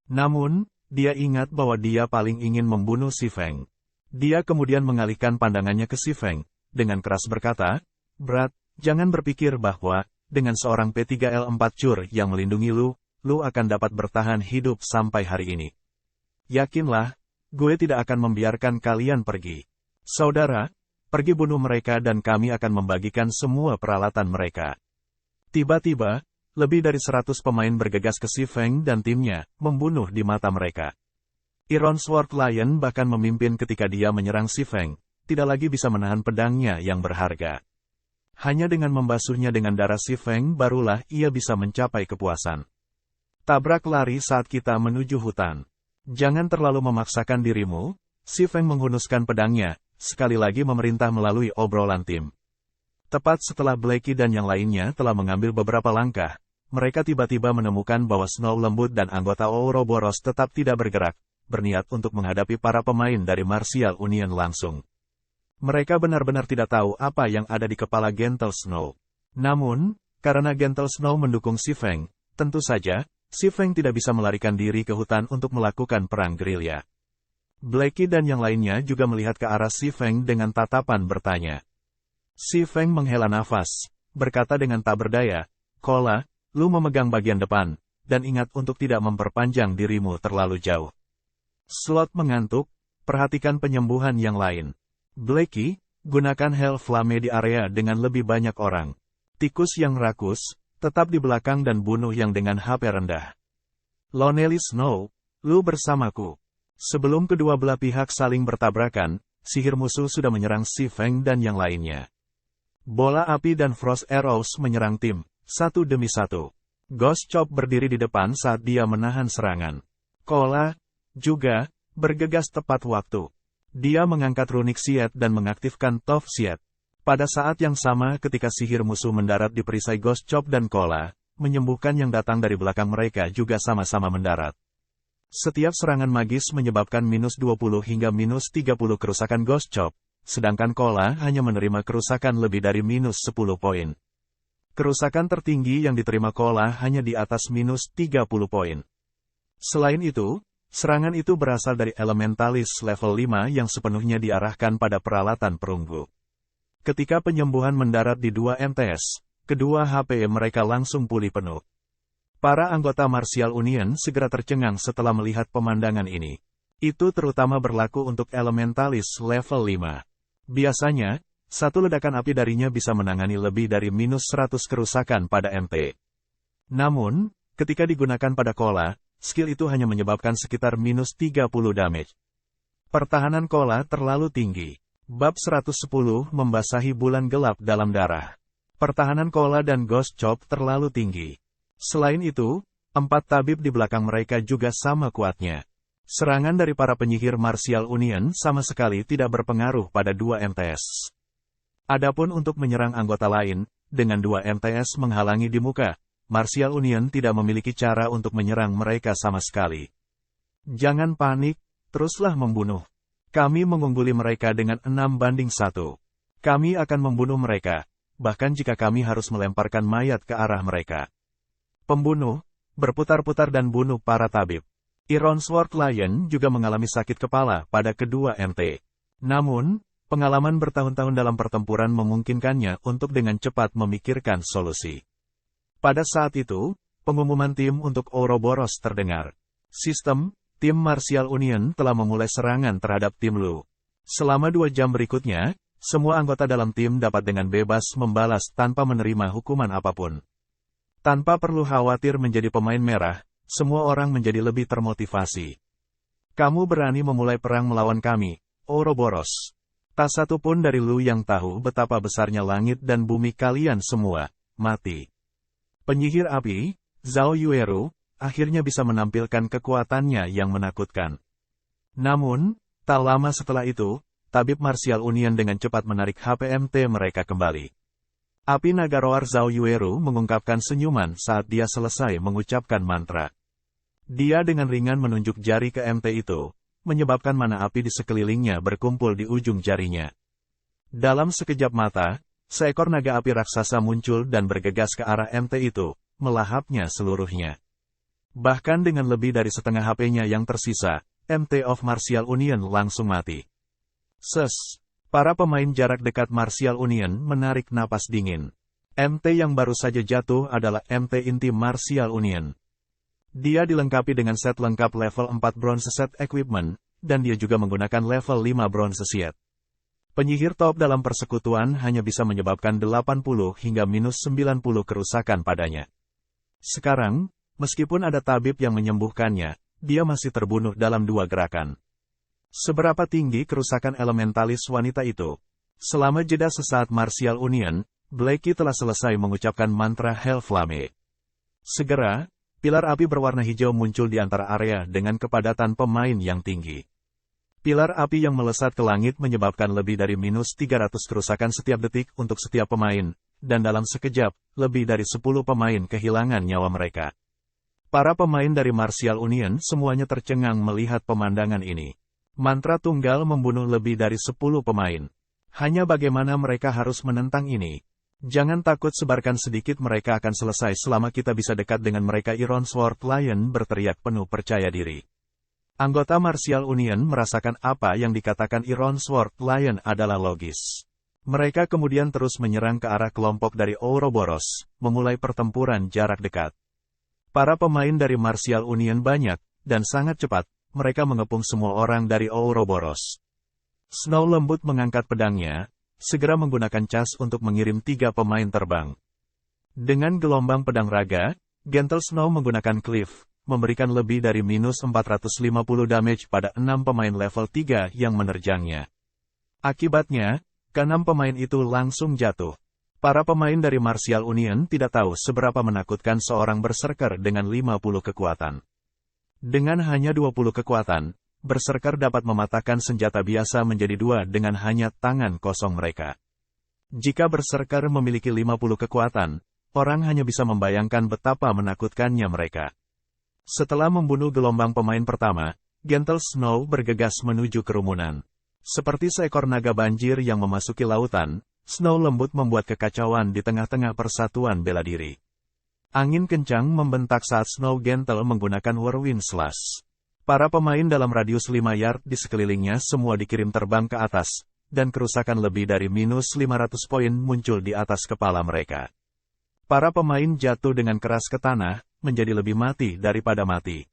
Namun, dia ingat bahwa dia paling ingin membunuh si Feng. Dia kemudian mengalihkan pandangannya ke si Feng, dengan keras berkata, "Brat, jangan berpikir bahwa, dengan seorang P3L4 cur yang melindungi lu akan dapat bertahan hidup sampai hari ini. Yakinlah, gue tidak akan membiarkan kalian pergi. Saudara, pergi bunuh mereka dan kami akan membagikan semua peralatan mereka." Tiba-tiba, lebih dari 100 pemain bergegas ke si Feng dan timnya, membunuh di mata mereka. Iron Sword Lion bahkan memimpin ketika dia menyerang si Feng, tidak lagi bisa menahan pedangnya yang berharga. Hanya dengan membasuhnya dengan darah si Feng barulah ia bisa mencapai kepuasan. Tabrak lari saat kita menuju hutan. Jangan terlalu memaksakan dirimu, si Feng menghunuskan pedangnya, sekali lagi memerintah melalui obrolan tim. Tepat setelah Blackie dan yang lainnya telah mengambil beberapa langkah, mereka tiba-tiba menemukan bahwa Snow Lembut dan anggota Ouroboros tetap tidak bergerak, berniat untuk menghadapi para pemain dari Martial Union langsung. Mereka benar-benar tidak tahu apa yang ada di kepala Gentle Snow. Namun, karena Gentle Snow mendukung si Feng, tentu saja, si Feng tidak bisa melarikan diri ke hutan untuk melakukan perang gerilya. Blackie dan yang lainnya juga melihat ke arah si Feng dengan tatapan bertanya. Si Feng menghela nafas, berkata dengan tak berdaya, "Kola, lu memegang bagian depan, dan ingat untuk tidak memperpanjang dirimu terlalu jauh." Slot mengantuk, perhatikan penyembuhan yang lain. Blackie, gunakan Hell Flame di area dengan lebih banyak orang. Tikus yang rakus, tetap di belakang dan bunuh yang dengan HP rendah. Lonely Snow, lu bersamaku. Sebelum kedua belah pihak saling bertabrakan, sihir musuh sudah menyerang si Feng dan yang lainnya. Bola api dan Frost Arrows menyerang tim, satu demi satu. Ghost Chop berdiri di depan saat dia menahan serangan. Kola, juga, bergegas tepat waktu. Dia mengangkat runik Siet dan mengaktifkan Tough Siet. Pada saat yang sama ketika sihir musuh mendarat di perisai Ghost Chop dan Cola, menyembuhkan yang datang dari belakang mereka juga sama-sama mendarat. Setiap serangan magis menyebabkan minus 20 hingga minus 30 kerusakan Ghost Chop, sedangkan Cola hanya menerima kerusakan lebih dari minus 10 poin. Kerusakan tertinggi yang diterima Cola hanya di atas minus 30 poin. Selain itu, serangan itu berasal dari Elementalis level 5 yang sepenuhnya diarahkan pada peralatan perunggu. Ketika penyembuhan mendarat di 2 MTS, kedua HP mereka langsung pulih penuh. Para anggota Martial Union segera tercengang setelah melihat pemandangan ini. Itu terutama berlaku untuk Elementalis level 5. Biasanya, satu ledakan api darinya bisa menangani lebih dari minus 100 kerusakan pada MT. Namun, ketika digunakan pada Cola, skill itu hanya menyebabkan sekitar minus 30 damage. Pertahanan Cola terlalu tinggi. Bab 110 membasahi bulan gelap dalam darah. Pertahanan Cola dan Ghost Chop terlalu tinggi. Selain itu, 4 tabib di belakang mereka juga sama kuatnya. Serangan dari para penyihir Martial Union sama sekali tidak berpengaruh pada 2 MTS. Adapun untuk menyerang anggota lain, dengan 2 MTS menghalangi di muka, Martial Union tidak memiliki cara untuk menyerang mereka sama sekali. Jangan panik, teruslah membunuh. Kami mengungguli mereka dengan 6-1. Kami akan membunuh mereka, bahkan jika kami harus melemparkan mayat ke arah mereka. Pembunuh, berputar-putar dan bunuh para tabib. Iron Sword Lion juga mengalami sakit kepala pada kedua MT. Namun, pengalaman bertahun-tahun dalam pertempuran memungkinkannya untuk dengan cepat memikirkan solusi. Pada saat itu, pengumuman tim untuk Ouroboros terdengar. Sistem, tim Martial Union telah memulai serangan terhadap tim Lu. Selama 2 jam berikutnya, semua anggota dalam tim dapat dengan bebas membalas tanpa menerima hukuman apapun. Tanpa perlu khawatir menjadi pemain merah, semua orang menjadi lebih termotivasi. Kamu berani memulai perang melawan kami, Ouroboros. Tak satu pun dari Lu yang tahu betapa besarnya langit dan bumi kalian semua, mati. Penyihir api, Zhao Yueru, akhirnya bisa menampilkan kekuatannya yang menakutkan. Namun, tak lama setelah itu, tabib Martial Union dengan cepat menarik HPMT mereka kembali. Api naga roar Zhao Yueru mengungkapkan senyuman saat dia selesai mengucapkan mantra. Dia dengan ringan menunjuk jari ke MT itu, menyebabkan mana api di sekelilingnya berkumpul di ujung jarinya. Dalam sekejap mata, seekor naga api raksasa muncul dan bergegas ke arah MT itu, melahapnya seluruhnya. Bahkan dengan lebih dari setengah HP-nya yang tersisa, MT of Martial Union langsung mati. Para pemain jarak dekat Martial Union menarik napas dingin. MT yang baru saja jatuh adalah MT inti Martial Union. Dia dilengkapi dengan set lengkap level 4 bronze set equipment, dan dia juga menggunakan level 5 bronze set. Penyihir top dalam persekutuan hanya bisa menyebabkan 80 hingga minus 90 kerusakan padanya. Sekarang, meskipun ada tabib yang menyembuhkannya, dia masih terbunuh dalam 2 gerakan. Seberapa tinggi kerusakan elementalis wanita itu? Selama jeda sesaat Martial Union, Blackie telah selesai mengucapkan mantra Hell Flame. Segera, pilar api berwarna hijau muncul di antara area dengan kepadatan pemain yang tinggi. Pilar api yang melesat ke langit menyebabkan lebih dari minus 300 kerusakan setiap detik untuk setiap pemain, dan dalam sekejap, lebih dari 10 pemain kehilangan nyawa mereka. Para pemain dari Martial Union semuanya tercengang melihat pemandangan ini. Mantra tunggal membunuh lebih dari 10 pemain. Hanya bagaimana mereka harus menentang ini? Jangan takut, sebarkan sedikit, mereka akan selesai selama kita bisa dekat dengan mereka. Iron Sword Lion berteriak penuh percaya diri. Anggota Martial Union merasakan apa yang dikatakan Iron Sword Lion adalah logis. Mereka kemudian terus menyerang ke arah kelompok dari Ouroboros, memulai pertempuran jarak dekat. Para pemain dari Martial Union banyak, dan sangat cepat, mereka mengepung semua orang dari Ouroboros. Snow lembut mengangkat pedangnya, segera menggunakan cas untuk mengirim 3 pemain terbang. Dengan gelombang pedang raga, Gentle Snow menggunakan Cliff, memberikan lebih dari minus 450 damage pada 6 pemain level 3 yang menerjangnya. Akibatnya, ke-6 pemain itu langsung jatuh. Para pemain dari Martial Union tidak tahu seberapa menakutkan seorang berserker dengan 50 kekuatan. Dengan hanya 20 kekuatan, berserker dapat mematahkan senjata biasa menjadi 2 dengan hanya tangan kosong mereka. Jika Berserker memiliki 50 kekuatan, orang hanya bisa membayangkan betapa menakutkannya mereka. Setelah membunuh gelombang pemain pertama, Gentle Snow bergegas menuju kerumunan. Seperti seekor naga banjir yang memasuki lautan, Snow lembut membuat kekacauan di tengah-tengah persatuan bela diri. Angin kencang membentak saat Snow Gentle menggunakan Whirlwind Slash. Para pemain dalam radius 5 yard di sekelilingnya semua dikirim terbang ke atas, dan kerusakan lebih dari minus 500 poin muncul di atas kepala mereka. Para pemain jatuh dengan keras ke tanah, menjadi lebih mati daripada mati.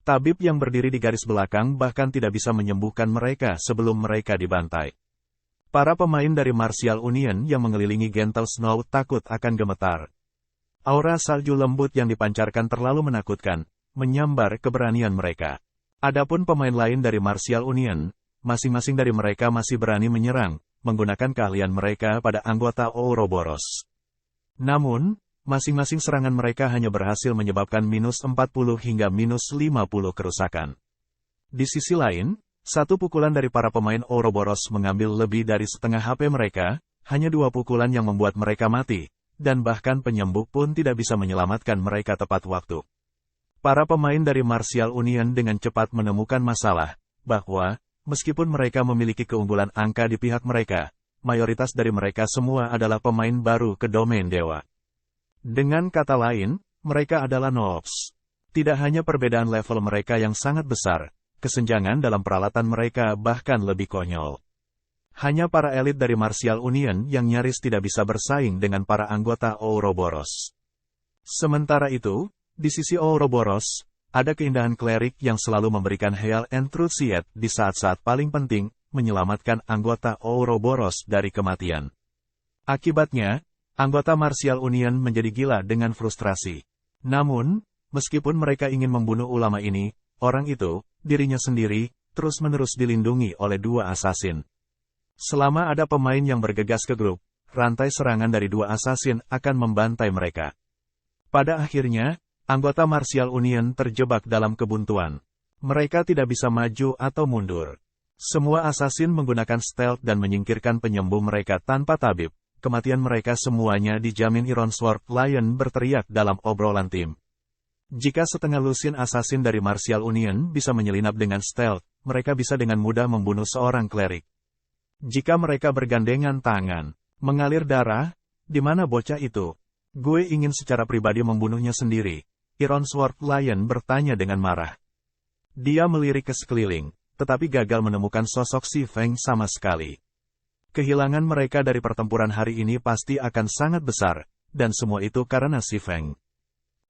Tabib yang berdiri di garis belakang bahkan tidak bisa menyembuhkan mereka sebelum mereka dibantai. Para pemain dari Martial Union yang mengelilingi Gentle Snow takut akan gemetar. Aura salju lembut yang dipancarkan terlalu menakutkan, menyambar keberanian mereka. Adapun pemain lain dari Martial Union, masing-masing dari mereka masih berani menyerang, menggunakan keahlian mereka pada anggota Ouroboros. Namun, masing-masing serangan mereka hanya berhasil menyebabkan minus 40 hingga minus 50 kerusakan. Di sisi lain, satu pukulan dari para pemain Ouroboros mengambil lebih dari setengah HP mereka, hanya 2 pukulan yang membuat mereka mati, dan bahkan penyembuh pun tidak bisa menyelamatkan mereka tepat waktu. Para pemain dari Martial Union dengan cepat menemukan masalah, bahwa, meskipun mereka memiliki keunggulan angka di pihak mereka, mayoritas dari mereka semua adalah pemain baru ke domain dewa. Dengan kata lain, mereka adalah noobs. Tidak hanya perbedaan level mereka yang sangat besar, kesenjangan dalam peralatan mereka bahkan lebih konyol. Hanya para elit dari Martial Union yang nyaris tidak bisa bersaing dengan para anggota Ouroboros. Sementara itu, di sisi Ouroboros, ada keindahan klerik yang selalu memberikan Hail and Truciate di saat-saat paling penting, menyelamatkan anggota Ouroboros dari kematian. Akibatnya, anggota Martial Union menjadi gila dengan frustrasi. Namun, meskipun mereka ingin membunuh ulama ini, orang itu, dirinya sendiri, terus-menerus dilindungi oleh 2 asasin. Selama ada pemain yang bergegas ke grup, rantai serangan dari 2 asasin akan membantai mereka. Pada akhirnya, anggota Martial Union terjebak dalam kebuntuan. Mereka tidak bisa maju atau mundur. Semua asasin menggunakan stealth dan menyingkirkan penyembuh mereka tanpa tabib. Kematian mereka semuanya dijamin. Ironsworth Lion berteriak dalam obrolan tim. Jika setengah lusin asasin dari Martial Union bisa menyelinap dengan stealth, mereka bisa dengan mudah membunuh seorang klerik. Jika mereka bergandengan tangan, mengalir darah, di mana bocah itu? Gue ingin secara pribadi membunuhnya sendiri. Ironsworth Lion bertanya dengan marah. Dia melirik ke sekeliling, tetapi gagal menemukan sosok Si Feng sama sekali. Kehilangan mereka dari pertempuran hari ini pasti akan sangat besar, dan semua itu karena Si Feng.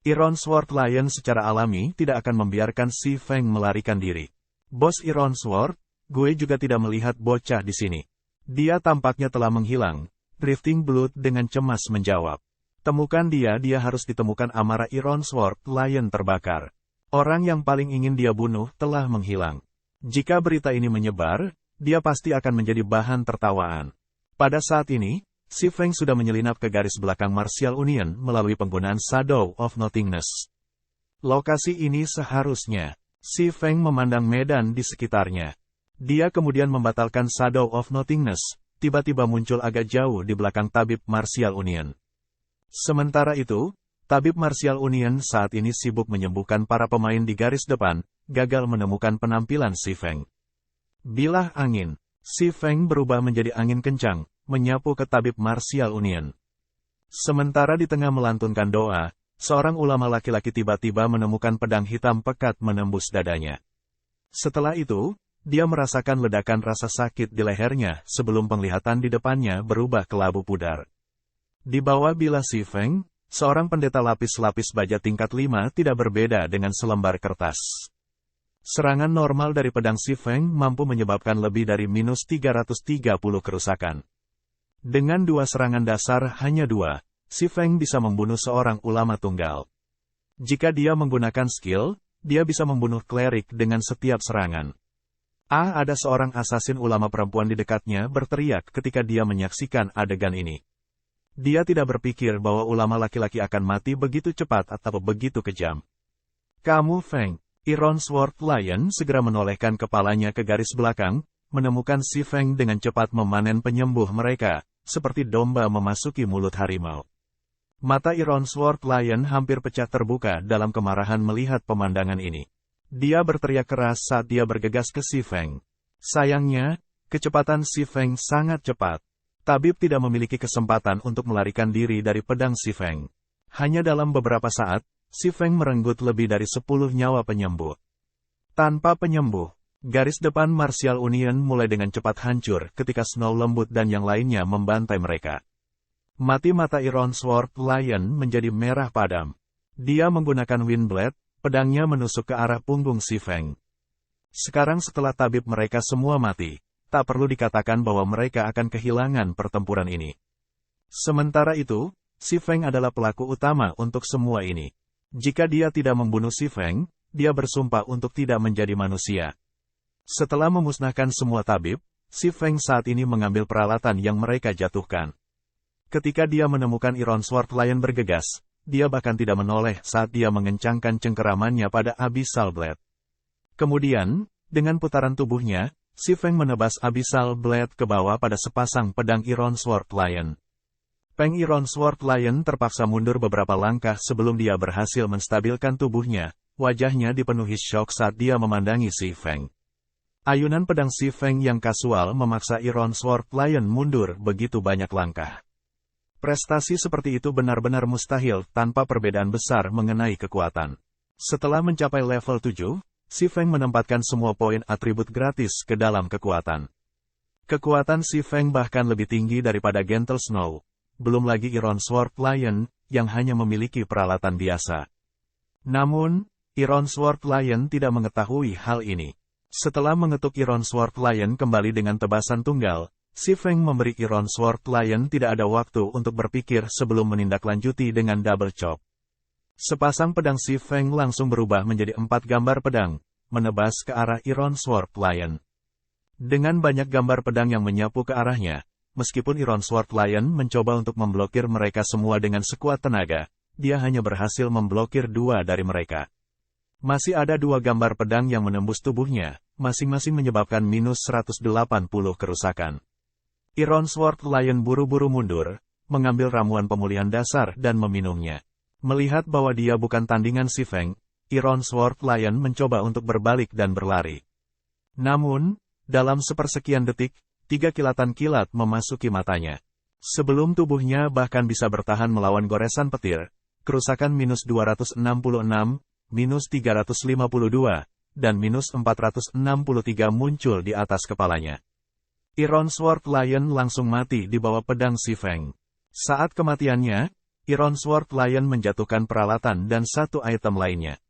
Ironsworth Lion secara alami tidak akan membiarkan Si Feng melarikan diri. Bos Ironsworth, gue juga tidak melihat bocah di sini. Dia tampaknya telah menghilang. Drifting Blood dengan cemas menjawab. Temukan dia harus ditemukan. Amarah Ironsworth Lion terbakar. Orang yang paling ingin dia bunuh telah menghilang. Jika berita ini menyebar, dia pasti akan menjadi bahan tertawaan. Pada saat ini, Si Feng sudah menyelinap ke garis belakang Martial Union melalui penggunaan Shadow of Nothingness. Lokasi ini seharusnya, Si Feng memandang medan di sekitarnya. Dia kemudian membatalkan Shadow of Nothingness, tiba-tiba muncul agak jauh di belakang tabib Martial Union. Sementara itu, tabib Martial Union saat ini sibuk menyembuhkan para pemain di garis depan, gagal menemukan penampilan Si Feng. Bilah angin, Si Feng berubah menjadi angin kencang, menyapu ke tabib Martial Union. Sementara di tengah melantunkan doa, seorang ulama laki-laki tiba-tiba menemukan pedang hitam pekat menembus dadanya. Setelah itu, dia merasakan ledakan rasa sakit di lehernya sebelum penglihatan di depannya berubah kelabu pudar. Di bawah bilah Si Feng, seorang pendeta lapis-lapis baja tingkat 5 tidak berbeda dengan selembar kertas. Serangan normal dari pedang Si Feng mampu menyebabkan lebih dari minus 330 kerusakan. Dengan 2 serangan dasar hanya 2, Si Feng bisa membunuh seorang ulama tunggal. Jika dia menggunakan skill, dia bisa membunuh klerik dengan setiap serangan. Ada seorang asasin ulama perempuan di dekatnya berteriak ketika dia menyaksikan adegan ini. Dia tidak berpikir bahwa ulama laki-laki akan mati begitu cepat atau begitu kejam. Kamu Feng. Ironsworth Lion segera menolehkan kepalanya ke garis belakang, menemukan Si Feng dengan cepat memanen penyembuh mereka, seperti domba memasuki mulut harimau. Mata Iron Sword Lion hampir pecah terbuka dalam kemarahan melihat pemandangan ini. Dia berteriak keras saat dia bergegas ke Si Feng. Sayangnya, kecepatan Si Feng sangat cepat. Tabib tidak memiliki kesempatan untuk melarikan diri dari pedang Si Feng. Hanya dalam beberapa saat, Si Feng merenggut lebih dari 10 nyawa penyembuh. Tanpa penyembuh, garis depan Martial Union mulai dengan cepat hancur ketika Snow Lembut dan yang lainnya membantai mereka. Mata Iron Sword Lion menjadi merah padam. Dia menggunakan Wind Blade, pedangnya menusuk ke arah punggung Si Feng. Sekarang setelah tabib mereka semua mati, tak perlu dikatakan bahwa mereka akan kehilangan pertempuran ini. Sementara itu, Si Feng adalah pelaku utama untuk semua ini. Jika dia tidak membunuh Si Feng, dia bersumpah untuk tidak menjadi manusia. Setelah memusnahkan semua tabib, Si Feng saat ini mengambil peralatan yang mereka jatuhkan. Ketika dia menemukan Iron Sword Lion bergegas, dia bahkan tidak menoleh saat dia mengencangkan cengkeramannya pada Abyssal Blade. Kemudian, dengan putaran tubuhnya, Si Feng menebas Abyssal Blade ke bawah pada sepasang pedang Iron Sword Lion. Peng Iron Sword Lion terpaksa mundur beberapa langkah sebelum dia berhasil menstabilkan tubuhnya, wajahnya dipenuhi syok saat dia memandangi Si Feng. Ayunan pedang Si Feng yang kasual memaksa Iron Sword Lion mundur begitu banyak langkah. Prestasi seperti itu benar-benar mustahil tanpa perbedaan besar mengenai kekuatan. Setelah mencapai level 7, Si Feng menempatkan semua poin atribut gratis ke dalam kekuatan. Kekuatan Si Feng bahkan lebih tinggi daripada Gentle Snow. Belum lagi Iron Sword Lion, yang hanya memiliki peralatan biasa. Namun, Iron Sword Lion tidak mengetahui hal ini. Setelah mengetuk Iron Sword Lion kembali dengan tebasan tunggal, Si Feng memberi Iron Sword Lion tidak ada waktu untuk berpikir sebelum menindaklanjuti dengan double chop. Sepasang pedang Si Feng langsung berubah menjadi 4 gambar pedang, menebas ke arah Iron Sword Lion. Dengan banyak gambar pedang yang menyapu ke arahnya, meskipun Iron Sword Lion mencoba untuk memblokir mereka semua dengan sekuat tenaga, dia hanya berhasil memblokir 2 dari mereka. Masih ada 2 gambar pedang yang menembus tubuhnya, masing-masing menyebabkan minus 180 kerusakan. Iron Sword Lion buru-buru mundur, mengambil ramuan pemulihan dasar dan meminumnya. Melihat bahwa dia bukan tandingan Si Feng, Iron Sword Lion mencoba untuk berbalik dan berlari. Namun, dalam sepersekian detik, 3 kilatan kilat memasuki matanya. Sebelum tubuhnya bahkan bisa bertahan melawan goresan petir, kerusakan minus 266, minus 352, dan minus 463 muncul di atas kepalanya. Iron Sword Lion langsung mati di bawah pedang Si Feng. Saat kematiannya, Iron Sword Lion menjatuhkan peralatan dan 1 item lainnya.